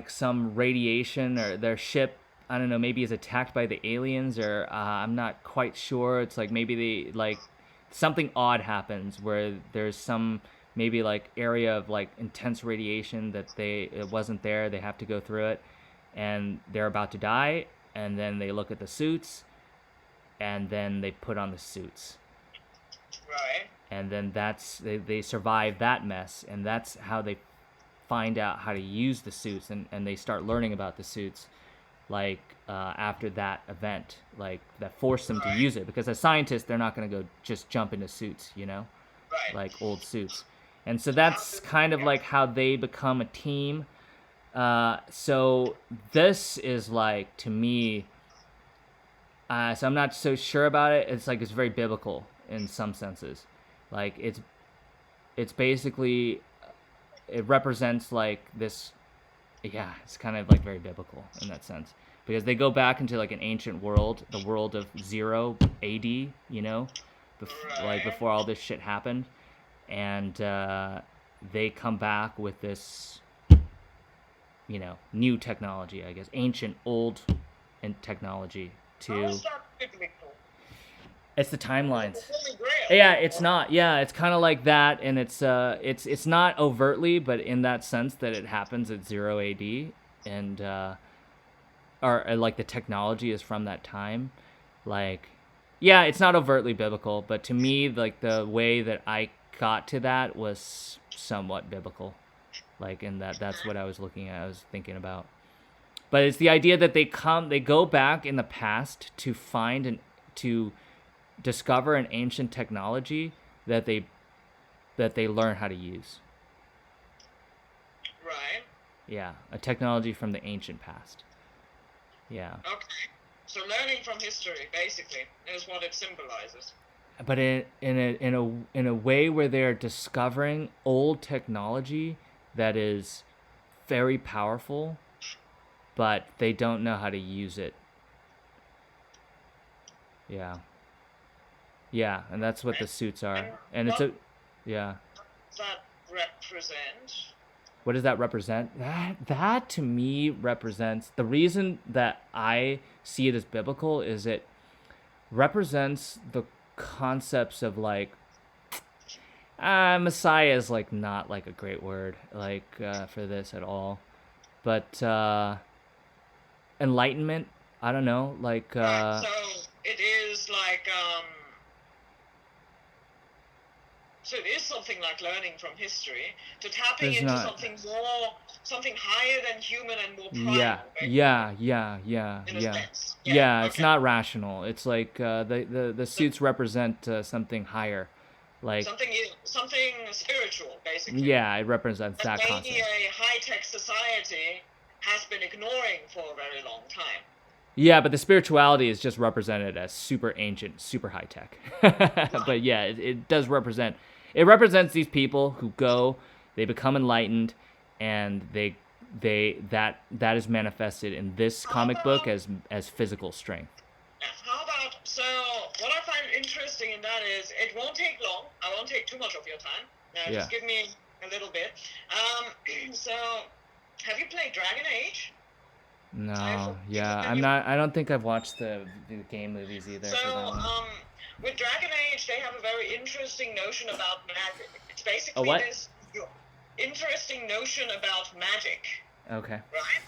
some radiation, or their ship, I don't know, maybe is attacked by the aliens, or I'm not quite sure. It's like maybe they like something odd happens where there's some maybe like area of like intense radiation that it wasn't there. They have to go through it, and they're about to die. And then they look at the suits, and then they put on the suits. Right. And then they survive that mess, and that's how they find out how to use the suits, and they start learning about the suits, like after that event, like that forced them to use it, because as scientists they're not going to go just jump into suits, Right. like old suits. And so that's kind of like how they become a team. So this is like, to me, so I'm not so sure about it. It's like it's very biblical in some senses. Like it's basically, it represents like this, yeah, it's kind of like very biblical in that sense, because they go back into like an ancient world, the world of 0 AD, like before all this shit happened, and they come back with this, new technology, I guess, ancient, old, and technology to. How is that biblical? It's the timelines. The Holy Grail. Yeah, it's not. Yeah, it's kind of like that, and it's not overtly, but in that sense that it happens at 0 AD, and or like the technology is from that time. Like, yeah, it's not overtly biblical, but to me, like the way that I got to that was somewhat biblical. Like, in that's what I was looking at. I was thinking about. But it's the idea that they go back in the past to find to discover an ancient technology that they learn how to use. Right. Yeah, a technology from the ancient past. Yeah. Okay. So learning from history, basically, is what it symbolizes. But in a way where they're discovering old technology that is very powerful, but they don't know how to use it. Yeah. Yeah, and that's what the suits are. And it's a, yeah. Does that represent? What does that represent? That to me represents, the reason that I see it as biblical is it represents the concepts of like, Messiah is like not like a great word like for this at all, but enlightenment, I don't know, like So it is like so it is something like learning from history, to tapping into something higher than human and more primal. Yeah, it's not rational. It's like the suits represent something higher, like something spiritual, basically. Yeah, it represents that concept. Maybe a high-tech society has been ignoring for a very long time. Yeah, but the spirituality is just represented as super ancient, super high tech. But yeah, it does represent. It represents these people who go, they become enlightened, and they that is manifested in this comic book as physical strength. How about, so what I find interesting in that is it won't take long. I won't take too much of your time. Yeah. Just give me a little bit. So have you played Dragon Age? No, yeah, I don't think I've watched the game movies either. So, for that one. With Dragon Age, they have a very interesting notion about magic. It's basically what? this interesting notion about magic. Okay. Right?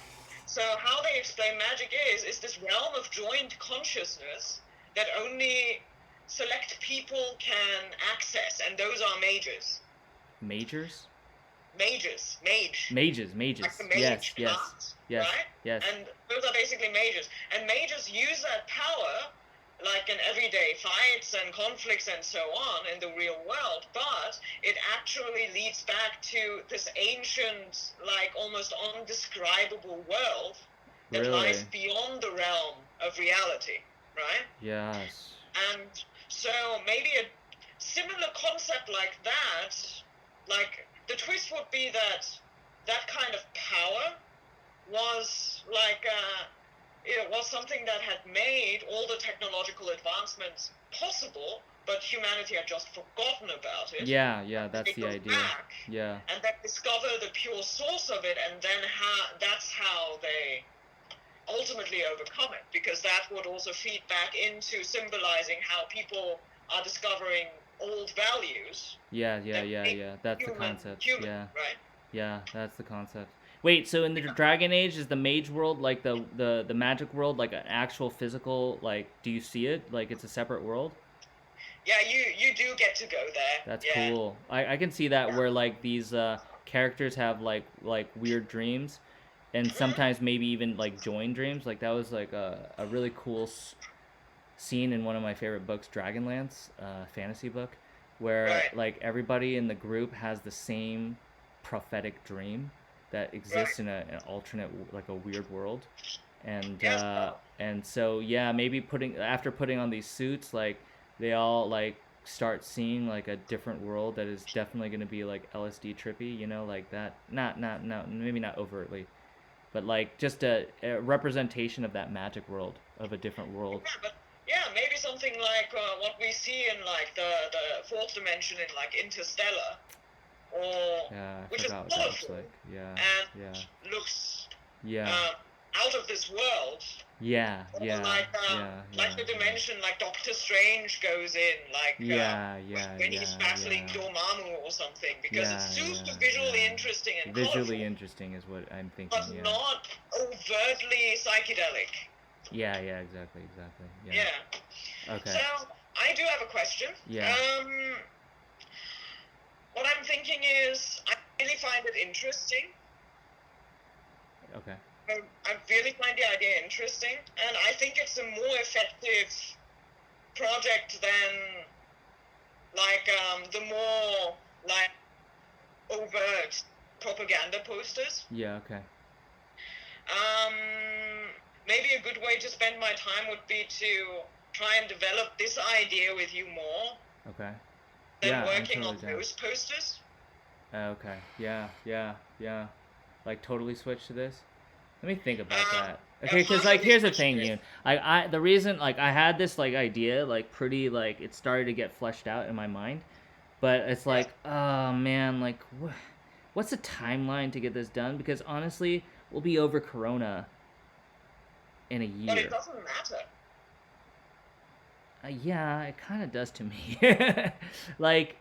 So how they explain magic is this realm of joint consciousness that only select people can access, and those are mages. Majors? Mages. Mages. Like the mage Yes. class, Yes. right? Yes. And those are basically mages. And mages use that power like in everyday fights and conflicts and so on in the real world, but it actually leads back to this ancient, like almost undescribable world that lies beyond the realm of reality, right? Yes. And so maybe a similar concept like that, like the twist would be that that kind of power was like it was something that had made all the technological advancements possible, but humanity had just forgotten about it. Yeah, that's the idea. Back, yeah. And then discover the pure source of it, and then that's how they ultimately overcome it, because that would also feed back into symbolizing how people are discovering old values. Yeah. That's the concept. Right? Yeah, that's the concept. Wait, so in the Dragon Age, is the mage world like the magic world like an actual physical, like, do you see it? Like it's a separate world? Yeah, you do get to go there. That's cool. I can see that where like these characters have like weird dreams, and sometimes maybe even like join dreams. Like that was like a really cool scene in one of my favorite books, Dragonlance, fantasy book, where like everybody in the group has the same prophetic dream that exists in an alternate, like a weird world, and so maybe after putting on these suits, like they all like start seeing like a different world that is definitely going to be like LSD trippy, you know, like that. Not maybe not overtly, but like just a representation of that magic world, of a different world. Yeah, maybe something like what we see in like the fourth dimension in like Interstellar. Which is colorful and looks out of this world. Like the dimension, like Doctor Strange goes in, like when he's battling Dormammu or something, because it's super visually interesting and visually interesting is what I'm thinking. But not overtly psychedelic. Yeah, exactly. Okay. So I do have a question. What I'm thinking is, I really find it interesting. Okay. I really find the idea interesting, and I think it's a more effective project than, like, the more, like, overt propaganda posters. Yeah, okay. Maybe a good way to spend my time would be to try and develop this idea with you more. Okay. Than working on those posters. Okay. Yeah. Like totally switch to this. Let me think about that. Okay, because like here's the thing, Yoon. I the reason like I had this like idea like pretty like it started to get fleshed out in my mind, but it's like oh man, like what's the timeline to get this done? Because honestly, we'll be over Corona in a year. But it doesn't matter. Yeah, it kind of does to me. like,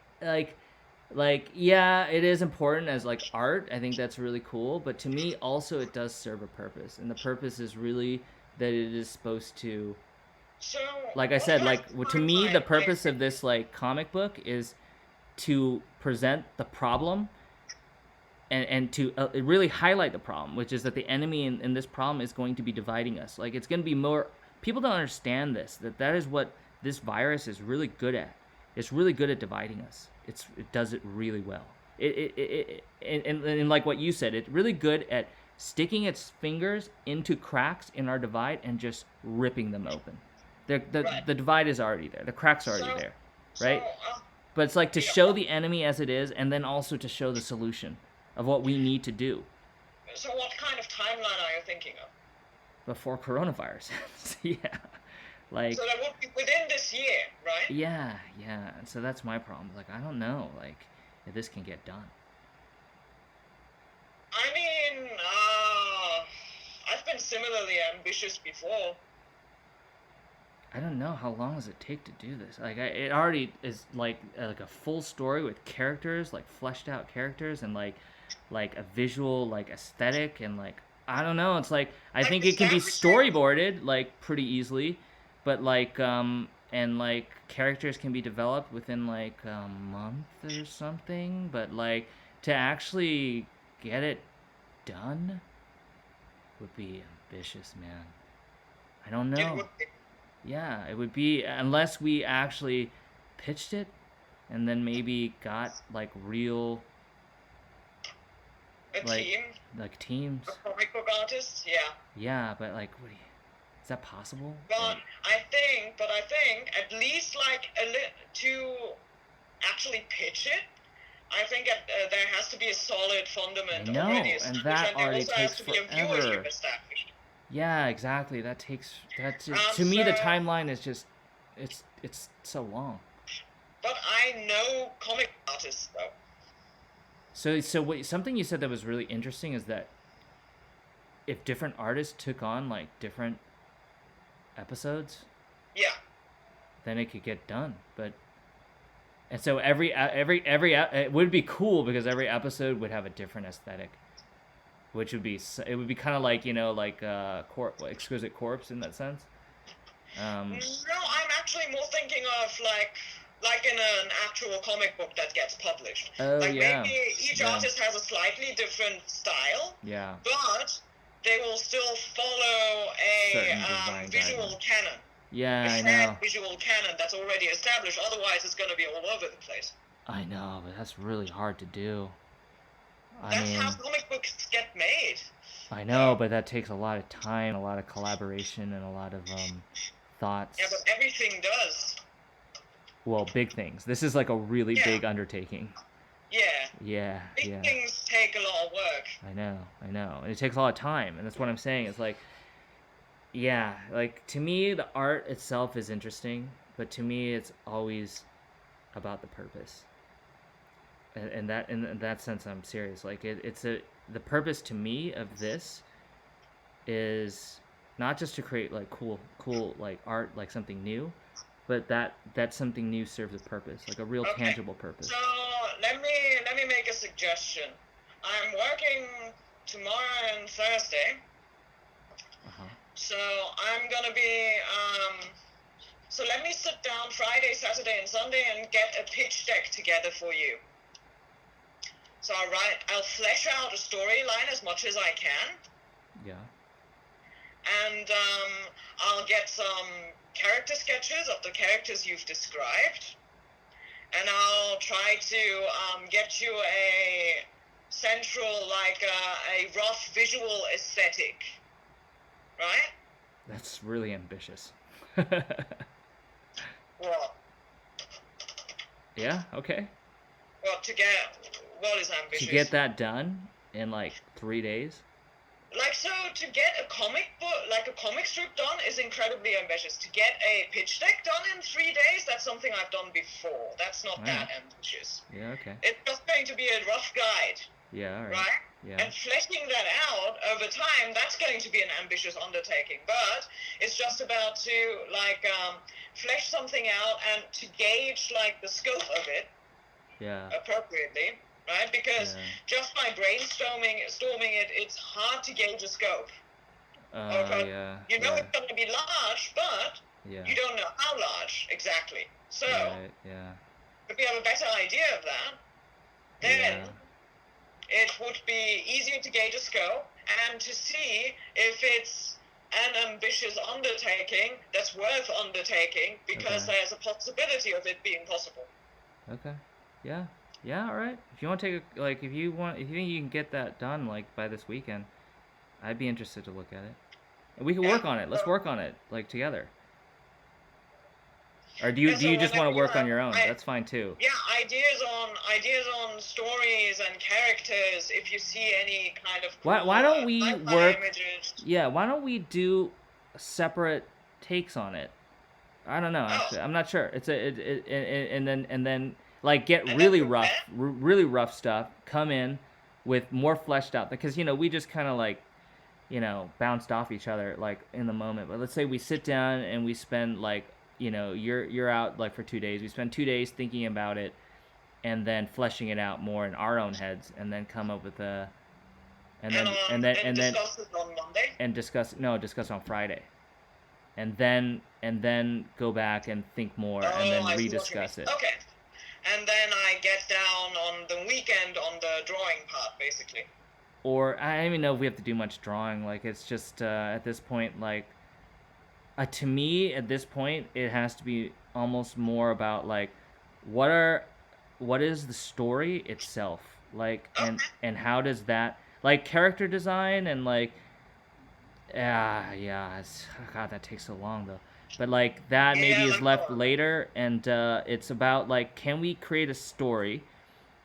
yeah, it is important as like art. I think that's really cool. But to me, also, it does serve a purpose, and the purpose is really that it is supposed to. So, like I said, like to me, the purpose of this like comic book is to present the problem, and to really highlight the problem, which is that the enemy in this problem is going to be dividing us. Like it's going to be more. People don't understand this. That is what this virus is really good at. It's really good at dividing us. It does it really well. And like what you said, it's really good at sticking its fingers into cracks in our divide and just ripping them open. The divide is already there. The crack's already there, right? But it's like to show the enemy as it is, and then also to show the solution of what we need to do. So what kind of timeline are you thinking of? Before coronavirus. Yeah. Like, So that would be within this year, right? yeah, yeah. So that's my problem. Like, I don't know, like, if this can get done. I mean, I've been similarly ambitious before. I don't know how long does it take to do this. Like, it already is like a full story with characters, like fleshed out characters, and like a visual like aesthetic, and like I don't know. It's like I Like think it can be establishing, storyboarded like pretty easily, but like and like characters can be developed within like a month or something. But like to actually get it done would be ambitious, man. I don't it know. would be Yeah, it would be unless we actually pitched it and then maybe got like real a like team teams. of comic book artists, yeah. Yeah, but like is that possible? But I think at least like to actually pitch it, I think there has to be a solid I fundament already know, and established, that and there already also has takes to be a viewership forever. established. Yeah, exactly. That's just, to me So, the timeline is just it's so long. but I know comic artists though. So what something you said that was really interesting is that if different artists took on like different episodes, Yeah. then it could get done. But and so every it would be cool because every episode would have a different aesthetic, which would be it would be kind of like like exquisite corpse in that sense. Um, No, I'm actually more thinking of like in an actual comic book that gets published. oh Like yeah, maybe each yeah, artist has a slightly different style, yeah. but they will still follow a Certain design visual guidelines. canon, a Yeah, I shared know. visual canon that's already established. Otherwise, it's going to be all over the place. I know, but that's really hard to do. I That's how mean, comic books get made. I know, So but that takes a lot of time, a lot of collaboration, and a lot of yeah, but thoughts. everything does. Well, big things. This is like a really Yeah, big undertaking. yeah. Yeah, Big yeah. things take a lot of work. I know. And it takes a lot of time, and that's what I'm saying. It's like, yeah, like to me, the art itself is interesting, but to me, it's always about the purpose. And that in that sense, I'm serious. Like it's the purpose to me of this is not just to create like cool like art, like something new, but that something new serves a purpose, like a real Okay. tangible purpose. So let me make a suggestion. I'm working tomorrow and Thursday, Uh huh. so I'm gonna be so let me sit down Friday, Saturday, and Sunday and get a pitch deck together for you. So I'll flesh out a storyline as much as I can, Yeah. and I'll get some character sketches of the characters you've described, and I'll try to get you a central, like a rough visual aesthetic, right? That's really ambitious. What? Yeah. Okay. What to get? What is To get ambitious? that done in like 3 days. Like, so to get a comic book, like a comic strip done is incredibly ambitious. To get a pitch deck done in 3 days, that's something I've done before. That's not All right. that ambitious. Yeah. Okay. It's just going to be a rough guide, Yeah. All right. right? Yeah. And fleshing that out over time, that's going to be an ambitious undertaking. But it's just about to like flesh something out and to gauge like the scope of it Yeah. appropriately, right? Because Yeah. just by storming it, it's hard to gauge a scope. Okay, Yeah. you know Yeah. it's going to be large, but Yeah. you don't know how large exactly. So Right. Yeah. if we have a better idea of that, Yeah. then it would be easier to gauge a scope and to see if it's an ambitious undertaking that's worth undertaking because Okay. there's a possibility of it being possible. Okay. Yeah. Yeah. All right. If you want to take a like, if you think you can get that done like by this weekend, I'd be interested to look at it. And we can Yeah. work on it. Let's So, work on it like together. Or do you Yeah, so just want whenever to you work on have, your own? That's fine too. yeah, ideas on stories and characters. If you see any kind of cool Why don't we sci-fi work? images. Yeah, why don't we do separate takes on it? I don't know. Oh, Actually, I'm not sure. It's and then like get and then really compare. really rough stuff. Come in with more fleshed out because we just kind of like bounced off each other like in the moment. But let's say we sit down and we spend like you're out like for 2 days. We spend 2 days thinking about it and then fleshing it out more in our own heads, and then come up with a And discuss it on Monday. and discuss on Friday, and then go back and think more, and then I see what you mean. rediscuss it. Okay. And then I get down on the weekend on the drawing part, basically. Or I don't even know if we have to do much drawing. Like it's just at this point, like to me at this point, it has to be almost more about like what is the story itself like, Okay. and how does that like character design and like God, that takes so long though. But like that maybe is left later, and it's about like, can we create a story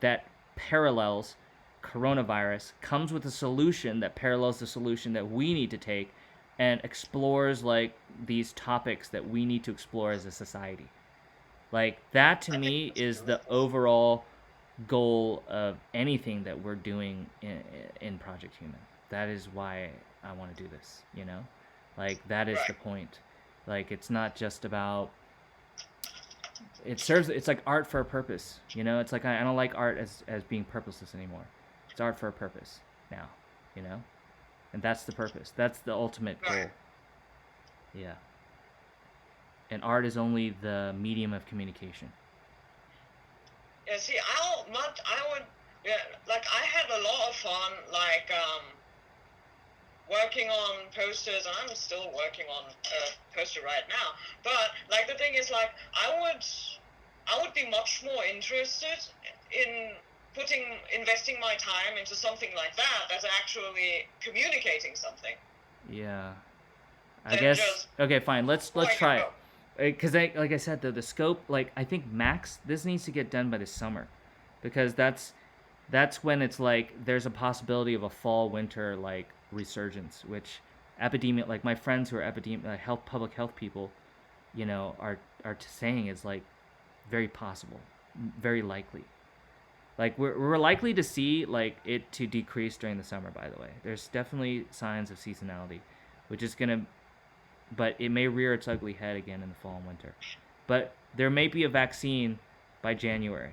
that parallels coronavirus, comes with a solution that parallels the solution that we need to take, and explores like these topics that we need to explore as a society. Like that to me is the overall goal of anything that we're doing in Project Human. That is why I want to do this, Like that is the point. Like it's not just about it's like art for a purpose, It's like I don't like art as being purposeless anymore. It's art for a purpose now, And that's the purpose. That's the ultimate goal. Yeah. And art is only the medium of communication. Yeah, see, like, I had a lot of fun, like, working on posters, and I'm still working on a poster right now, but, like, the thing is, like, I would be much more interested in investing my time into something like that, that's actually communicating something. Yeah. I guess, okay, fine, let's try it. Because like I said, the scope, like I think max this needs to get done by the summer, because that's when it's like there's a possibility of a fall winter like resurgence, which like my friends who are public health people, are saying is like very possible, very likely. Like we're likely to see like it to decrease during the summer. By the way, there's definitely signs of seasonality, which is gonna but it may rear its ugly head again in the fall and winter. But there may be a vaccine by January,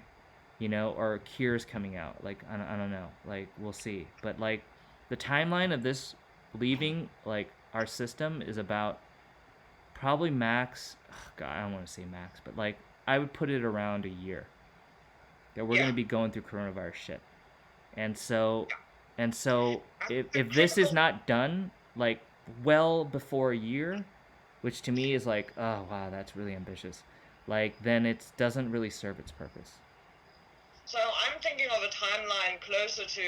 or cures coming out. Like I don't know. Like we'll see. But like the timeline of this leaving like our system is about probably max. God, I don't want to say max, but like I would put it around a year. That we're going to be going through coronavirus shit, and so if this is not done like well before a year, which to me is like, oh wow, that's really ambitious, like then it doesn't really serve its purpose. So I'm thinking of a timeline closer to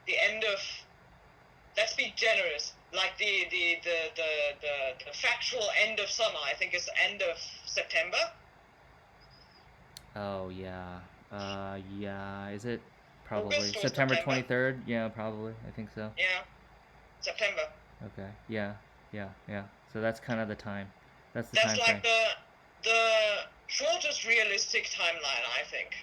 the end of, let's be generous, like the factual end of summer, I think is end of September. Oh yeah. Yeah, is it probably September 23rd? Yeah, probably. I think so. Yeah. September. Okay. Yeah. So that's kind of the time. That's like the shortest realistic timeline, I think.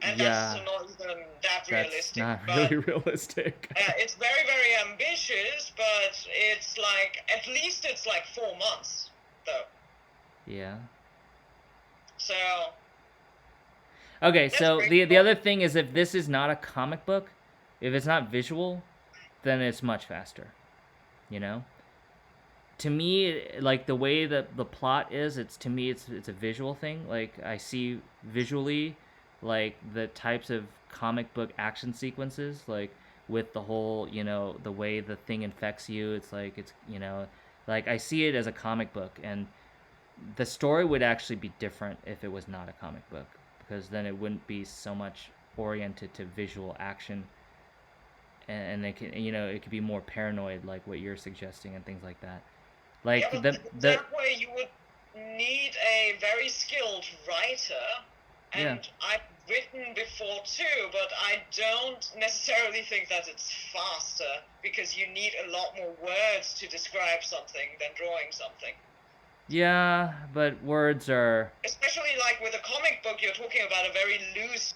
And that's not even that realistic. That's not really realistic. It's very, very ambitious, but it's like, at least it's like 4 months, though. Yeah. So. Okay, so the other thing is, if this is not a comic book, if it's not visual, then it's much faster. To me, like the way that the plot is, it's a visual thing. Like I see visually, like the types of comic book action sequences, like with the whole, the way the thing infects you. It's like like I see it as a comic book, and the story would actually be different if it was not a comic book, because then it wouldn't be so much oriented to visual action, and it can, it could be more paranoid, like what you're suggesting, and things like that. Like yeah, but that way you would need a very skilled writer, Yeah. and I've written before too, but I don't necessarily think that it's faster, because you need a lot more words to describe something than drawing something. Yeah, but words are. Especially like with a comic book, you're talking about a very loose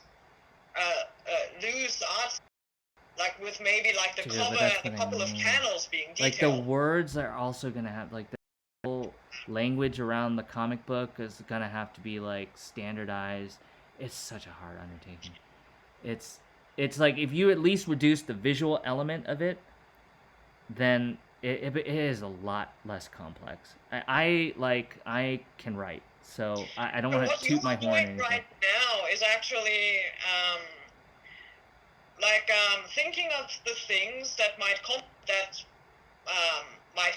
art, like with maybe like the Dude, cover but that's and a what I couple of mean. panels being Like the detailed. words are also gonna have like the whole language around the comic book is gonna have to be like standardized. It's such a hard undertaking. It's like if you at least reduce the visual element of it, then it is a lot less complex. I can write, so I don't So want to what you toot my are horn or doing anything. right now is actually thinking of the things that might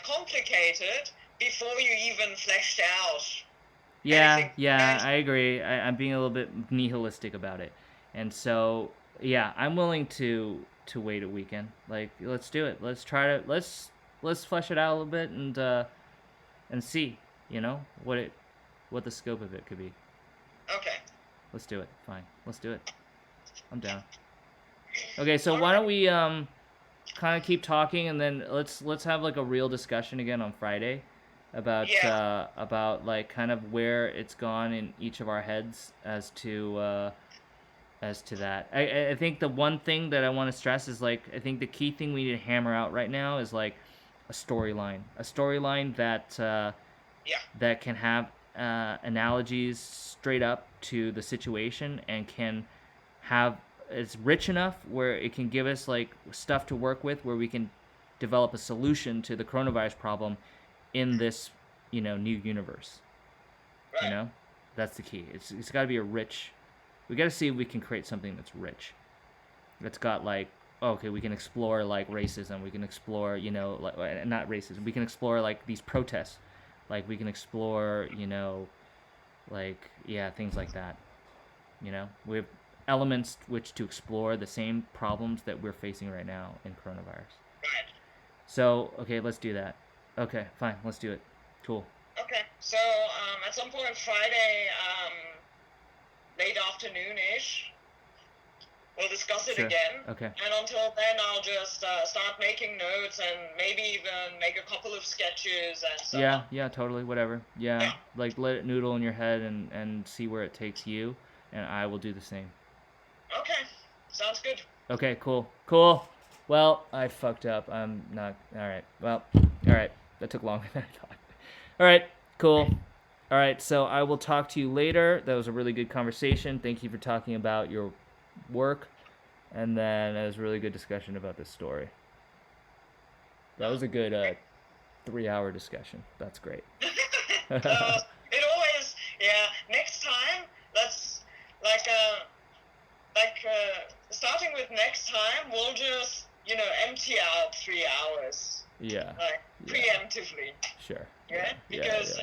complicate it before you even fleshed out anything. Yeah, I agree. I'm being a little bit nihilistic about it, and so yeah, I'm willing to wait a weekend. Like, let's do it. Let's try to let's flesh it out a little bit and see, what the scope of it could be. Okay. Let's do it. Fine, let's do it. I'm down. Okay, so All why right. don't we kind of keep talking, and then let's have like a real discussion again on Friday about like kind of where it's gone in each of our heads as to that. I think the one thing that I want to stress is like I think the key thing we need to hammer out right now is like a storyline Yeah. that can have analogies straight up to the situation and can have it's rich enough where it can give us like stuff to work with where we can develop a solution to the coronavirus problem in this new universe. Right. That's the key. It's got to be a rich. We got to see if we can create something that's rich. That's got like okay, we can explore like racism. We can explore like not racism. We can explore like these protests. Like we can explore like things like that. We have elements which to explore the same problems that we're facing right now in coronavirus. Right. So okay, let's do that. Okay, fine, let's do it. Cool. Okay. So at some point Friday, late afternoon-ish, we'll discuss it Sure. again. Okay. And until then, I'll just start making notes and maybe even make a couple of sketches and so on. Yeah, totally, whatever. Yeah, like let it noodle in your head and see where it takes you, and I will do the same. Okay. Sounds good. Okay, cool. Well, I fucked up. I'm not. All right. Well, all right. That took longer than I thought. All right, cool. All right, so I will talk to you later. That was a really good conversation. Thank you for talking about your work. And then it was a really good discussion about this story. That was a good 3-hour discussion. That's great. It always, next time, let's, starting with next time, we'll just, empty out 3 hours. Yeah. Like, preemptively. Sure. Yeah? Because